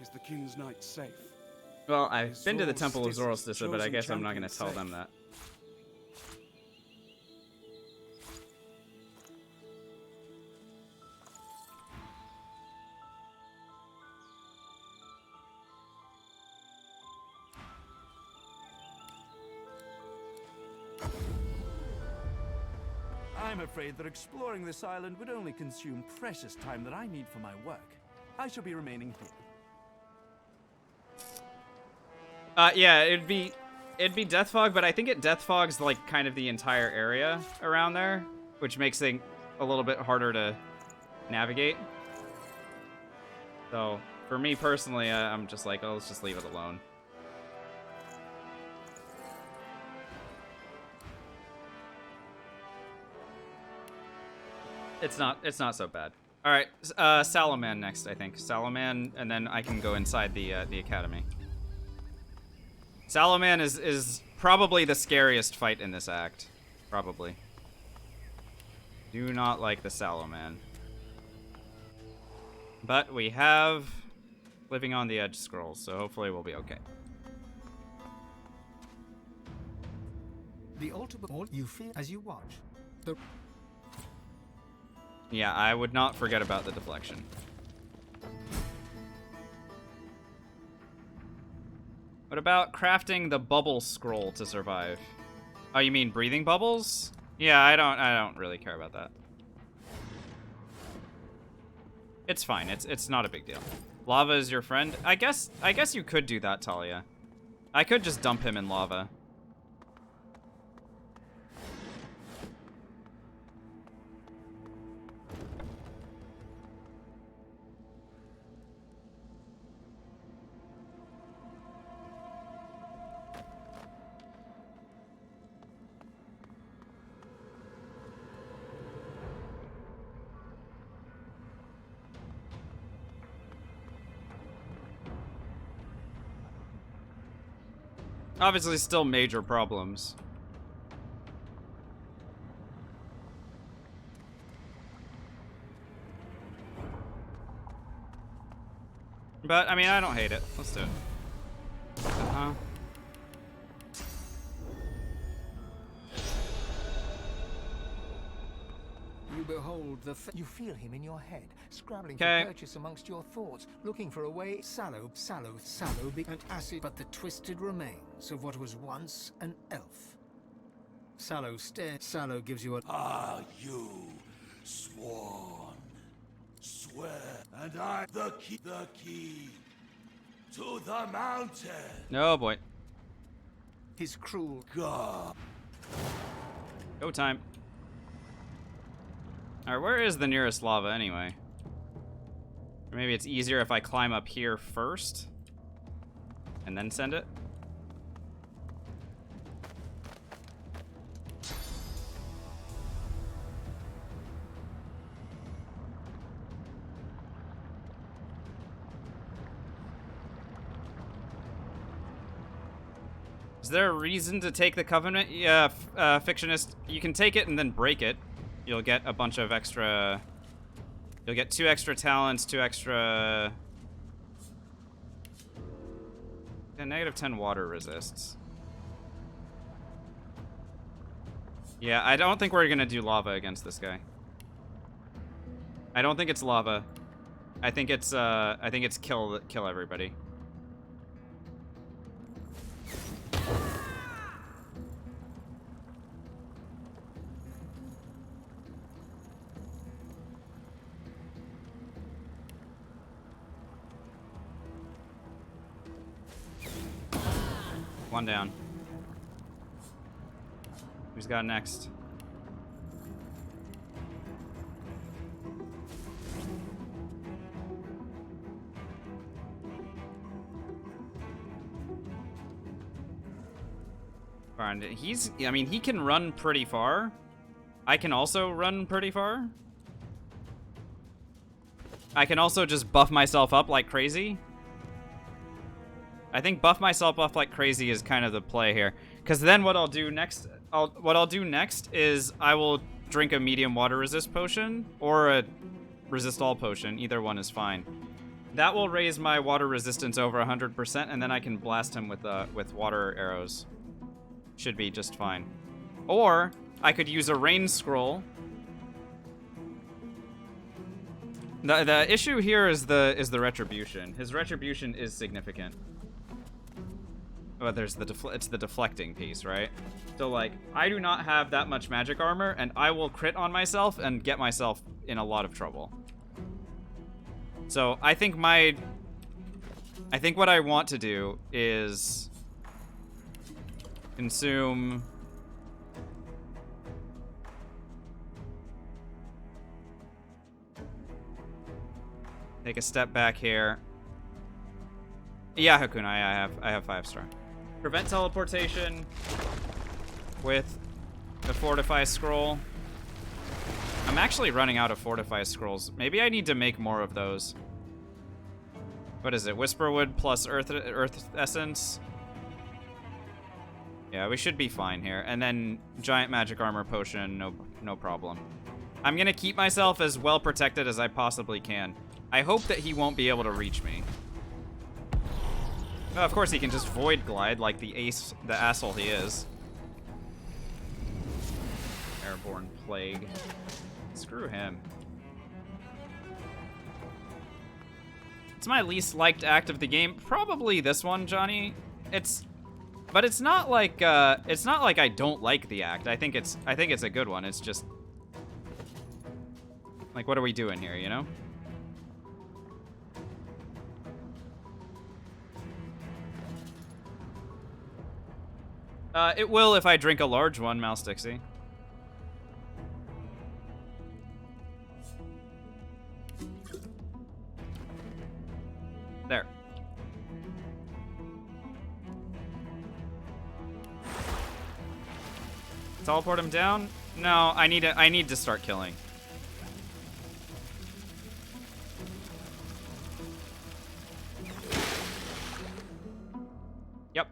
Is the King's Knight safe? Well, I've been to the Temple of Zoroaster, but I guess I'm not going to tell them that. I'm afraid that exploring this island would only consume precious time that I need for my work. I shall be remaining here. Yeah, it'd be Death Fog, but I think it Death Fogs like kind of the entire area around there, which makes things a little bit harder to navigate. So for me personally, I'm just like, oh, let's just leave it alone. It's not so bad. All right, Salaman next, I think. Salaman, and then I can go inside the academy. Salaman is probably the scariest fight in this act. Probably. Do not like the Salaman. But we have Living on the Edge scrolls, so hopefully we'll be okay. The ultimate you feel as you watch. Yeah, I would not forget about the deflection. What about crafting the bubble scroll to survive? Oh, you mean breathing bubbles? Yeah, I don't really care about that. It's fine. It's not a big deal. Lava is your friend? I guess you could do that, Talia. I could just dump him in lava. Obviously, still major problems. But, I mean, I don't hate it. Let's do it. Uh-huh. You behold you feel him in your head, scrabbling for purchase amongst your thoughts, looking for a way. Sallow, and acid, but the twisted remains of what was once an elf. Sallow stares. Sallow gives you a. Are you sworn? Swear, and I the key to the mountain. Oh boy. His cruel God. Go time. Alright, where is the nearest lava anyway? Or maybe it's easier if I climb up here first and then send it? Is there a reason to take the Covenant? Yeah, Fictionist, you can take it and then break it. You'll get a bunch of extra... You'll get 2 extra talents, 2 extra... Yeah, -10 water resists. Yeah, I don't think we're gonna do lava against this guy. I don't think it's lava. I think it's kill everybody. One down. Who's got next? Fine. I mean, he can run pretty far. I can also run pretty far. I can also just buff myself up like crazy. I think buff myself up like crazy is kind of the play here. Because then what I'll do next... is I will drink a medium water resist potion or a resist all potion. Either one is fine. That will raise my water resistance over 100%, and then I can blast him with water arrows. Should be just fine. Or I could use a rain scroll. The issue here is the retribution. His retribution is significant. Oh, there's the it's the deflecting piece, right? So, like, I do not have that much magic armor, and I will crit on myself and get myself in a lot of trouble. So, I think what I want to do is consume... Take a step back here. Yeah, Hakuna, I have 5-star. Prevent teleportation with the Fortify Scroll. I'm actually running out of Fortify Scrolls. Maybe I need to make more of those. What is it? Whisperwood plus Earth Essence? Yeah, we should be fine here. And then Giant Magic Armor Potion, no problem. I'm gonna keep myself as well protected as I possibly can. I hope that he won't be able to reach me. Well, of course he can just Void Glide like the asshole he is. Airborne Plague. Screw him. It's my least liked act of the game. Probably this one, Johnny. But it's not like I don't like the act. I think it's a good one. It's just like, what are we doing here, you know? It will if I drink a large one, Mouse Dixie. There. Teleport him down? No, I need to start killing. Yep.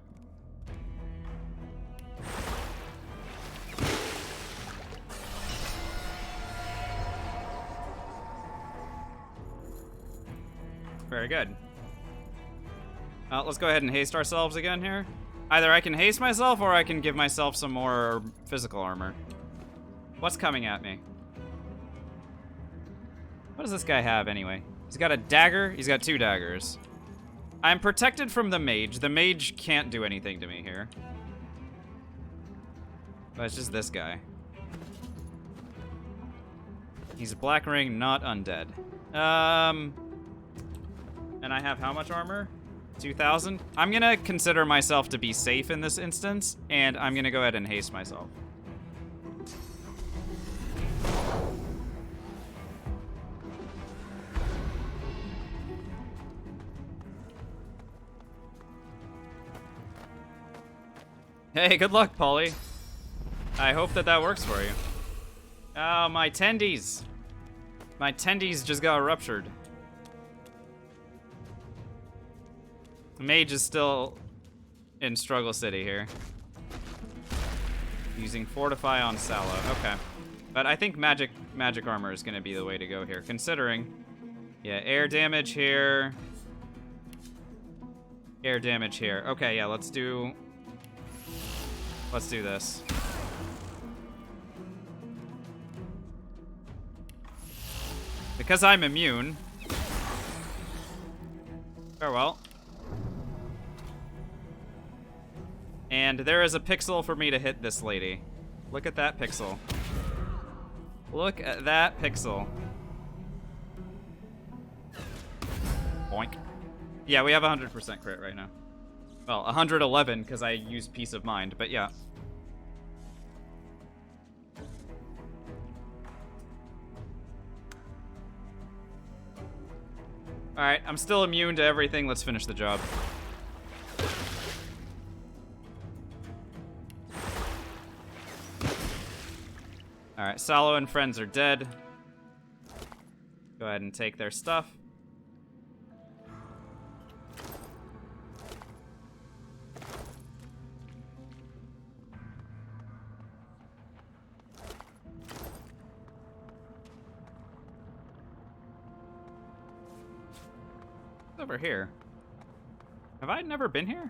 Very good. Let's go ahead and haste ourselves again here. Either I can haste myself or I can give myself some more physical armor. What's coming at me? What does this guy have anyway? He's got a dagger. He's got 2 daggers. I'm protected from the mage. The mage can't do anything to me here. But it's just this guy. He's a black ring, not undead. And I have how much armor? 2,000? I'm gonna consider myself to be safe in this instance, and I'm gonna go ahead and haste myself. Hey, good luck, Polly. I hope that works for you. Oh, my tendies. My tendies just got ruptured. Mage is still in Struggle City here. Using Fortify on Sallow. Okay. But I think magic armor is going to be the way to go here, considering... Yeah, air damage here. Air damage here. Okay, yeah, let's do this. Because I'm immune. Farewell. And there is a pixel for me to hit this lady. Look at that pixel. Look at that pixel. Boink. Yeah, we have 100% crit right now. Well, 111 because I used Peace of Mind, but yeah. Alright, I'm still immune to everything. Let's finish the job. Alright, Sallow and friends are dead. Go ahead and take their stuff. Over here. Have I never been here?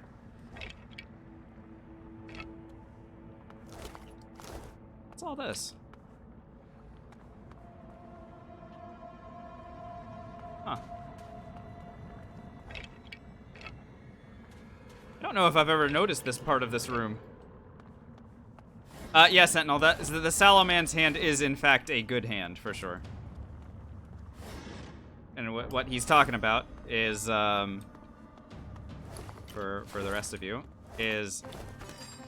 What's all this? Huh. I don't don't know if I've ever noticed this part of this room. Yeah, Sentinel, the Salaman's hand is in fact a good hand, for sure. And what he's talking about is, for the rest of you, is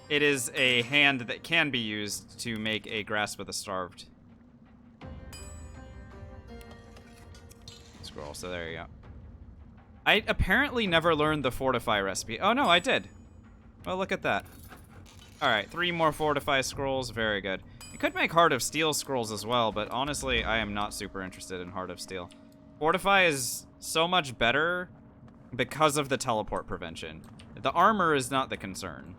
it is a hand that can be used to make a Grasp of the Starved scroll, so there you go. I apparently never learned the Fortify recipe. Oh no, I did. Well, look at that. Alright, 3 more Fortify scrolls, very good. You could make Heart of Steel scrolls as well, but honestly, I am not super interested in Heart of Steel. Fortify is so much better because of the teleport prevention. The armor is not the concern.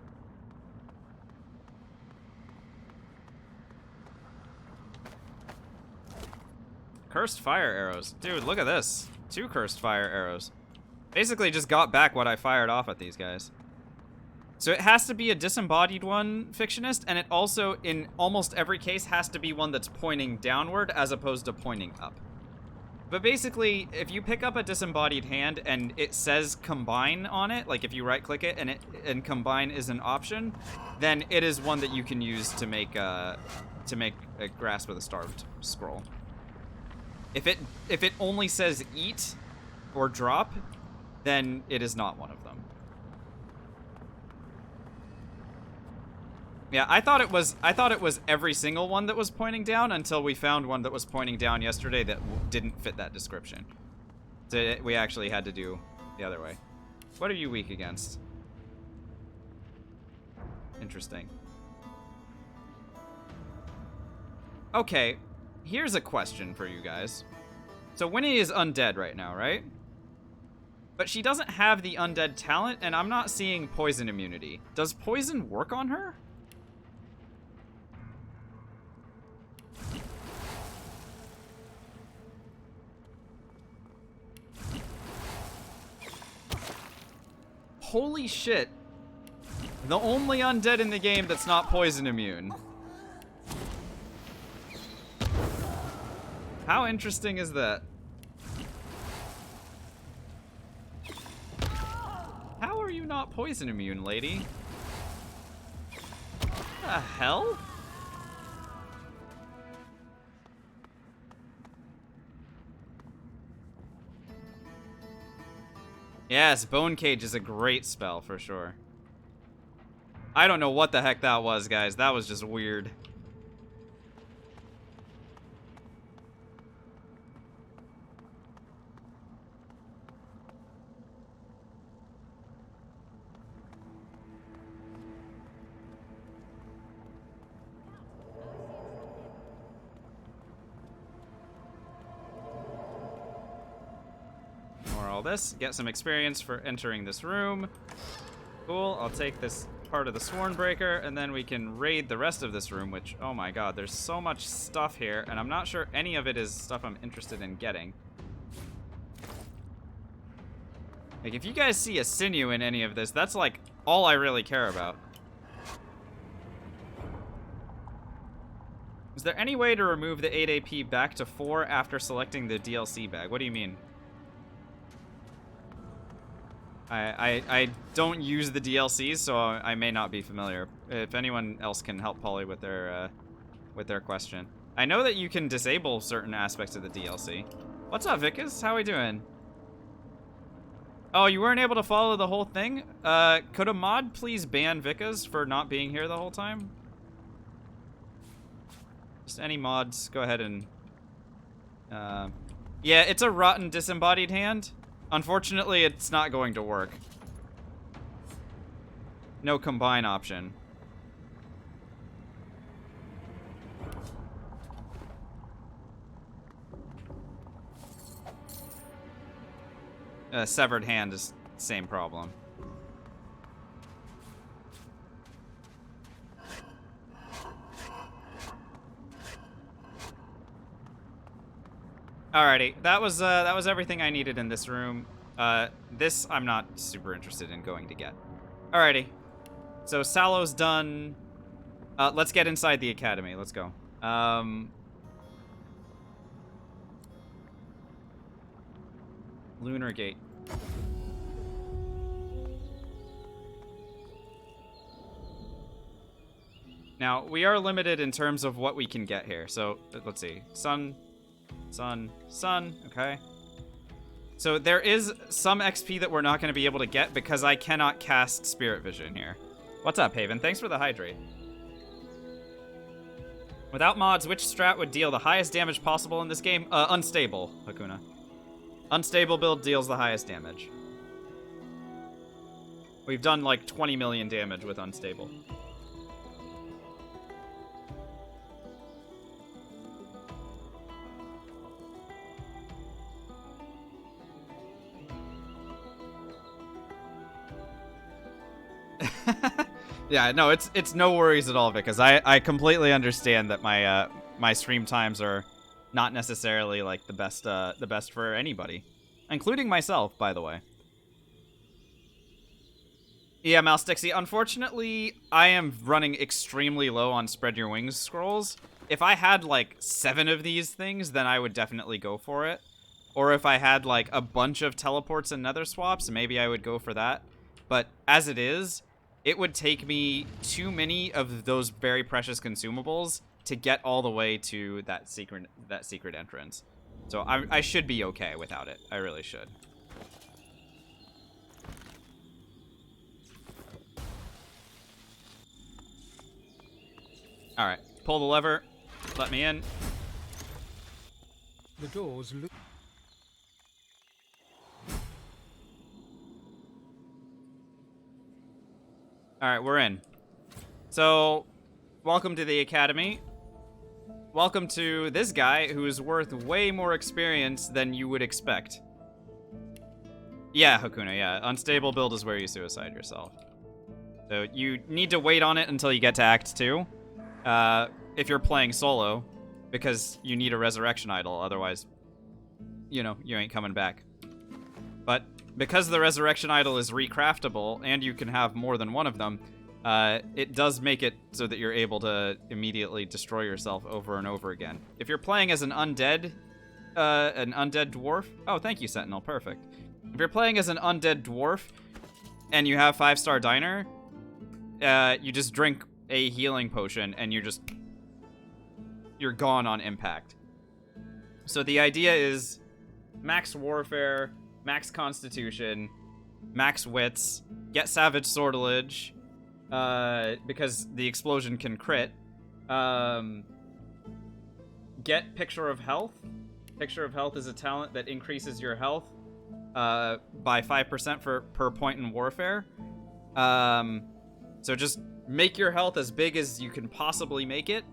Cursed fire arrows. Dude, look at this. 2 cursed fire arrows. Basically just got back what I fired off at these guys. So it has to be a disembodied one, Fictionist, and it also, in almost every case, has to be one that's pointing downward as opposed to pointing up. But basically, if you pick up a disembodied hand and it says combine on it, like if you right-click it and combine is an option, then it is one that you can use to make a Grasp of the Starved scroll. If it only says eat or drop, then it is not one of them. Yeah, I thought it was every single one that was pointing down until we found one that was pointing down yesterday that didn't fit that description. So we actually had to do the other way. What are you weak against? Interesting. Okay, here's a question for you guys. So Winnie is undead right now, right? But she doesn't have the undead talent, and I'm not seeing poison immunity. Does poison work on her? Holy shit. The only undead in the game that's not poison immune. How interesting is that? How are you not poison immune, lady? What the hell? Yes, Bone Cage is a great spell for sure. I don't know what the heck that was, guys. That was just weird. All this, get some experience for entering this room. Cool, I'll take this part of the Swornbreaker, and then we can raid the rest of this room, which, oh my god, there's so much stuff here, and I'm not sure any of it is stuff I'm interested in getting. Like, if you guys see a sinew in any of this, that's like all I really care about. Is there any way to remove the 8 AP back to 4 after selecting the DLC bag? What do you mean? I don't use the DLCs, so I may not be familiar. If anyone else can help Polly with their question. I know that you can disable certain aspects of the DLC. What's up, Vickers? How we doing? Oh, you weren't able to follow the whole thing? Could a mod please ban Vickers for not being here the whole time? Just any mods, go ahead and... yeah, it's a rotten disembodied hand. Unfortunately, it's not going to work. No combine option. Severed hand is the same problem. Alrighty, that was everything I needed in this room. This I'm not super interested in going to get. Alrighty, so Sallow's done. Let's get inside the academy. Let's go. Lunar Gate. Now, we are limited in terms of what we can get here. So, let's see. Sun, sun, sun. Okay. So there is some XP that we're not going to be able to get because I cannot cast Spirit Vision here. What's up, Haven? Thanks for the hydrate. Without mods, which strat would deal the highest damage possible in this game? Unstable, Hakuna. Unstable build deals the highest damage. We've done like 20 million damage with Unstable. Yeah, no, it's no worries at all, because I completely understand that my my stream times are not necessarily like the best for anybody, including myself, by the way. Yeah, Mouse Dixie, unfortunately, I am running extremely low on Spread Your Wings scrolls. If I had like 7 of these things, then I would definitely go for it. Or if I had like a bunch of teleports and nether swaps, maybe I would go for that. But as it is, it would take me too many of those very precious consumables to get all the way to that secret entrance. So I should be okay without it. I really should. All right, pull the lever. Let me in. The doors look. All right, we're in. So, welcome to the academy. Welcome to this guy who is worth way more experience than you would expect. Yeah, Hakuna, yeah. Unstable build is where you suicide yourself. So you need to wait on it until you get to Act 2. If you're playing solo, because you need a resurrection idol, otherwise, you know, you ain't coming back. But because the resurrection idol is recraftable, and you can have more than one of them, it does make it so that you're able to immediately destroy yourself over and over again. If you're playing as an undead dwarf... Oh, thank you, Sentinel. Perfect. If you're playing as an undead dwarf, and you have 5-star diner, you just drink a healing potion, and you're gone on impact. So the idea is max warfare, max constitution, max wits, get savage sortilege, because the explosion can crit. Get picture of health. Picture of health is a talent that increases your health by 5% per point in warfare. So just make your health as big as you can possibly make it.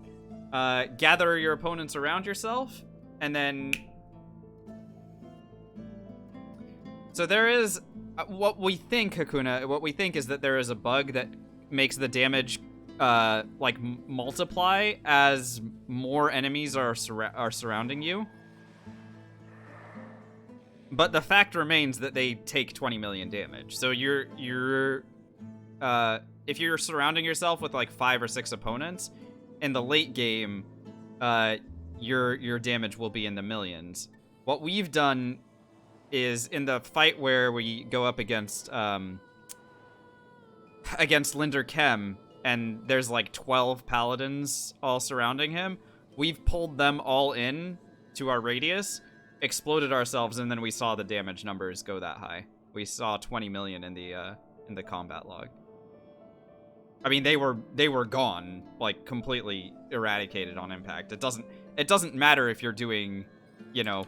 Gather your opponents around yourself, and then... So there is... what we think, Hakuna, what we think is that there is a bug that makes the damage, like, multiply as more enemies are surrounding you. But the fact remains that they take 20 million damage. So if you're surrounding yourself with like 5 or 6 opponents, in the late game, your damage will be in the millions. What we've done is in the fight where we go up against Linder Kem, and there's like 12 paladins all surrounding him, we've pulled them all in to our radius, exploded ourselves, and then we saw the damage numbers go that high. We saw 20 million in the combat log. I mean, they were gone, like completely eradicated on impact. It doesn't matter if you're doing, you know,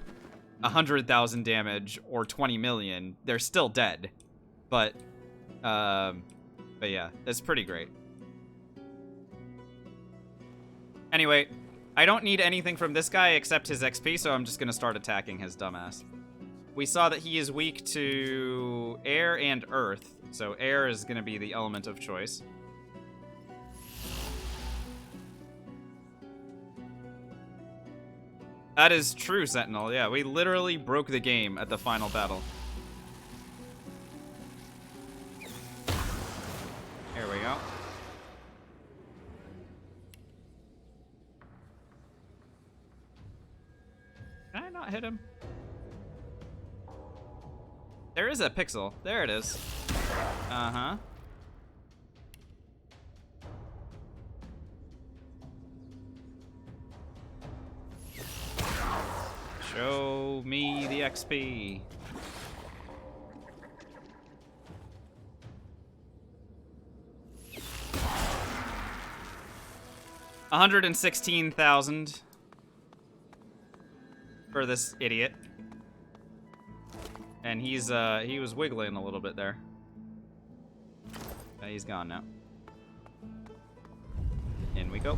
100,000 damage or 20 million. They're still dead. But yeah, it's pretty great. Anyway, I don't need anything from this guy except his XP, so I'm just gonna start attacking his dumbass. We saw that he is weak to air and earth, so air is gonna be the element of choice. That is true, Sentinel. Yeah, we literally broke the game at the final battle. Here we go. Can I not hit him? There is a pixel. There it is. Uh-huh. Show me the XP. $116,000 for this idiot. And he was wiggling a little bit there. He's gone now. In we go.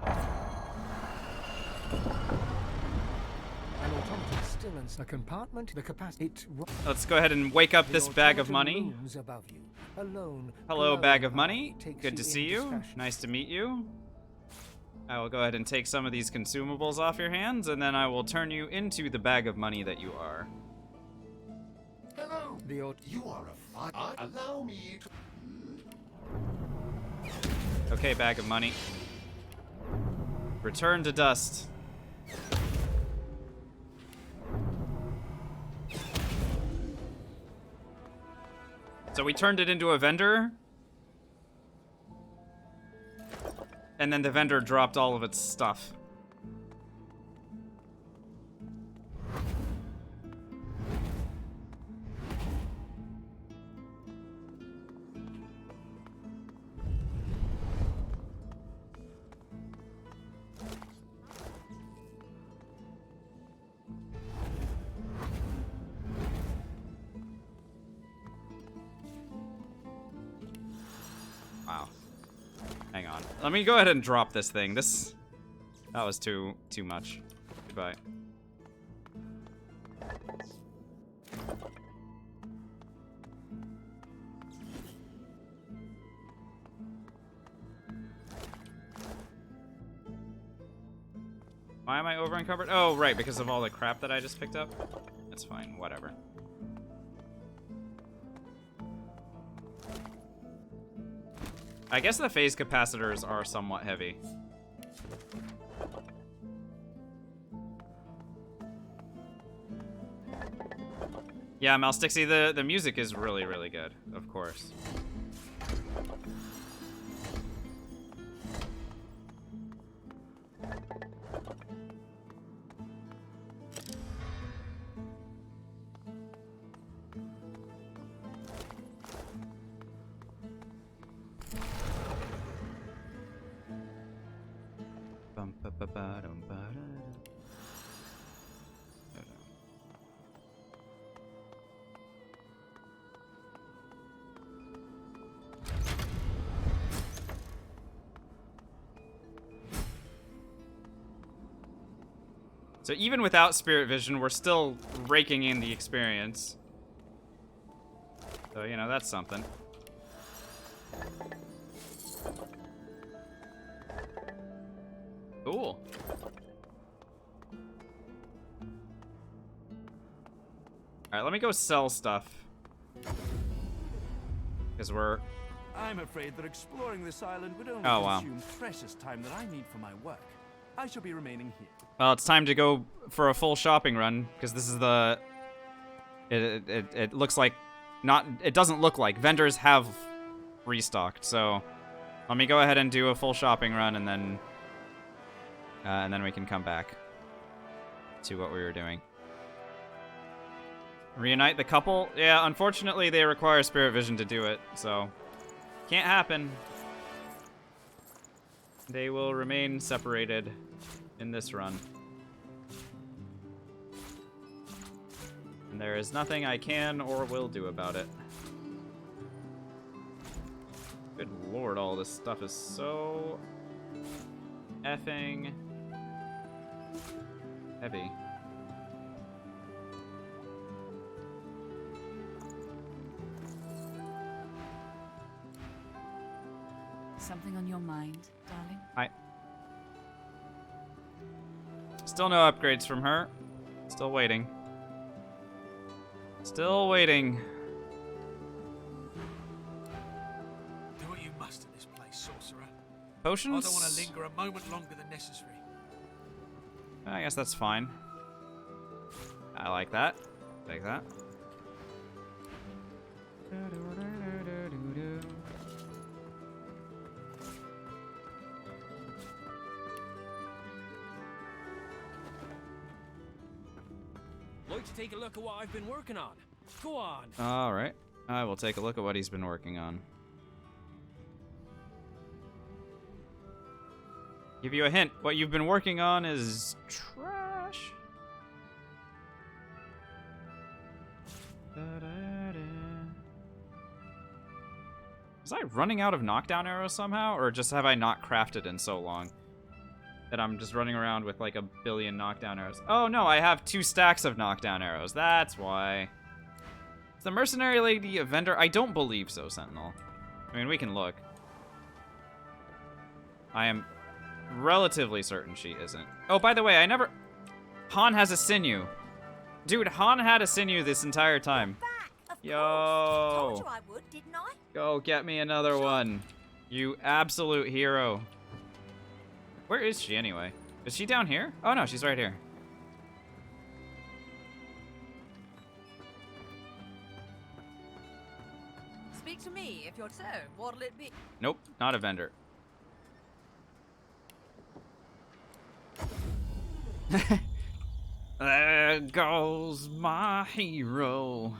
An automaton still in a compartment. The capacity. Let's go ahead and wake up this bag of money. Above you, alone, Hello, bag of money. Good to see you. Nice to meet you. I will go ahead and take some of these consumables off your hands, and then I will turn you into the bag of money that you are. Hello. You are a fine. Allow me to. Okay, bag of money. Return to dust. So we turned it into a vendor. And then the vendor dropped all of its stuff. Wow. Hang on. Let me go ahead and drop this thing. That was too much. Goodbye. Why am I over encumbered? Oh, right, because of all the crap that I just picked up. That's fine, whatever. I guess the phase capacitors are somewhat heavy. Yeah, Malstixy, the music is really, really good, of course. So even without Spirit Vision, we're still raking in the experience. So, you know, that's something. Cool. Alright, let me go sell stuff. Because we're... I'm afraid that exploring this island would only wow. consume precious time that I need for my work. I shall be remaining here. Well, it's time to go for a full shopping run, because this is the... It looks like... Not... It doesn't look like. Vendors have restocked, so... Let me go ahead and do a full shopping run, and then we can come back to what we were doing. Reunite the couple? Yeah, unfortunately they require Spirit Vision to do it, so... Can't happen. They will remain separated in this run. And there is nothing I can or will do about it. Good lord, all this stuff is so effing heavy. Something on your mind, darling? Hi. Still no upgrades from her. Still waiting. Still waiting. Do what you must in this place, sorcerer. Potions? I don't want to linger a moment longer than necessary. I guess that's fine. I like that. Take that. Like to take a look at what I've been working on? Go on. All right. I will take a look at what he's been working on. Give you a hint. What you've been working on is trash. Was I running out of knockdown arrows somehow? Or just have I not crafted in so long that I'm just running around with like a billion knockdown arrows? Oh no, I have 2 stacks of knockdown arrows. That's why. Is the mercenary lady a vendor? I don't believe so, Sentinel. I mean, we can look. I am relatively certain she isn't. Oh, by the way, Han has a sinew. Dude, Han had a sinew this entire time. Yo. Told you I would, didn't I? Go get me another one. You absolute hero. Where is she anyway? Is she down here? Oh no, she's right here. Speak to me if you're so. What'll it be? Nope, not a vendor. There goes my hero.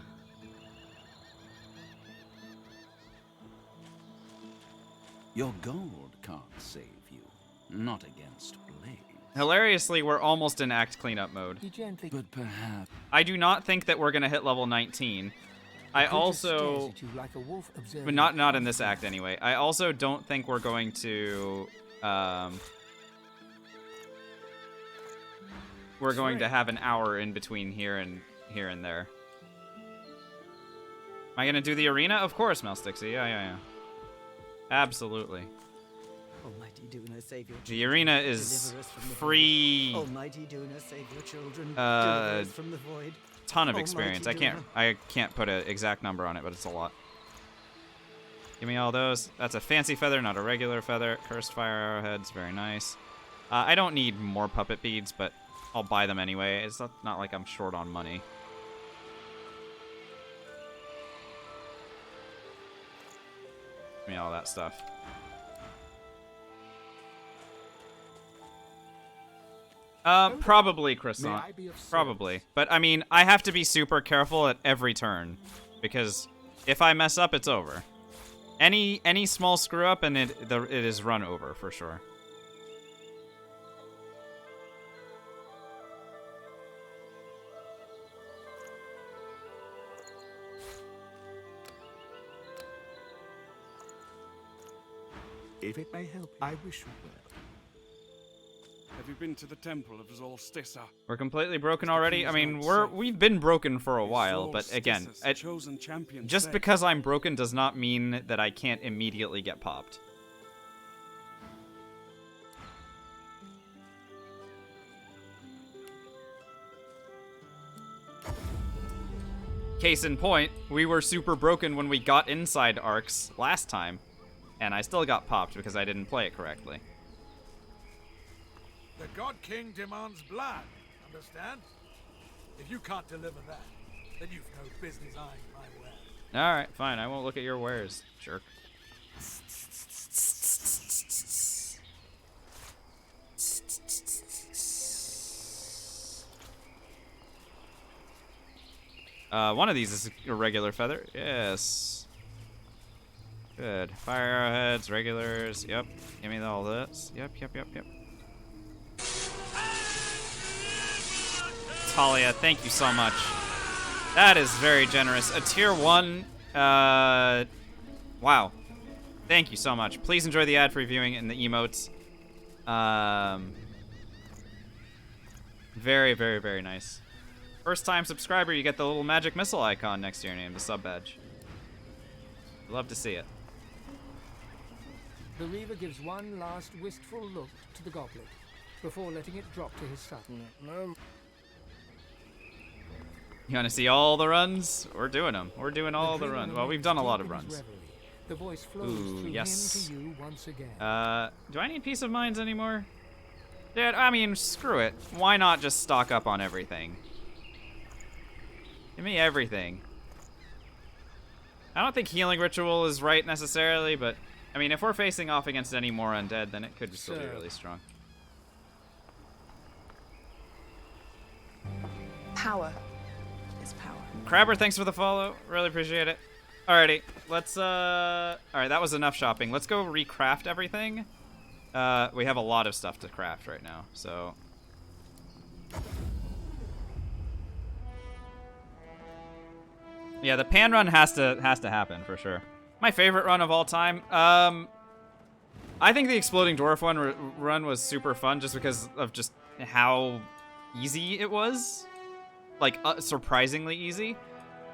Your gold can't save you. Not against blades. Hilariously, we're almost in act cleanup mode. But perhaps... I do not think that we're going to hit level 19. I also... But not in this act anyway. I also don't think we're going to... we're going to have an hour in between here and there. Am I going to do the arena? Of course, Melstixy. Yeah. Absolutely. Almighty Duna, save your children. The arena is free. Almighty Duna, save your children. Deliver us from the void. Ton of experience. I can't put an exact number on it, but it's a lot. Give me all those. That's a fancy feather, not a regular feather. Cursed fire arrowheads, very nice. I don't need more puppet beads, but I'll buy them anyway. It's not like I'm short on money. Give me all that stuff. Probably croissant. Probably. But I mean, I have to be super careful at every turn because if I mess up, it's over. Any small screw up and it is run over for sure. If it may help, I wish you well. Have you been to the temple of Solstice? We're completely broken already. I mean, we've been broken for a while, but again, just because I'm broken does not mean that I can't immediately get popped. Case in point, we were super broken when we got inside arcs last time, and I still got popped because I didn't play it correctly. The God King demands blood, understand? If you can't deliver that, then you've no business eyeing my wares. Alright, fine. I won't look at your wares, jerk. One of these is a regular feather. Yes. Good. Fire arrowheads, regulars. Yep. Give me all this. Yep. Talia, thank you so much. That is very generous. A tier 1. Wow. Thank you so much. Please enjoy the ad-free viewing and the emotes. Very, very, very nice. First time subscriber, you get the little magic missile icon next to your name, the sub badge. Love to see it. The Reaver gives one last wistful look to the goblet before letting it drop to his saddle. You want to see all the runs? We're doing them. We're doing all the runs. Well, we've done a lot of runs. The voice flows through him to you once again. Do I need Peace of Minds anymore? Dude, I mean, screw it. Why not just stock up on everything? Give me everything. I don't think Healing Ritual is right necessarily, but I mean, if we're facing off against any more undead, then it could still be really strong. Power its power. Crabber, thanks for the follow. Really appreciate it. Alrighty, let's, alright, that was enough shopping. Let's go recraft everything. We have a lot of stuff to craft right now, so... Yeah, the pan run has to happen, for sure. My favorite run of all time, I think the Exploding Dwarf run was super fun just because of just how easy it was. Like, surprisingly easy.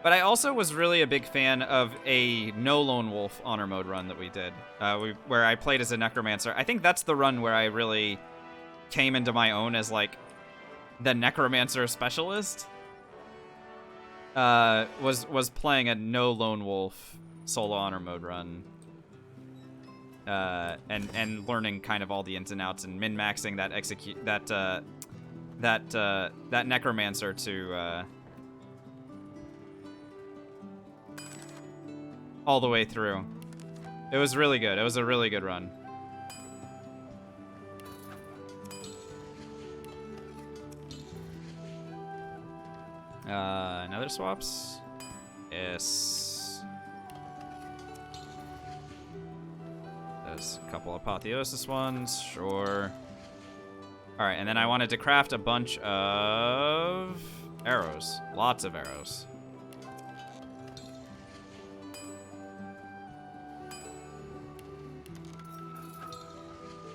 But I also was really a big fan of a no Lone Wolf honor mode run that we did, where I played as a Necromancer. I think that's the run where I really came into my own as, like, the Necromancer specialist. Was playing a no Lone Wolf solo honor mode run. And learning kind of all the ins and outs and min-maxing that Necromancer to all the way through. It was really good. It was a really good run. Nether swaps? Yes. There's a couple apotheosis ones, sure. Alright, and then I wanted to craft a bunch of arrows. Lots of arrows.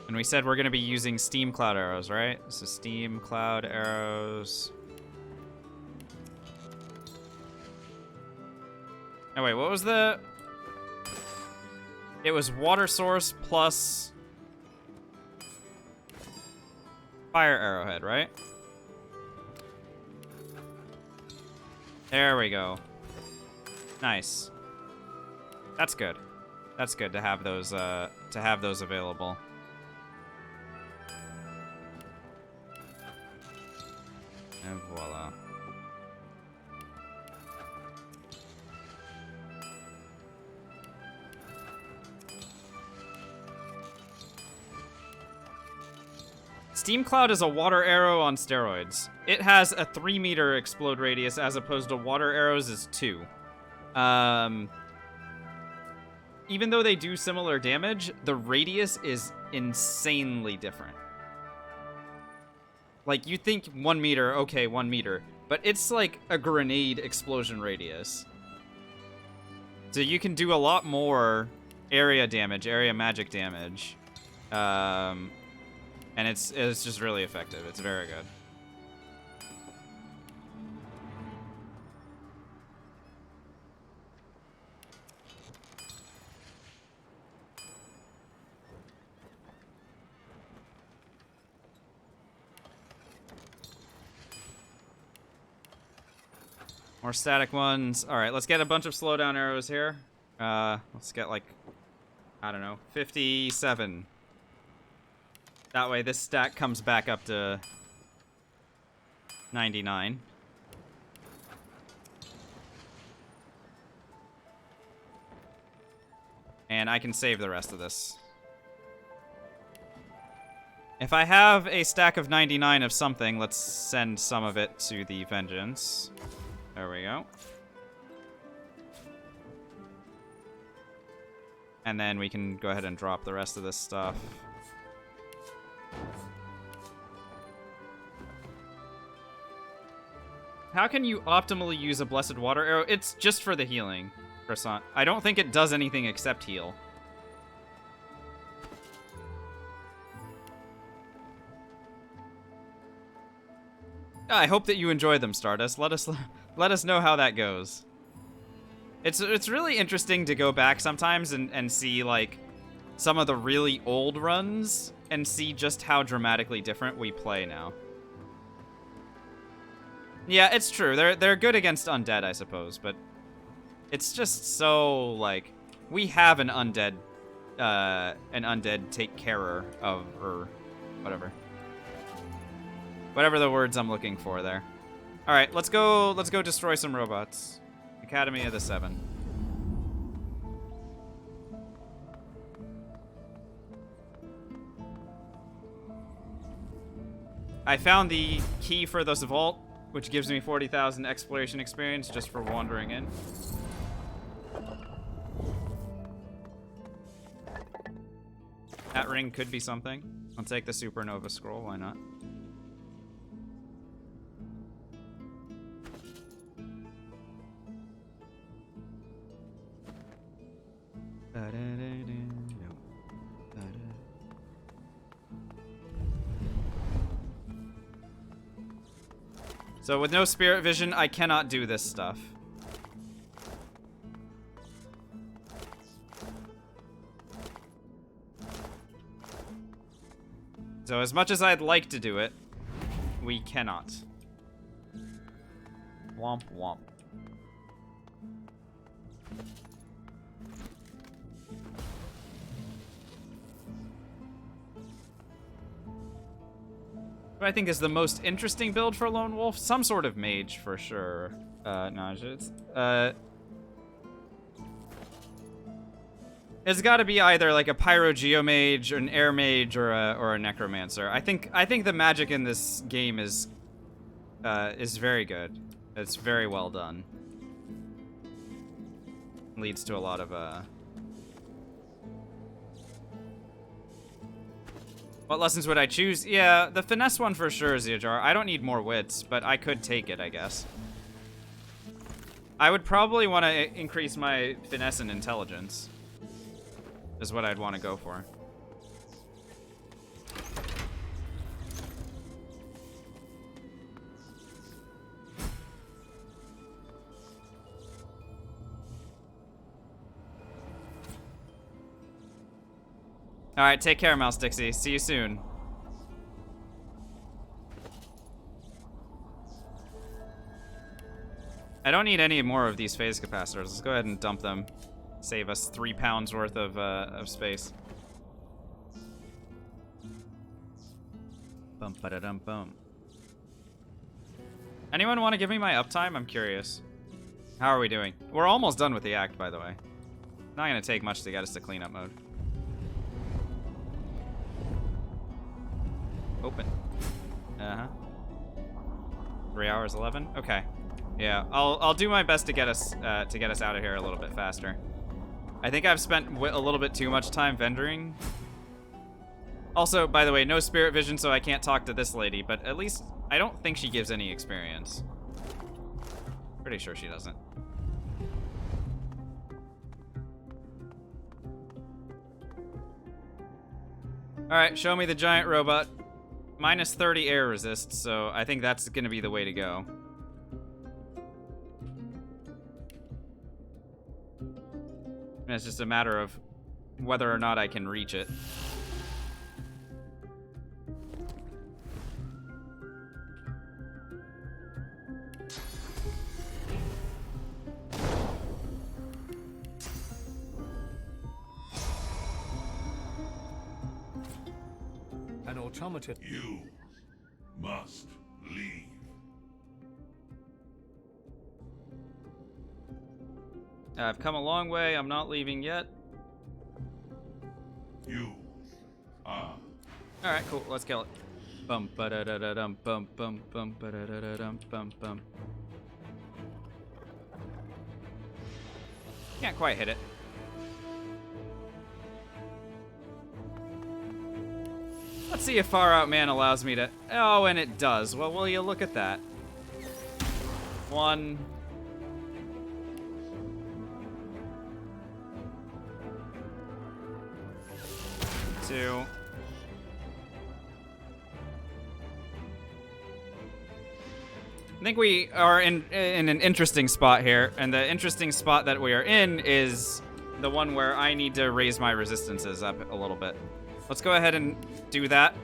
And we said we're going to be using Steam Cloud arrows, right? So Steam Cloud arrows. Oh wait, what was the... It was water source plus fire arrowhead, right? There we go. Nice. That's good. That's good to have those available. And voila. Steam Cloud is a water arrow on steroids. It has a 3-meter explode radius as opposed to water arrows is 2. Even though they do similar damage, the radius is insanely different. Like, you think 1 meter, okay, 1 meter. But it's like a grenade explosion radius. So you can do a lot more area damage, area magic damage. And it's just really effective. It's very good. More static ones. All right, let's get a bunch of slowdown arrows here. Let's get like, I don't know, 57. That way this stack comes back up to 99. And I can save the rest of this. If I have a stack of 99 of something, let's send some of it to the Vengeance. There we go. And then we can go ahead and drop the rest of this stuff. How can you optimally use a Blessed Water Arrow? It's just for the healing, Croissant. I don't think it does anything except heal. I hope that you enjoy them, Stardust. Let us know how that goes. It's really interesting to go back sometimes and see like some of the really old runs and see just how dramatically different we play now. Yeah, it's true. They're good against undead, I suppose, but it's just so like we have an undead take carer of or whatever. Whatever the words I'm looking for there. All right, let's go destroy some robots. Academy of the Seven. I found the key for this vault. which gives me 40,000 exploration experience just for wandering in. That ring could be something. I'll take the supernova scroll, why not? So with no spirit vision, I cannot do this stuff. So as much as I'd like to do it, we cannot. Womp womp. What I think is the most interesting build for Lone Wolf? Some sort of mage for sure. No, it's got to be either like a pyro geomage, an air mage, or a necromancer. I think the magic in this game is very good. It's very well done. Leads to a lot of What lessons would I choose? Yeah, the finesse one for sure, Ziajar. I don't need more wits, but I could take it, I guess. I would probably want to increase my finesse and intelligence. Is what I'd want to go for. Alright, take care, Mouse Dixie. See you soon. I don't need any more of these phase capacitors. Let's go ahead and dump them. Save us 3 pounds worth of space. Bum ba da dum bum. Anyone want to give me my uptime? I'm curious. How are we doing? We're almost done with the act, by the way. Not gonna take much to get us to cleanup mode. Open. 3 hours 11. Okay. Yeah, I'll do my best to get us out of here a little bit faster. I think I've spent a little bit too much time vendoring. Also, by the way, no spirit vision, so I can't talk to this lady. But at least I don't think she gives any experience. Pretty sure she doesn't. All right, show me the giant robot. Minus 30 air resist, so I think that's gonna be the way to go. And it's just a matter of whether or not I can reach it. An automaton. You must leave. I've come a long way. I'm not leaving yet. You are. All right, cool. Let's kill it. Bum ba da da da dum bum bum bum ba da da da dum bum bum. Can't quite hit it. Let's see if Far Out Man allows me to... Oh, and it does. Well, will you look at that? 1... 2... I think we are in an interesting spot here, and the interesting spot that we are in is the one where I need to raise my resistances up a little bit. Let's go ahead and do that.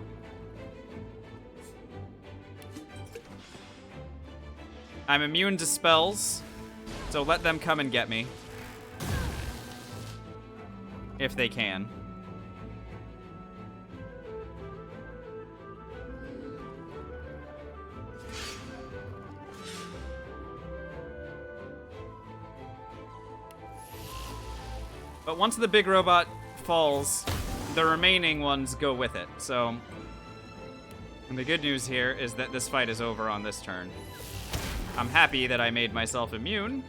I'm immune to spells, so let them come and get me. If they can. But once the big robot falls, the remaining ones go with it. So, and the good news here is that this fight is over on this turn. I'm happy that I made myself immune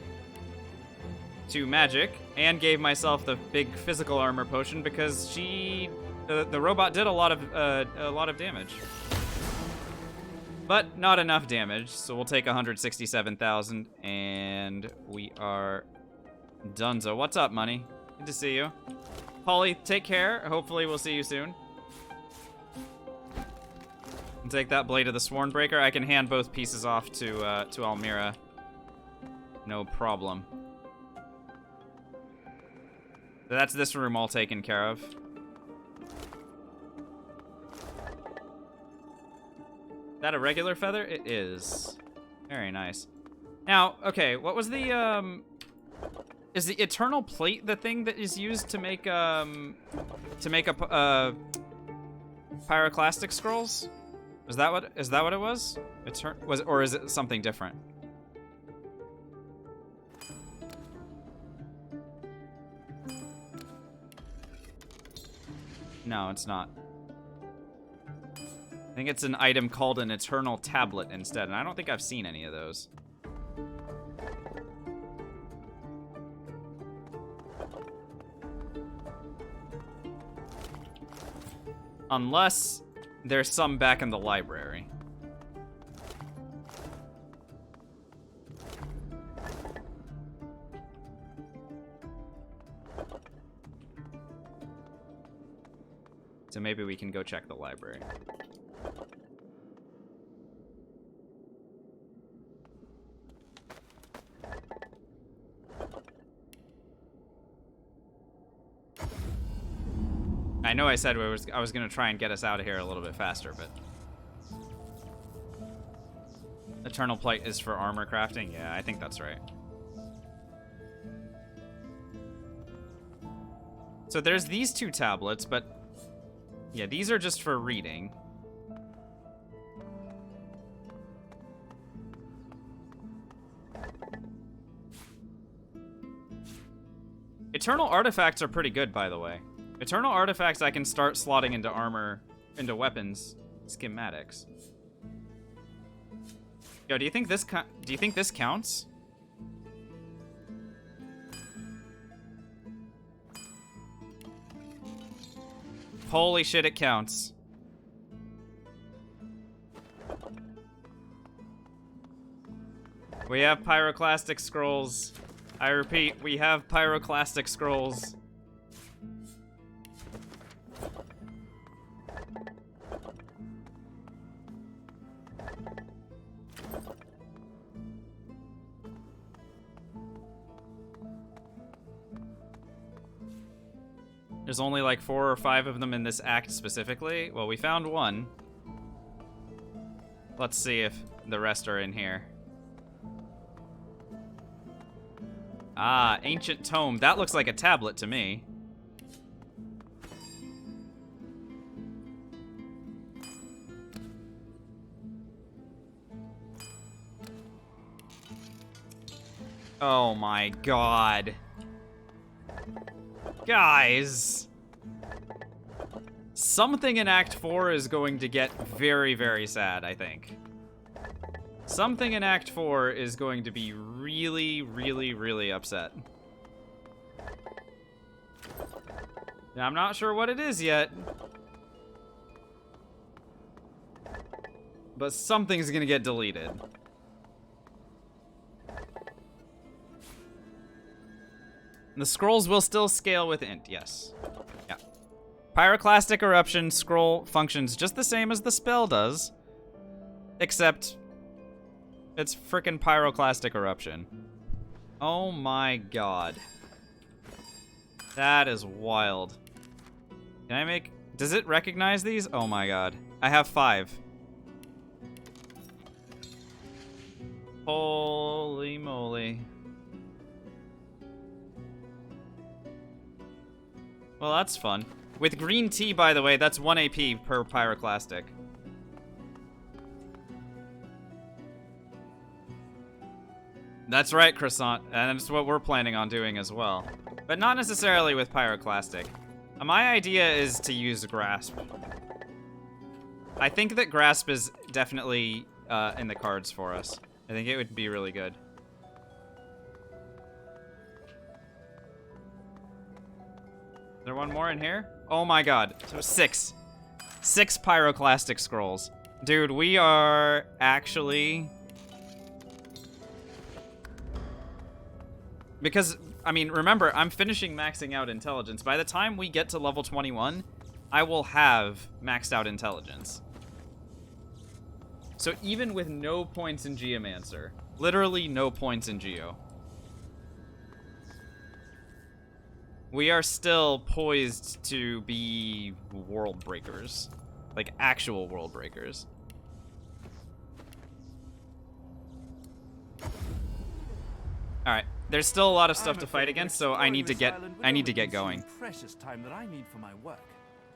to magic and gave myself the big physical armor potion because the robot did a lot of damage. But not enough damage, so we'll take 167,000 and we are donezo. What's up, money? Good to see you. Polly, take care. Hopefully we'll see you soon. And take that Blade of the Swornbreaker. I can hand both pieces off to Almira. No problem. So that's this room all taken care of. Is that a regular feather? It is. Very nice. Now, okay, what was the, is the Eternal Plate the thing that is used to make Pyroclastic Scrolls? Is that what it was? Or is it something different? No, it's not. I think it's an item called an Eternal Tablet instead, and I don't think I've seen any of those. Unless there's some back in the library. So maybe we can go check the library. I know I said I was gonna try and get us out of here a little bit faster, but Eternal Plate is for armor crafting? Yeah, I think that's right. So there's these two tablets, but yeah, these are just for reading. Eternal Artifacts are pretty good, by the way. Eternal Artifacts I can start slotting into armor, into weapons, schematics. Yo, do you think this counts? Holy shit, it counts. We have Pyroclastic Scrolls. I repeat, we have Pyroclastic Scrolls. There's only like 4 or 5 of them in this act specifically. Well, we found one. Let's see if the rest are in here. Ah, Ancient Tome. That looks like a tablet to me. Oh my god. Guys. Something in Act 4 is going to get very, very sad, I think. Something in Act 4 is going to be really, really, really upset. Now, I'm not sure what it is yet. But something's gonna get deleted. The scrolls will still scale with int, yes. Yeah. Pyroclastic Eruption scroll functions just the same as the spell does. Except it's frickin' Pyroclastic Eruption. Oh my god. That is wild. Can I make... Does it recognize these? Oh my god. I have 5. Holy moly. Well, that's fun. With green tea, by the way, that's 1 AP per Pyroclastic. That's right, Croissant, and it's what we're planning on doing as well. But not necessarily with Pyroclastic. My idea is to use Grasp. I think that Grasp is definitely in the cards for us. I think it would be really good. Is there one more in here? Oh my god. So 6. 6 pyroclastic scrolls. Dude, we are actually... Because, I mean, remember, I'm finishing maxing out intelligence. By the time we get to level 21, I will have maxed out intelligence. So even with no points in Geomancer, literally no points in Geo, we are still poised to be world breakers. Like, actual world breakers. Alright, there's still a lot of stuff to fight against, so I need to get going. Precious time that I need for my work.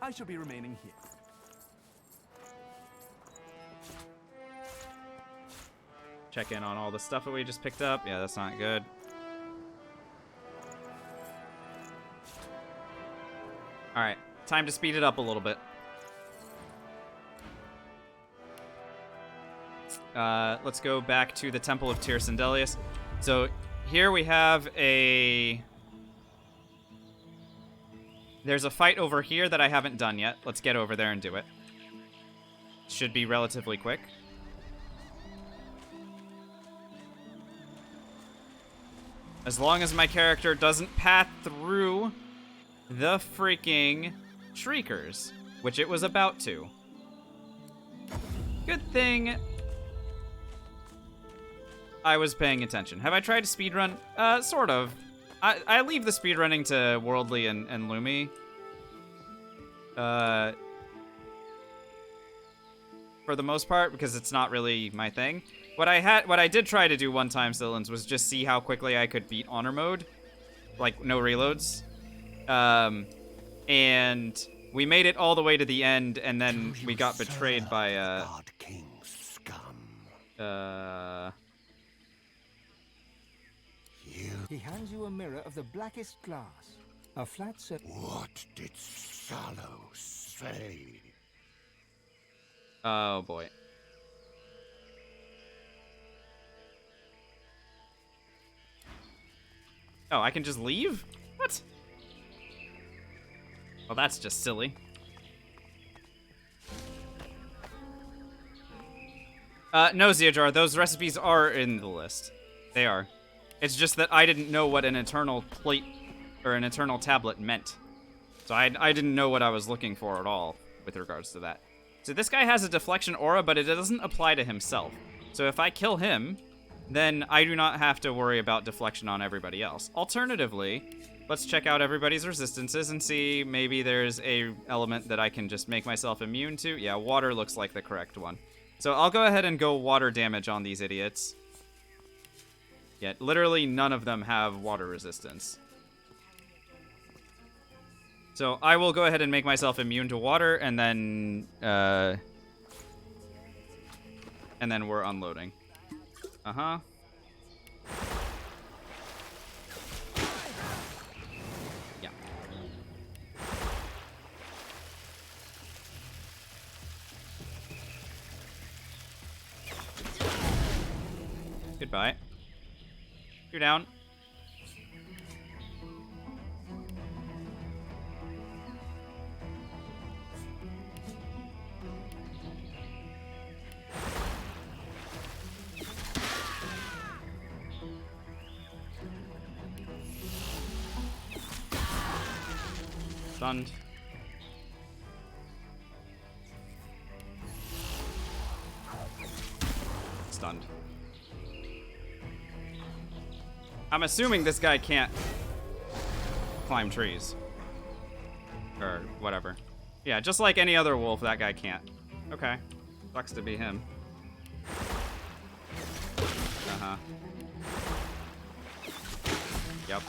I shall be remaining here. Check in on all the stuff that we just picked up. Yeah, that's not good. Alright, time to speed it up a little bit. Let's go back to the Temple of Tyr Sindelius. So here we have a... There's a fight over here that I haven't done yet. Let's get over there and do it. Should be relatively quick. As long as my character doesn't path through the freaking Shriekers, which it was about to. Good thing I was paying attention. Have I tried to speedrun? Sort of. I leave the speedrunning to Worldly and Lumi. For the most part, because it's not really my thing. What I did try to do one time, Sillins, was just see how quickly I could beat honor mode. Like, no reloads. And we made it all the way to the end, and then we got betrayed by, God King scum. He hands you a mirror of the blackest glass. A flat surface. What did Sallow say? Oh, boy. Oh, I can just leave? What? Well, that's just silly. No, Zeojar, those recipes are in the list. They are. It's just that I didn't know what an eternal plate or an eternal tablet meant. So I didn't know what I was looking for at all with regards to that. So this guy has a deflection aura, but it doesn't apply to himself. So if I kill him, then I do not have to worry about deflection on everybody else. Alternatively, let's check out everybody's resistances and see maybe there's a element that I can just make myself immune to. Yeah, water looks like the correct one. So I'll go ahead and go water damage on these idiots. Yeah, literally none of them have water resistance. So I will go ahead and make myself immune to water, and then we're unloading. Uh-huh. Yeah. Goodbye. You're down. Stunned. Stunned. I'm assuming this guy can't climb trees. Or whatever. Yeah, just like any other wolf, that guy can't. Okay. Sucks to be him. Uh-huh. Yep.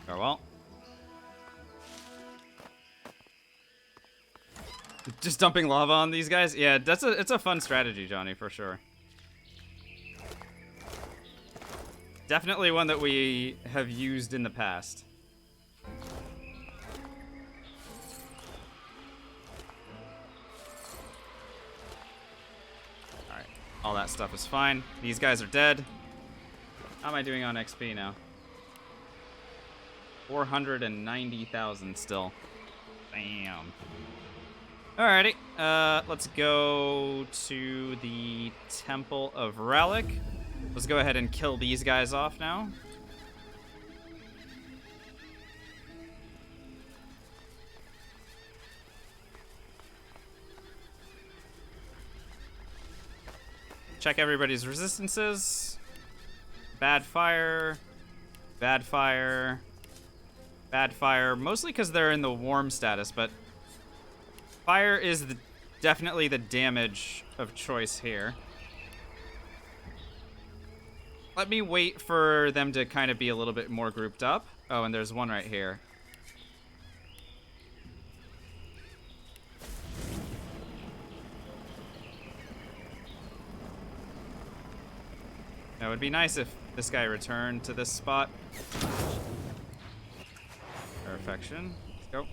Farewell. Just dumping lava on these guys? Yeah, it's a fun strategy, Johnny, for sure. Definitely one that we have used in the past. All that stuff is fine. These guys are dead. How am I doing on XP now? 490,000 still. Bam. Alrighty. Let's go to the Temple of Relic. Let's go ahead and kill these guys off now. Check everybody's resistances. Bad fire. Bad fire. Bad fire. Mostly because they're in the warm status, but fire is definitely the damage of choice here. Let me wait for them to kind of be a little bit more grouped up. Oh, and there's one right here. It would be nice if this guy returned to this spot. Perfection. Let's go.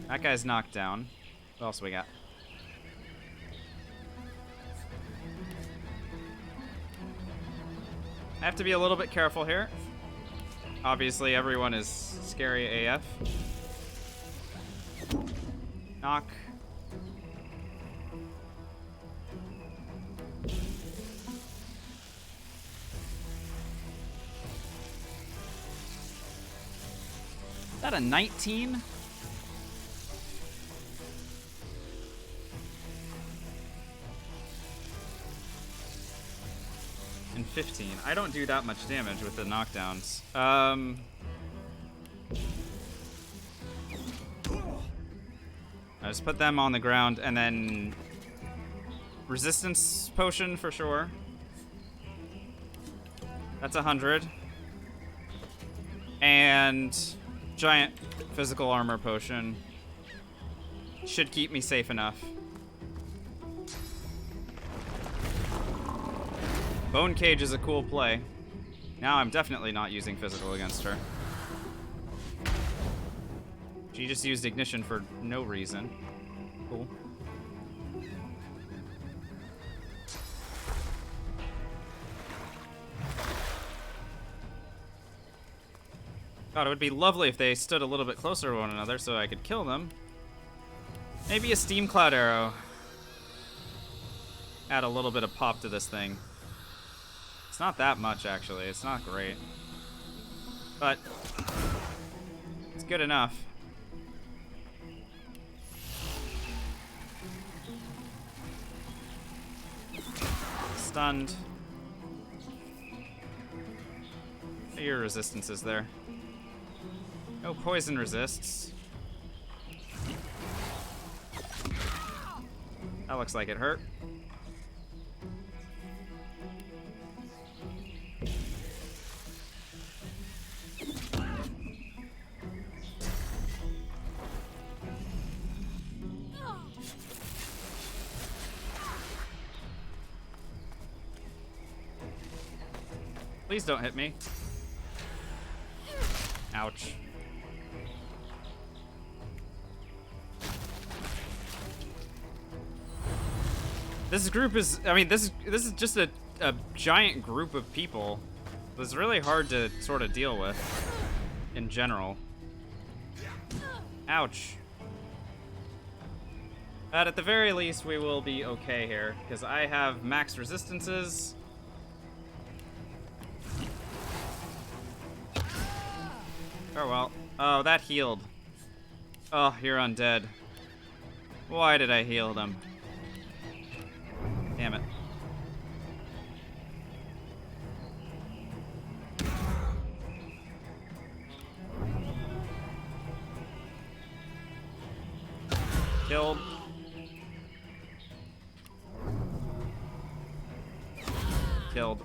That guy's knocked down. What else we got? I have to be a little bit careful here. Obviously, everyone is scary AF. Knock. Is that a 19? And 15. I don't do that much damage with the knockdowns. I just put them on the ground and then resistance potion for sure. That's 100. And giant physical armor potion should keep me safe enough. Bone Cage is a cool play. Now I'm definitely not using physical against her. She just used ignition for no reason. Cool. God, it would be lovely if they stood a little bit closer to one another so I could kill them. Maybe a Steam Cloud Arrow. Add a little bit of pop to this thing. It's not that much, actually. It's not great. But it's good enough. Stunned. Your resistance is there. No poison resists. That looks like it hurt. Please don't hit me. Ouch. This group is, I mean, this is just a giant group of people. It's really hard to sort of deal with in general. Ouch. But at the very least, we will be okay here, because I have max resistances. Oh well. Oh, that healed. Oh, you're undead. Why did I heal them? Damn it. Killed. Killed.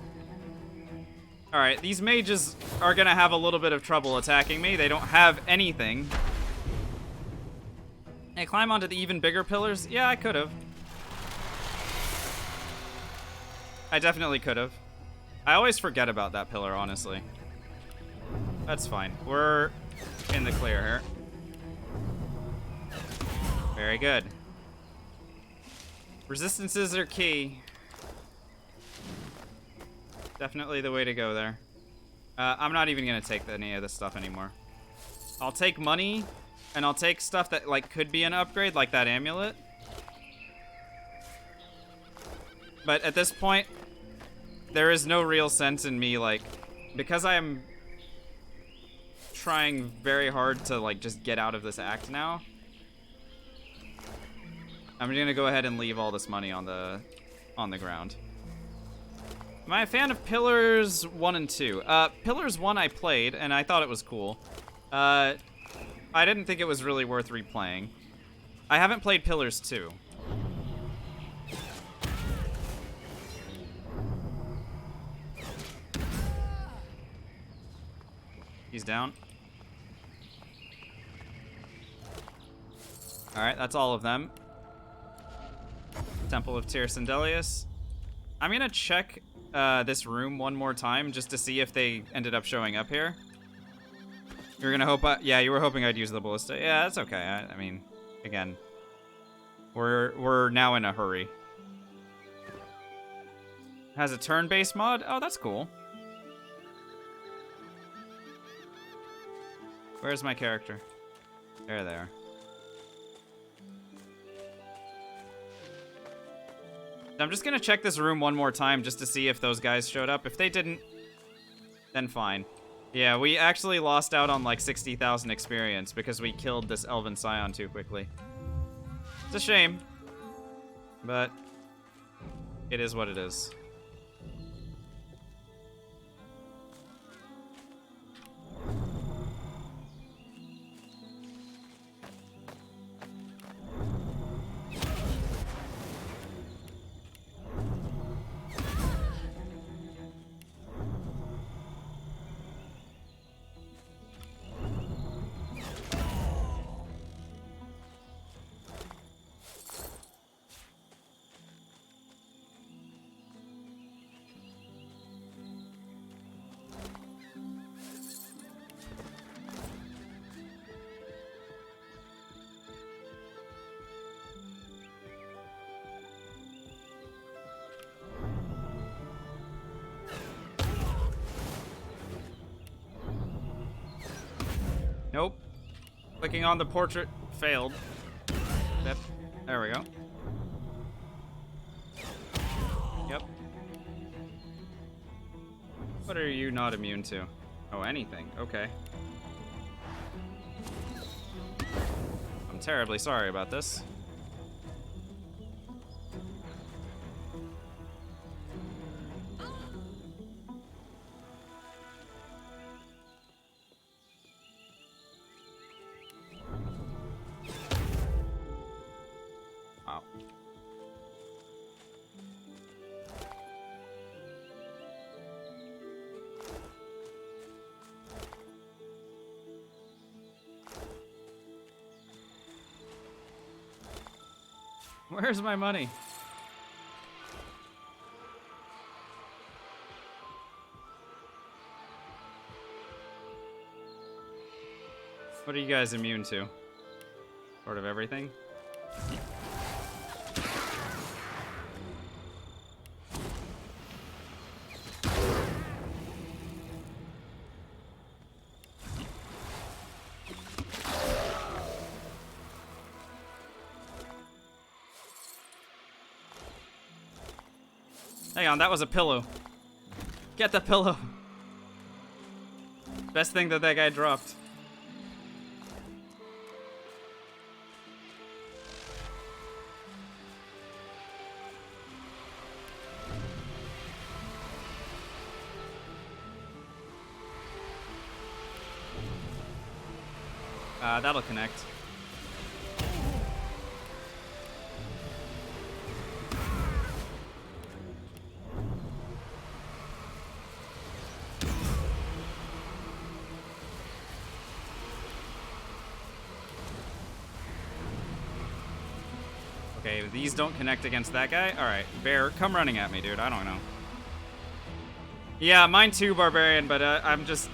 Alright, these mages are gonna have a little bit of trouble attacking me. They don't have anything. Hey, climb onto the even bigger pillars? Yeah, I could have. I definitely could have. I always forget about that pillar, honestly. That's fine. We're in the clear here. Very good. Resistances are key. Definitely the way to go there. I'm not even gonna take any of this stuff anymore. I'll take money, and I'll take stuff that like could be an upgrade, like that amulet. But at this point, there is no real sense in me, like, because I am trying very hard to like just get out of this act now. I'm gonna go ahead and leave all this money on the ground. Am I a fan of Pillars 1 and 2? Pillars 1 I played, and I thought it was cool. I didn't think it was really worth replaying. I haven't played Pillars 2. He's down. Alright, that's all of them. Temple of Tyr Sindelius. I'm gonna check this room one more time just to see if they ended up showing up here. You're gonna hope yeah, you were hoping I'd use the ballista. Yeah, that's okay. I mean, again, we're now in a hurry. Has a turn-based mod? Oh, that's cool. Where's my character? There they are. I'm just gonna check this room one more time just to see if those guys showed up. If they didn't, then fine. Yeah, we actually lost out on like 60,000 experience because we killed this Elven Scion too quickly. It's a shame, but it is what it is. Nope. Clicking on the portrait failed. Yep. There we go. Yep. What are you not immune to? Oh, anything. Okay. I'm terribly sorry about this. Wow. Where's my money? What are you guys immune to? Sort of everything? Hang on, that was a pillow. Get the pillow. Best thing that guy dropped. That'll connect. Okay, these don't connect against that guy? Alright, Bear, come running at me, dude. I don't know. Yeah, mine too, Barbarian, but I'm just...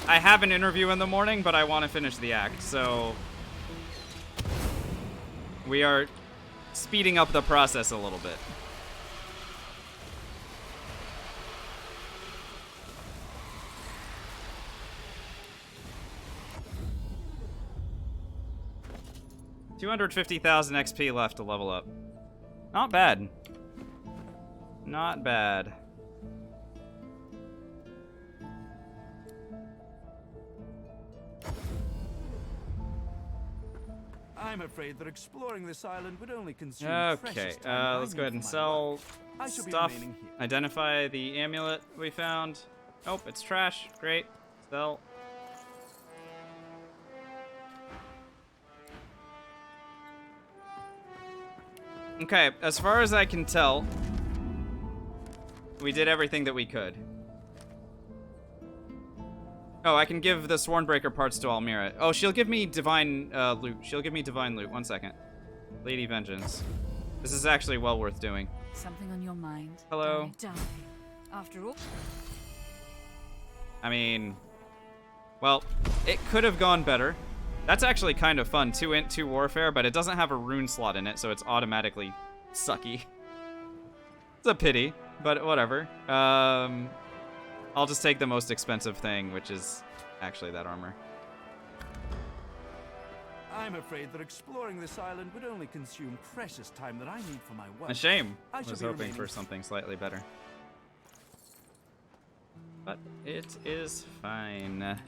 I have an interview in the morning, but I want to finish the act, so... We are speeding up the process a little bit. $250,000 XP left to level up. Not bad. Not bad. I'm afraid that exploring this island would only consume Okay, precious time let's I go ahead need and for my sell work. I shall be stuff. remaining here. Identify the amulet we found. Nope, it's trash. Great. Sell. Okay, as far as I can tell, we did everything that we could. Oh, I can give the Swornbreaker parts to Almira. Oh, she'll give me divine loot. She'll give me divine loot. 1 second. Lady Vengeance. This is actually well worth doing. Something on your mind? Hello. Darling. After all. I mean, well, it could have gone better. That's actually kind of fun. 2 int, 2 warfare, but it doesn't have a rune slot in it, so it's automatically sucky. It's a pity, but whatever. I'll just take the most expensive thing, which is actually that armor. I'm afraid that exploring this island would only consume precious time that I need for my work. A shame. I I shall was be hoping remaining for something slightly better. But it is fine.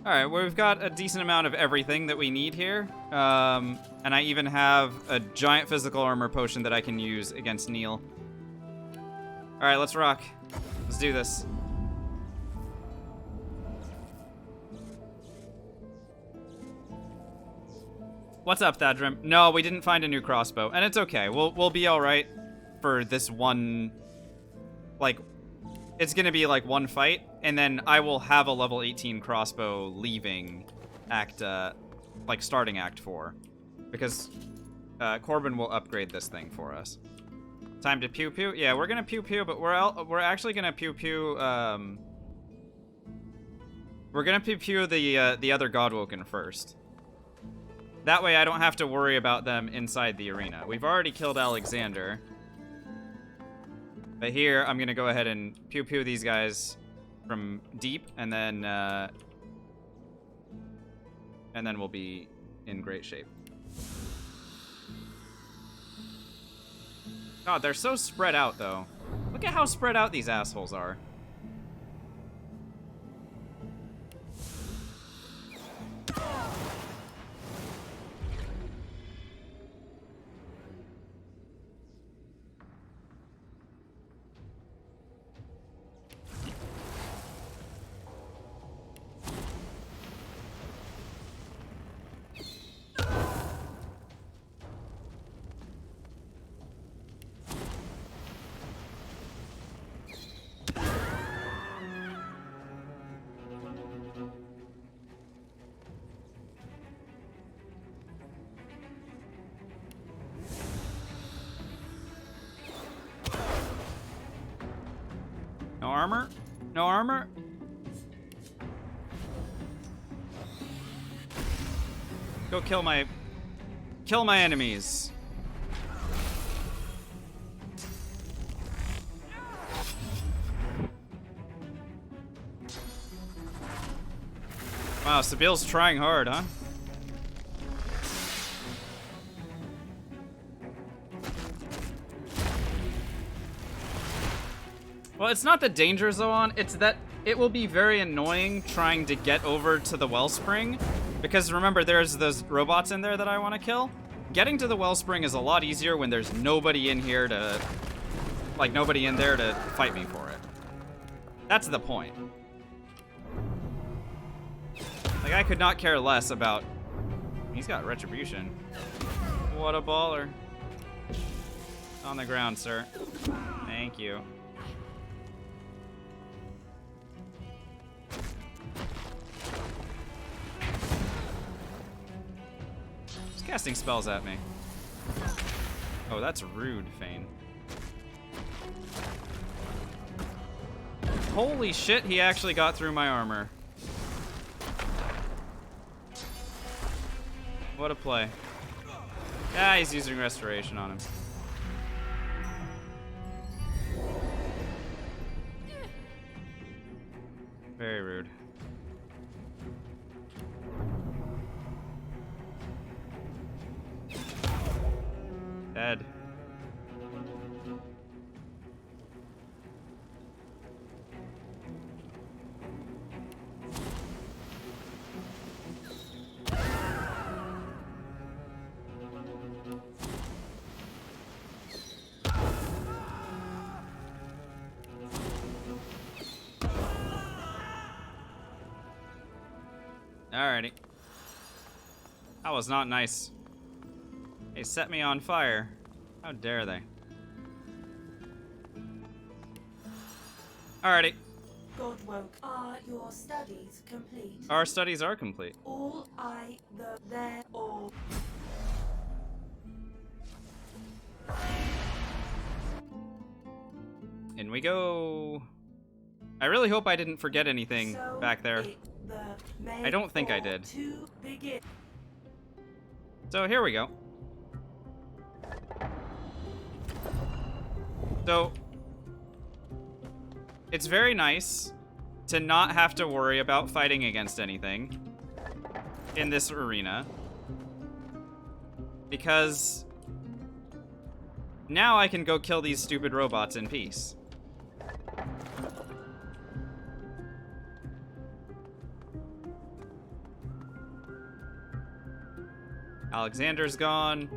Alright, well, we've got a decent amount of everything that we need here. And I even have a giant physical armor potion that I can use against Neil. Alright, let's rock. Let's do this. What's up, Thadrim? No, we didn't find a new crossbow, and it's okay. We'll be alright for this one, like, it's gonna be like one fight, and then I will have a level 18 crossbow leaving like starting Act 4. Because Corbin will upgrade this thing for us. Time to pew pew? Yeah, we're gonna pew pew, but we're actually gonna pew pew, we're gonna pew pew the other Godwoken first. That way I don't have to worry about them inside the arena. We've already killed Alexander. But here, I'm gonna go ahead and pew pew these guys from deep, and then we'll be in great shape. God, they're so spread out, though. Look at how spread out these assholes are. No armor? No armor? Go kill my enemies. Wow, Sabil's trying hard, huh? Well, it's not the danger zone, it's that it will be very annoying trying to get over to the wellspring. Because remember, there's those robots in there that I want to kill. Getting to the wellspring is a lot easier when there's nobody in here to... like, nobody in there to fight me for it. That's the point. Like, I could not care less about... He's got retribution. What a baller. On the ground, sir. Thank you. He's casting spells at me. Oh, that's rude, Fane. Holy shit, he actually got through my armor. What a play. Ah, he's using restoration on him. Very rude. Dead. Alrighty. That was not nice. They set me on fire. How dare they? Alrighty. Godwoke, are your studies complete? Our studies are complete. All I, the, there, all. In we go. I really hope I didn't forget anything back there. I don't think I did. So here we go. So it's very nice to not have to worry about fighting against anything in this arena, because now I can go kill these stupid robots in peace. Alexander's gone.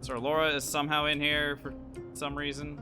Sir Laura is somehow in here for some reason.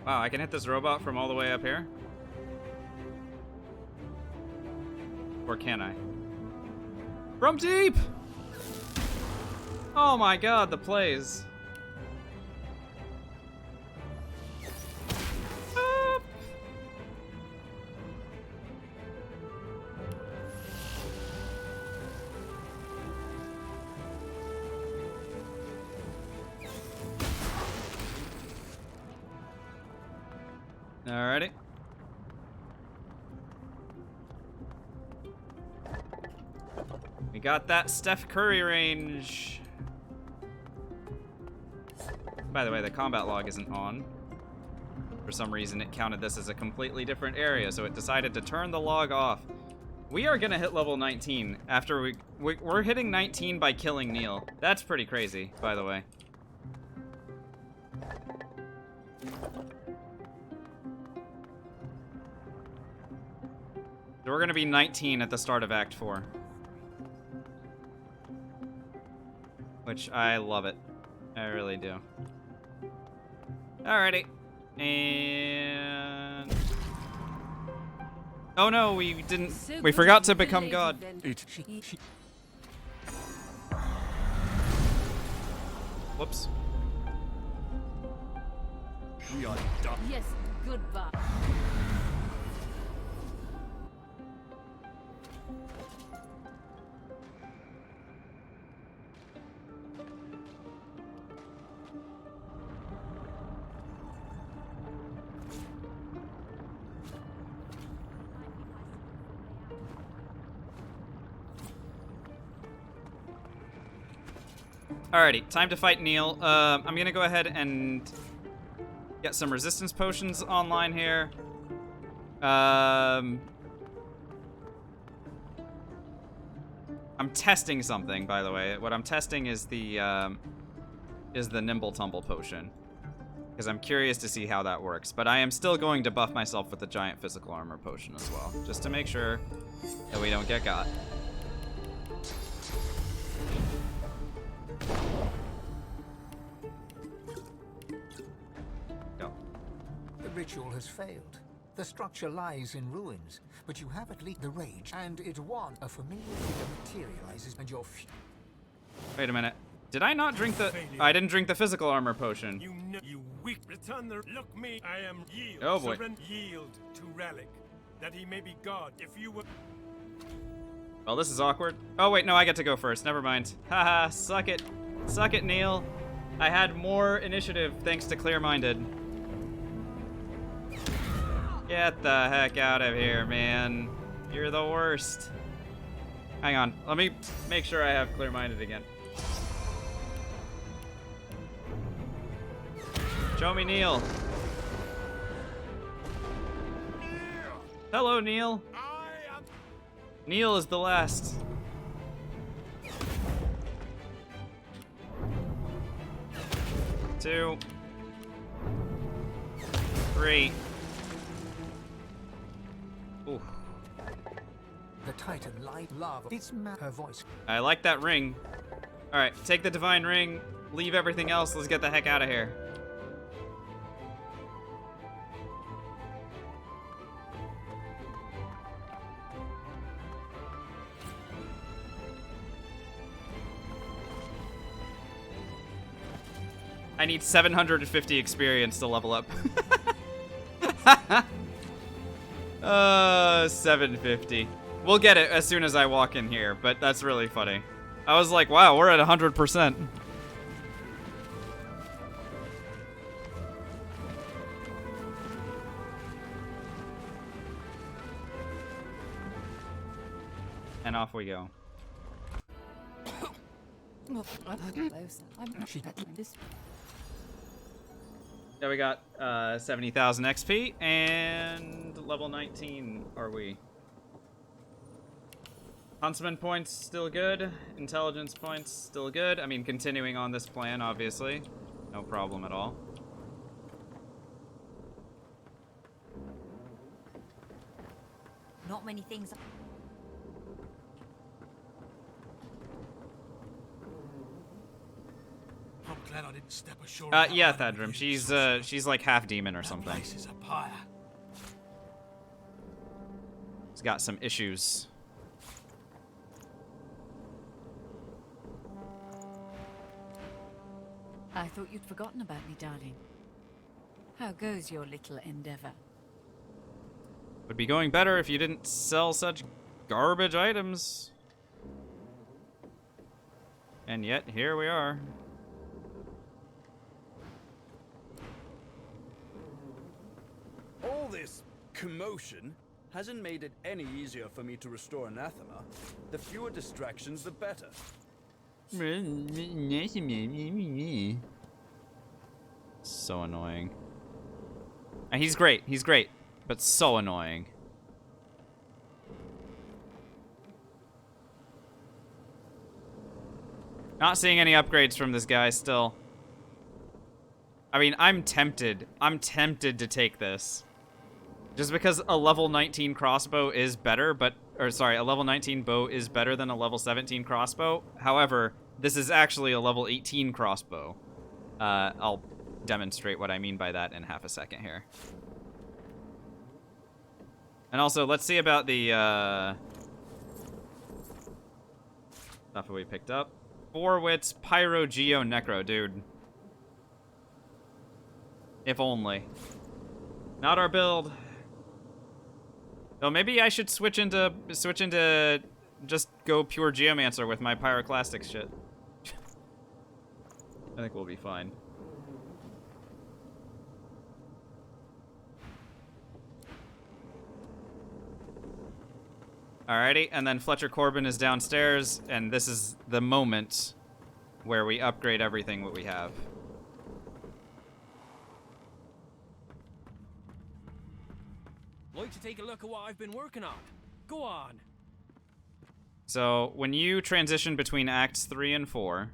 Wow, I can hit this robot from all the way up here? Or can I? From deep! Oh my god, the plays. Ah. Alrighty. We got that Steph Curry range. By the way, the combat log isn't on. For some reason, it counted this as a completely different area, so it decided to turn the log off. We are gonna hit level 19 after we're hitting 19 by killing Neil. That's pretty crazy, by the way. So we're gonna be 19 at the start of Act 4. Which, I love it. I really do. Alrighty. And... oh no, we didn't... we forgot to become God. Whoops. We are done. Yes, goodbye. Alrighty, time to fight Neil. I'm gonna go ahead and get some resistance potions online here. I'm testing something, by the way. What I'm testing is the Nimble Tumble potion. because I'm curious to see how that works. But I am still going to buff myself with the giant physical armor potion as well, just to make sure that we don't get got. Go. The ritual has failed. The structure lies in ruins, but you have at least the rage, and it won. A familiar figure materializes, and your Wait a minute. Did I not drink the... I didn't drink the physical armor potion. You weak. Return the... Look me. I am yield. Oh, boy. Yield to Relic, that he may be God. If you were... Well, this is awkward. Oh, wait, no, I get to go first. Never mind. Haha, suck it. Suck it, Neil. I had more initiative thanks to Clear-Minded. Get the heck out of here, man. You're the worst. Hang on. Let me make sure I have Clear-Minded again. Show me Neil. Hello, Neil. Neil is the last. Two. Three. Ooh. The Titan light lava. It's her voice. I like that ring. All right, take the divine ring. Leave everything else. Let's get the heck out of here. I need 750 experience to level up. 750. We'll get it as soon as I walk in here, but that's really funny. I was like, wow, we're at 100%. And off we go. Yeah, we got 70,000 XP and level 19 are we. Huntsman points still good. Intelligence points still good. I mean, continuing on this plan, obviously. No problem at all. Not many things. I'm glad I didn't step ashore. Yeah, Thadrim. She's like half demon or something. This is a pyre. She's got some issues. I thought you'd forgotten about me, darling. How goes your little endeavor? Would be going better if you didn't sell such garbage items. And yet, here we are. All this commotion hasn't made it any easier for me to restore anathema. The fewer distractions, the better. So annoying. And he's great, but so annoying. Not seeing any upgrades from this guy still. I mean, I'm tempted to take this. Just because a level 19 crossbow is better, a level 19 bow is better than a level 17 crossbow. However, this is actually a level 18 crossbow. I'll demonstrate what I mean by that in half a second here. And also, let's see about the stuff that we picked up. 4 wits, Pyro, Geo, Necro, dude. If only. Not our build. Oh, maybe I should switch into just go pure Geomancer with my Pyroclastic shit. I think we'll be fine. Alrighty, and then Fletcher Corbin is downstairs, and this is the moment where we upgrade everything that we have. Like to take a look at what I've been working on. Go on. So, when you transition between Acts 3 and 4,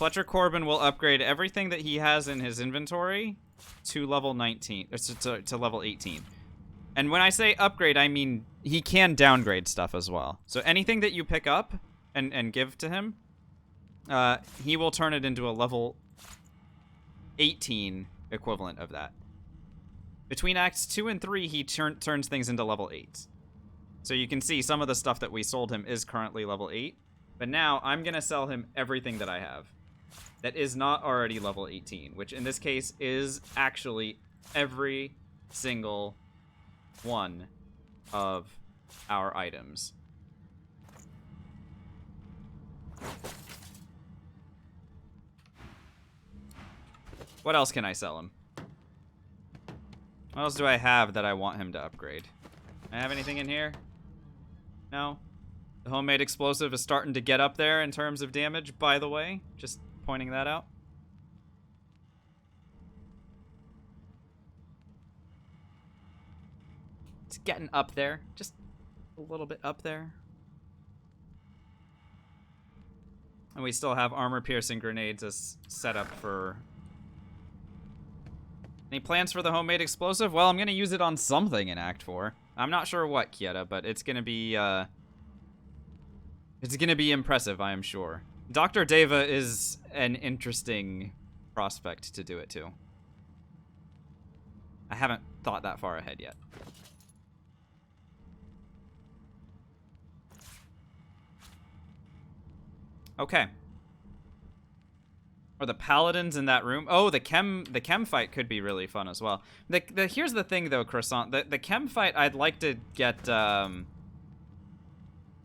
Fletcher Corbin will upgrade everything that he has in his inventory to level 19, or to level 18. And when I say upgrade, I mean he can downgrade stuff as well. So anything that you pick up and give to him, he will turn it into a level 18 equivalent of that. Between Acts 2 and 3, he turns things into level 8. So you can see some of the stuff that we sold him is currently level 8. But now I'm going to sell him everything that I have that is not already level 18, which in this case is actually every single one of our items. What else can I sell him? What else do I have that I want him to upgrade? I have anything in here? No? The homemade explosive is starting to get up there in terms of damage, by the way. Just pointing that out. It's getting up there. Just a little bit up there. And we still have armor-piercing grenades as set up for... Any plans for the homemade explosive? Well, I'm going to use it on something in Act 4. I'm not sure what, Kieta, but it's going to be... It's going to be impressive, I am sure. Dr. Deva is an interesting prospect to do it to. I haven't thought that far ahead yet. Okay. Are the paladins in that room? Oh, the chem fight could be really fun as well. Here's the thing though, Croissant. The chem fight, I'd like to get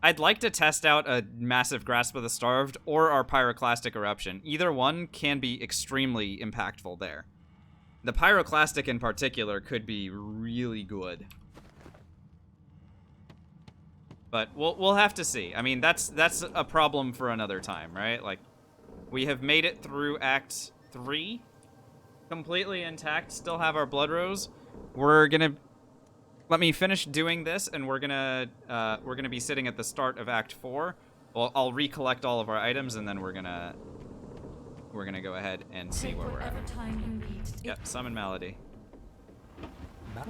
I'd like to test out a massive grasp of the starved or our pyroclastic eruption. Either one can be extremely impactful there. The pyroclastic in particular could be really good. But we'll have to see. I mean, that's a problem for another time, right? Like, we have made it through Act 3 completely intact, still have our blood rose. We're gonna let me finish doing this, and we're gonna be sitting at the start of Act 4. Well, I'll recollect all of our items, and then we're gonna go ahead and see where we're at. Yep, summon Malady. Blah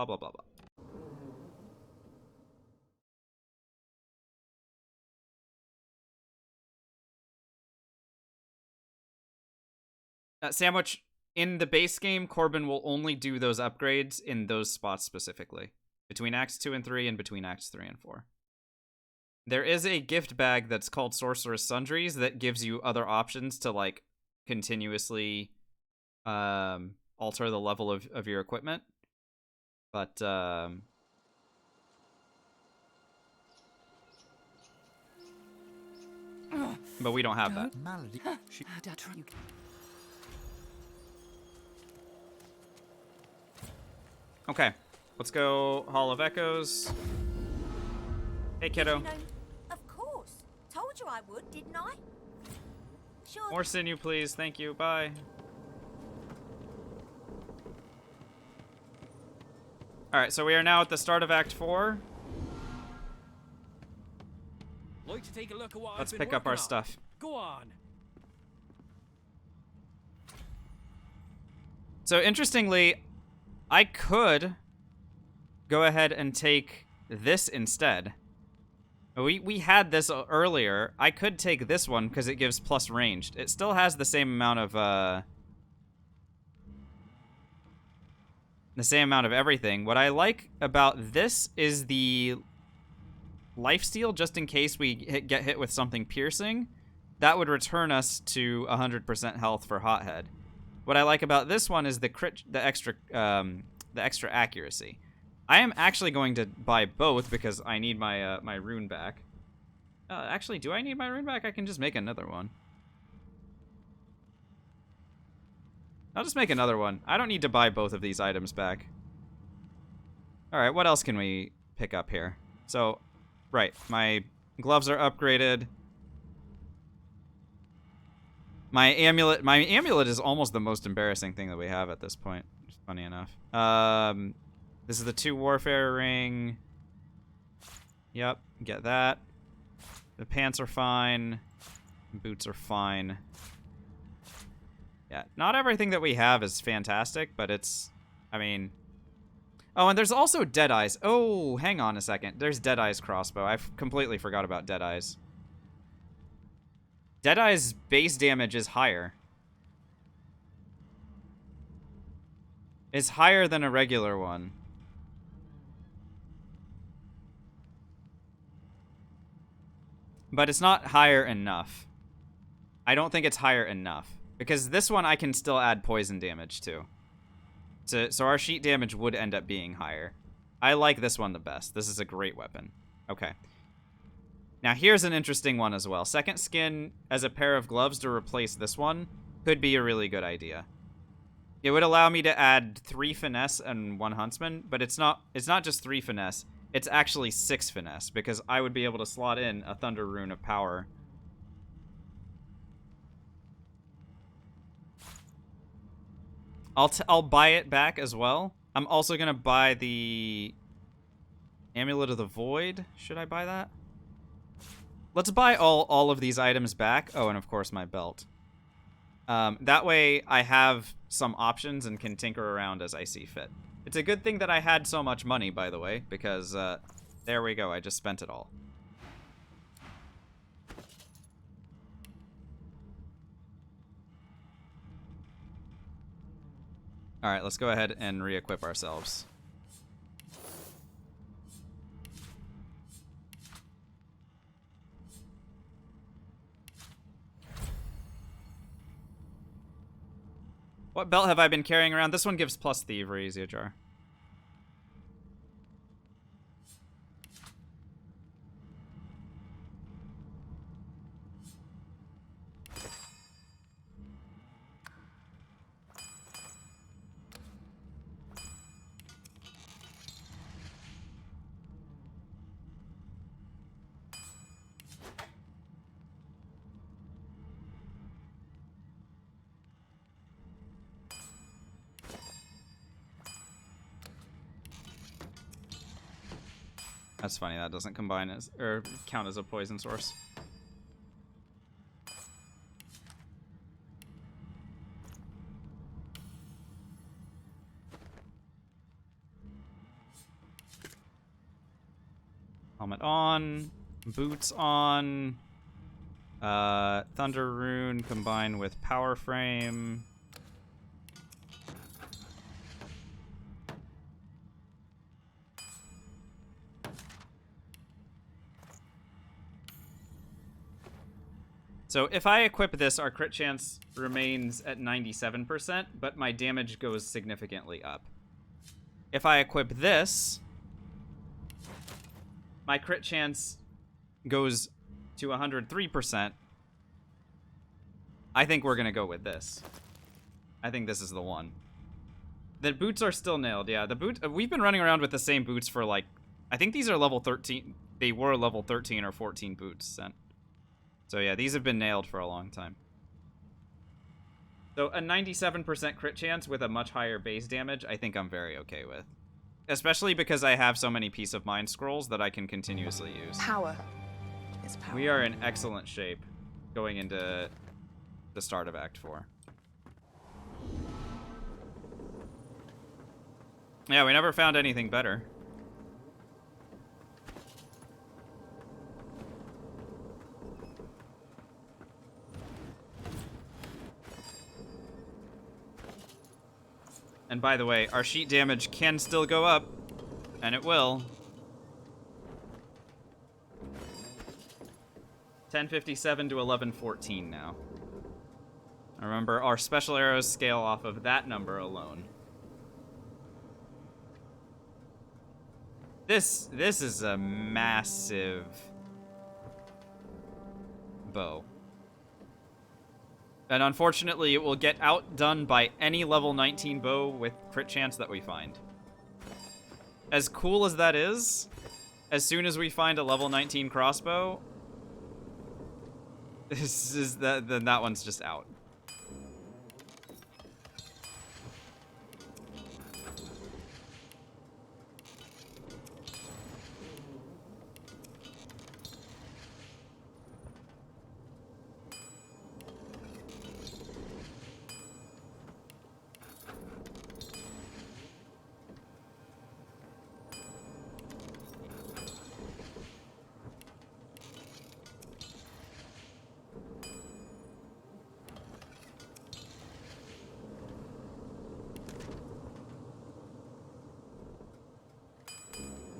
blah blah blah. Sandwich, in the base game, Corbin will only do those upgrades in those spots specifically. Between Acts 2 and 3 and between Acts 3 and 4. There is a gift bag that's called Sorcerer's Sundries that gives you other options to, like, continuously alter the level of your equipment. But, we don't have that. Okay, let's go Hall of Echoes. Hey, kiddo. You know, of course. Told you I would, didn't I? Sure. More sinew, please. Thank you. Bye. Alright, so we are now at the start of Act 4. Like to take a look at what Let's I've been pick up our working on. stuff. Go on. So, interestingly, I could go ahead and take this instead. We had this earlier. I could take this one because it gives plus ranged. It still has the same amount of everything. What I like about this is the lifesteal, just in case we get hit with something piercing. That would return us to 100% health for Hothead. What I like about this one is the extra accuracy. I am actually going to buy both because I need my my rune back. Actually, do I need my rune back? I can just make another one. I'll just make another one. I don't need to buy both of these items back. Alright, what else can we pick up here? So, right, my gloves are upgraded. My amulet is almost the most embarrassing thing that we have at this point. Funny enough. This is the 2 warfare ring. Yep, get that. The pants are fine. Boots are fine. Yeah, not everything that we have is fantastic, but it's, I mean... Oh, and there's also Deadeye's. Oh, hang on a second. There's Deadeye's crossbow. I completely forgot about Deadeye's. Deadeye's base damage is higher. It's higher than a regular one. But it's not higher enough. I don't think it's higher enough. Because this one I can still add poison damage to. So our sheet damage would end up being higher. I like this one the best. This is a great weapon. Okay. Now here's an interesting one as well. Second skin as a pair of gloves to replace this one could be a really good idea. It would allow me to add 3 finesse and 1 huntsman, but it's not just 3 finesse. It's actually 6 finesse, because I would be able to slot in a Thunder Rune of Power. I'll buy it back as well. I'm also gonna buy the Amulet of the Void. Should I buy that? Let's buy all of these items back. Oh, and of course my belt. That way I have some options and can tinker around as I see fit. It's a good thing that I had so much money, by the way, because there we go. I just spent it all. All right, let's go ahead and re-equip ourselves. What belt have I been carrying around? This one gives plus thievery, Ziajar. That's funny, that doesn't combine as, or count as a poison source. Helmet on, boots on, Thunder Rune combined with Power Frame. So if I equip this, our crit chance remains at 97%, but my damage goes significantly up. If I equip this, my crit chance goes to 103%. I think we're going to go with this. I think this is the one. The boots are still nailed, yeah. The boot, we've been running around with the same boots for like, I think these are level 13. They were level 13 or 14 boots. So yeah, these have been nailed for a long time. So a 97% crit chance with a much higher base damage, I think I'm very okay with. Especially because I have so many Peace of Mind scrolls that I can continuously use. Power is power. We are in excellent shape going into the start of Act 4. Yeah, we never found anything better. And by the way, our sheet damage can still go up, and it will. 1057 to 1114 now. Remember, our special arrows scale off of that number alone. This is a massive bow. And unfortunately, it will get outdone by any level 19 bow with crit chance that we find. As cool as that is, as soon as we find a level 19 crossbow, then that one's just out.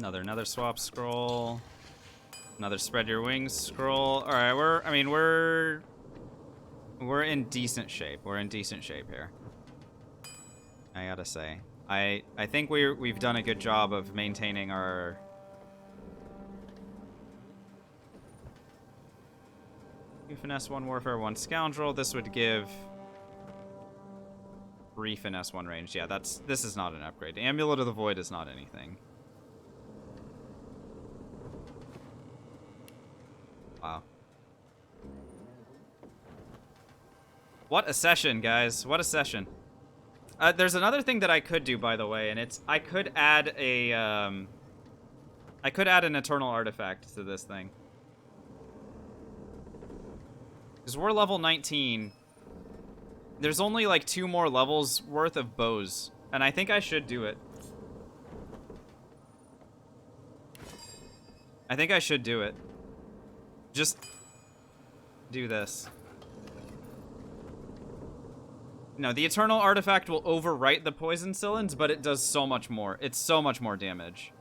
Another swap scroll. Another spread your wings scroll. All right, we're in decent shape. We're in decent shape here. I gotta say, I think we've done a good job of maintaining our. You finesse 1 warfare, 1 scoundrel. This would give 3 finesse, 1 range. Yeah, this is not an upgrade. Amulet of the Void is not anything. Wow. What a session, guys. What a session. There's another thing that I could do, by the way, and it's I could add an eternal artifact to this thing. Because we're level 19. There's only like 2 more levels worth of bows, and I think I should do it. I think I should do it. Just do this. No, the Eternal Artifact will overwrite the Poison Cylinders, but it does so much more. It's so much more damage.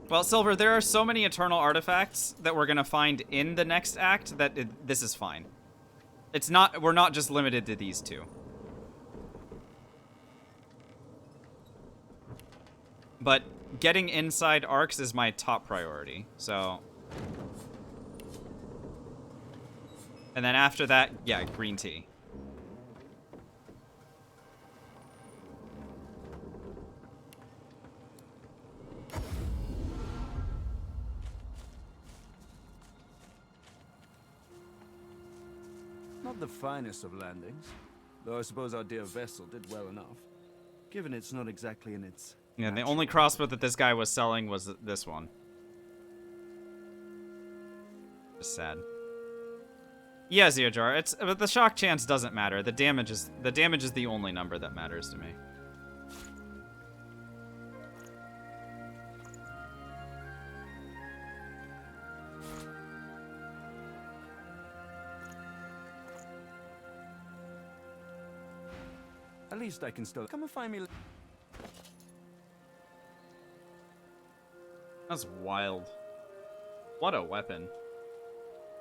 Well, Silver, there are so many Eternal Artifacts that we're gonna find in the next act that this is fine. It's not, we're not just limited to these 2. But getting inside arcs is my top priority, so. And then after that, yeah, green tea. Not the finest of landings, though I suppose our dear vessel did well enough, given it's not exactly in its... Yeah, the only crossbow that this guy was selling was this one. Just sad. Yeah, Zeojar, but the shock chance doesn't matter. The damage is the only number that matters to me. At least I can still come and find me. That's wild. What a weapon.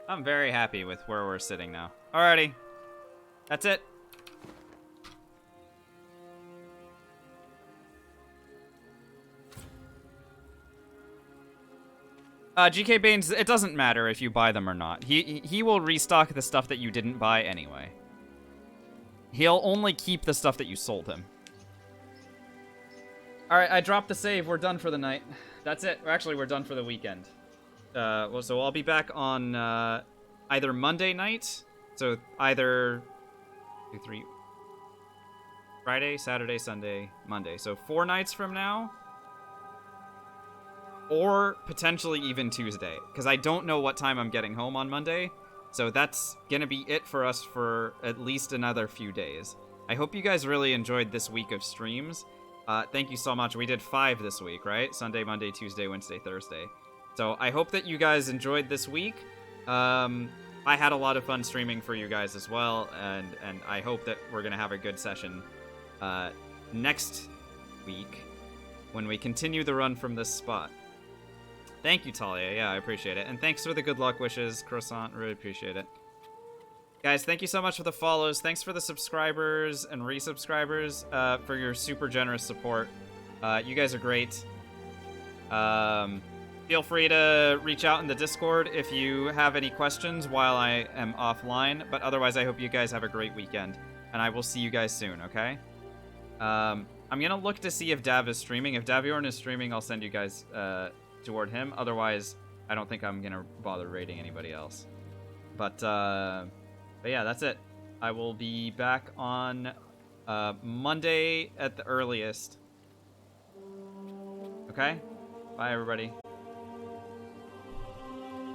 I'm very happy with where we're sitting now. Alrighty. That's it. GK Banes, it doesn't matter if you buy them or not. He will restock the stuff that you didn't buy anyway. He'll only keep the stuff that you sold him. Alright, I dropped the save. We're done for the night. That's it. Actually, we're done for the weekend. Well, so I'll be back on either Monday night, so either 2, 3, Friday, Saturday, Sunday, Monday. So 4 nights from now, or potentially even Tuesday, because I don't know what time I'm getting home on Monday. So that's gonna be it for us for at least another few days. I hope you guys really enjoyed this week of streams. Thank you so much. We did 5 this week, right? Sunday, Monday, Tuesday, Wednesday, Thursday. So I hope that you guys enjoyed this week. I had a lot of fun streaming for you guys as well, and I hope that we're gonna have a good session next week when we continue the run from this spot. Thank you, Talia. Yeah, I appreciate it. And thanks for the good luck wishes, Croissant. Really appreciate it. Guys, thank you so much for the follows. Thanks for the subscribers and resubscribers for your super generous support. You guys are great. Feel free to reach out in the Discord if you have any questions while I am offline. But otherwise, I hope you guys have a great weekend. And I will see you guys soon, okay? I'm going to look to see if Dav is streaming. If Daviorn is streaming, I'll send you guys toward him. Otherwise, I don't think I'm going to bother raiding anybody else. But yeah, that's it. I will be back on Monday at the earliest. Okay? Bye, everybody.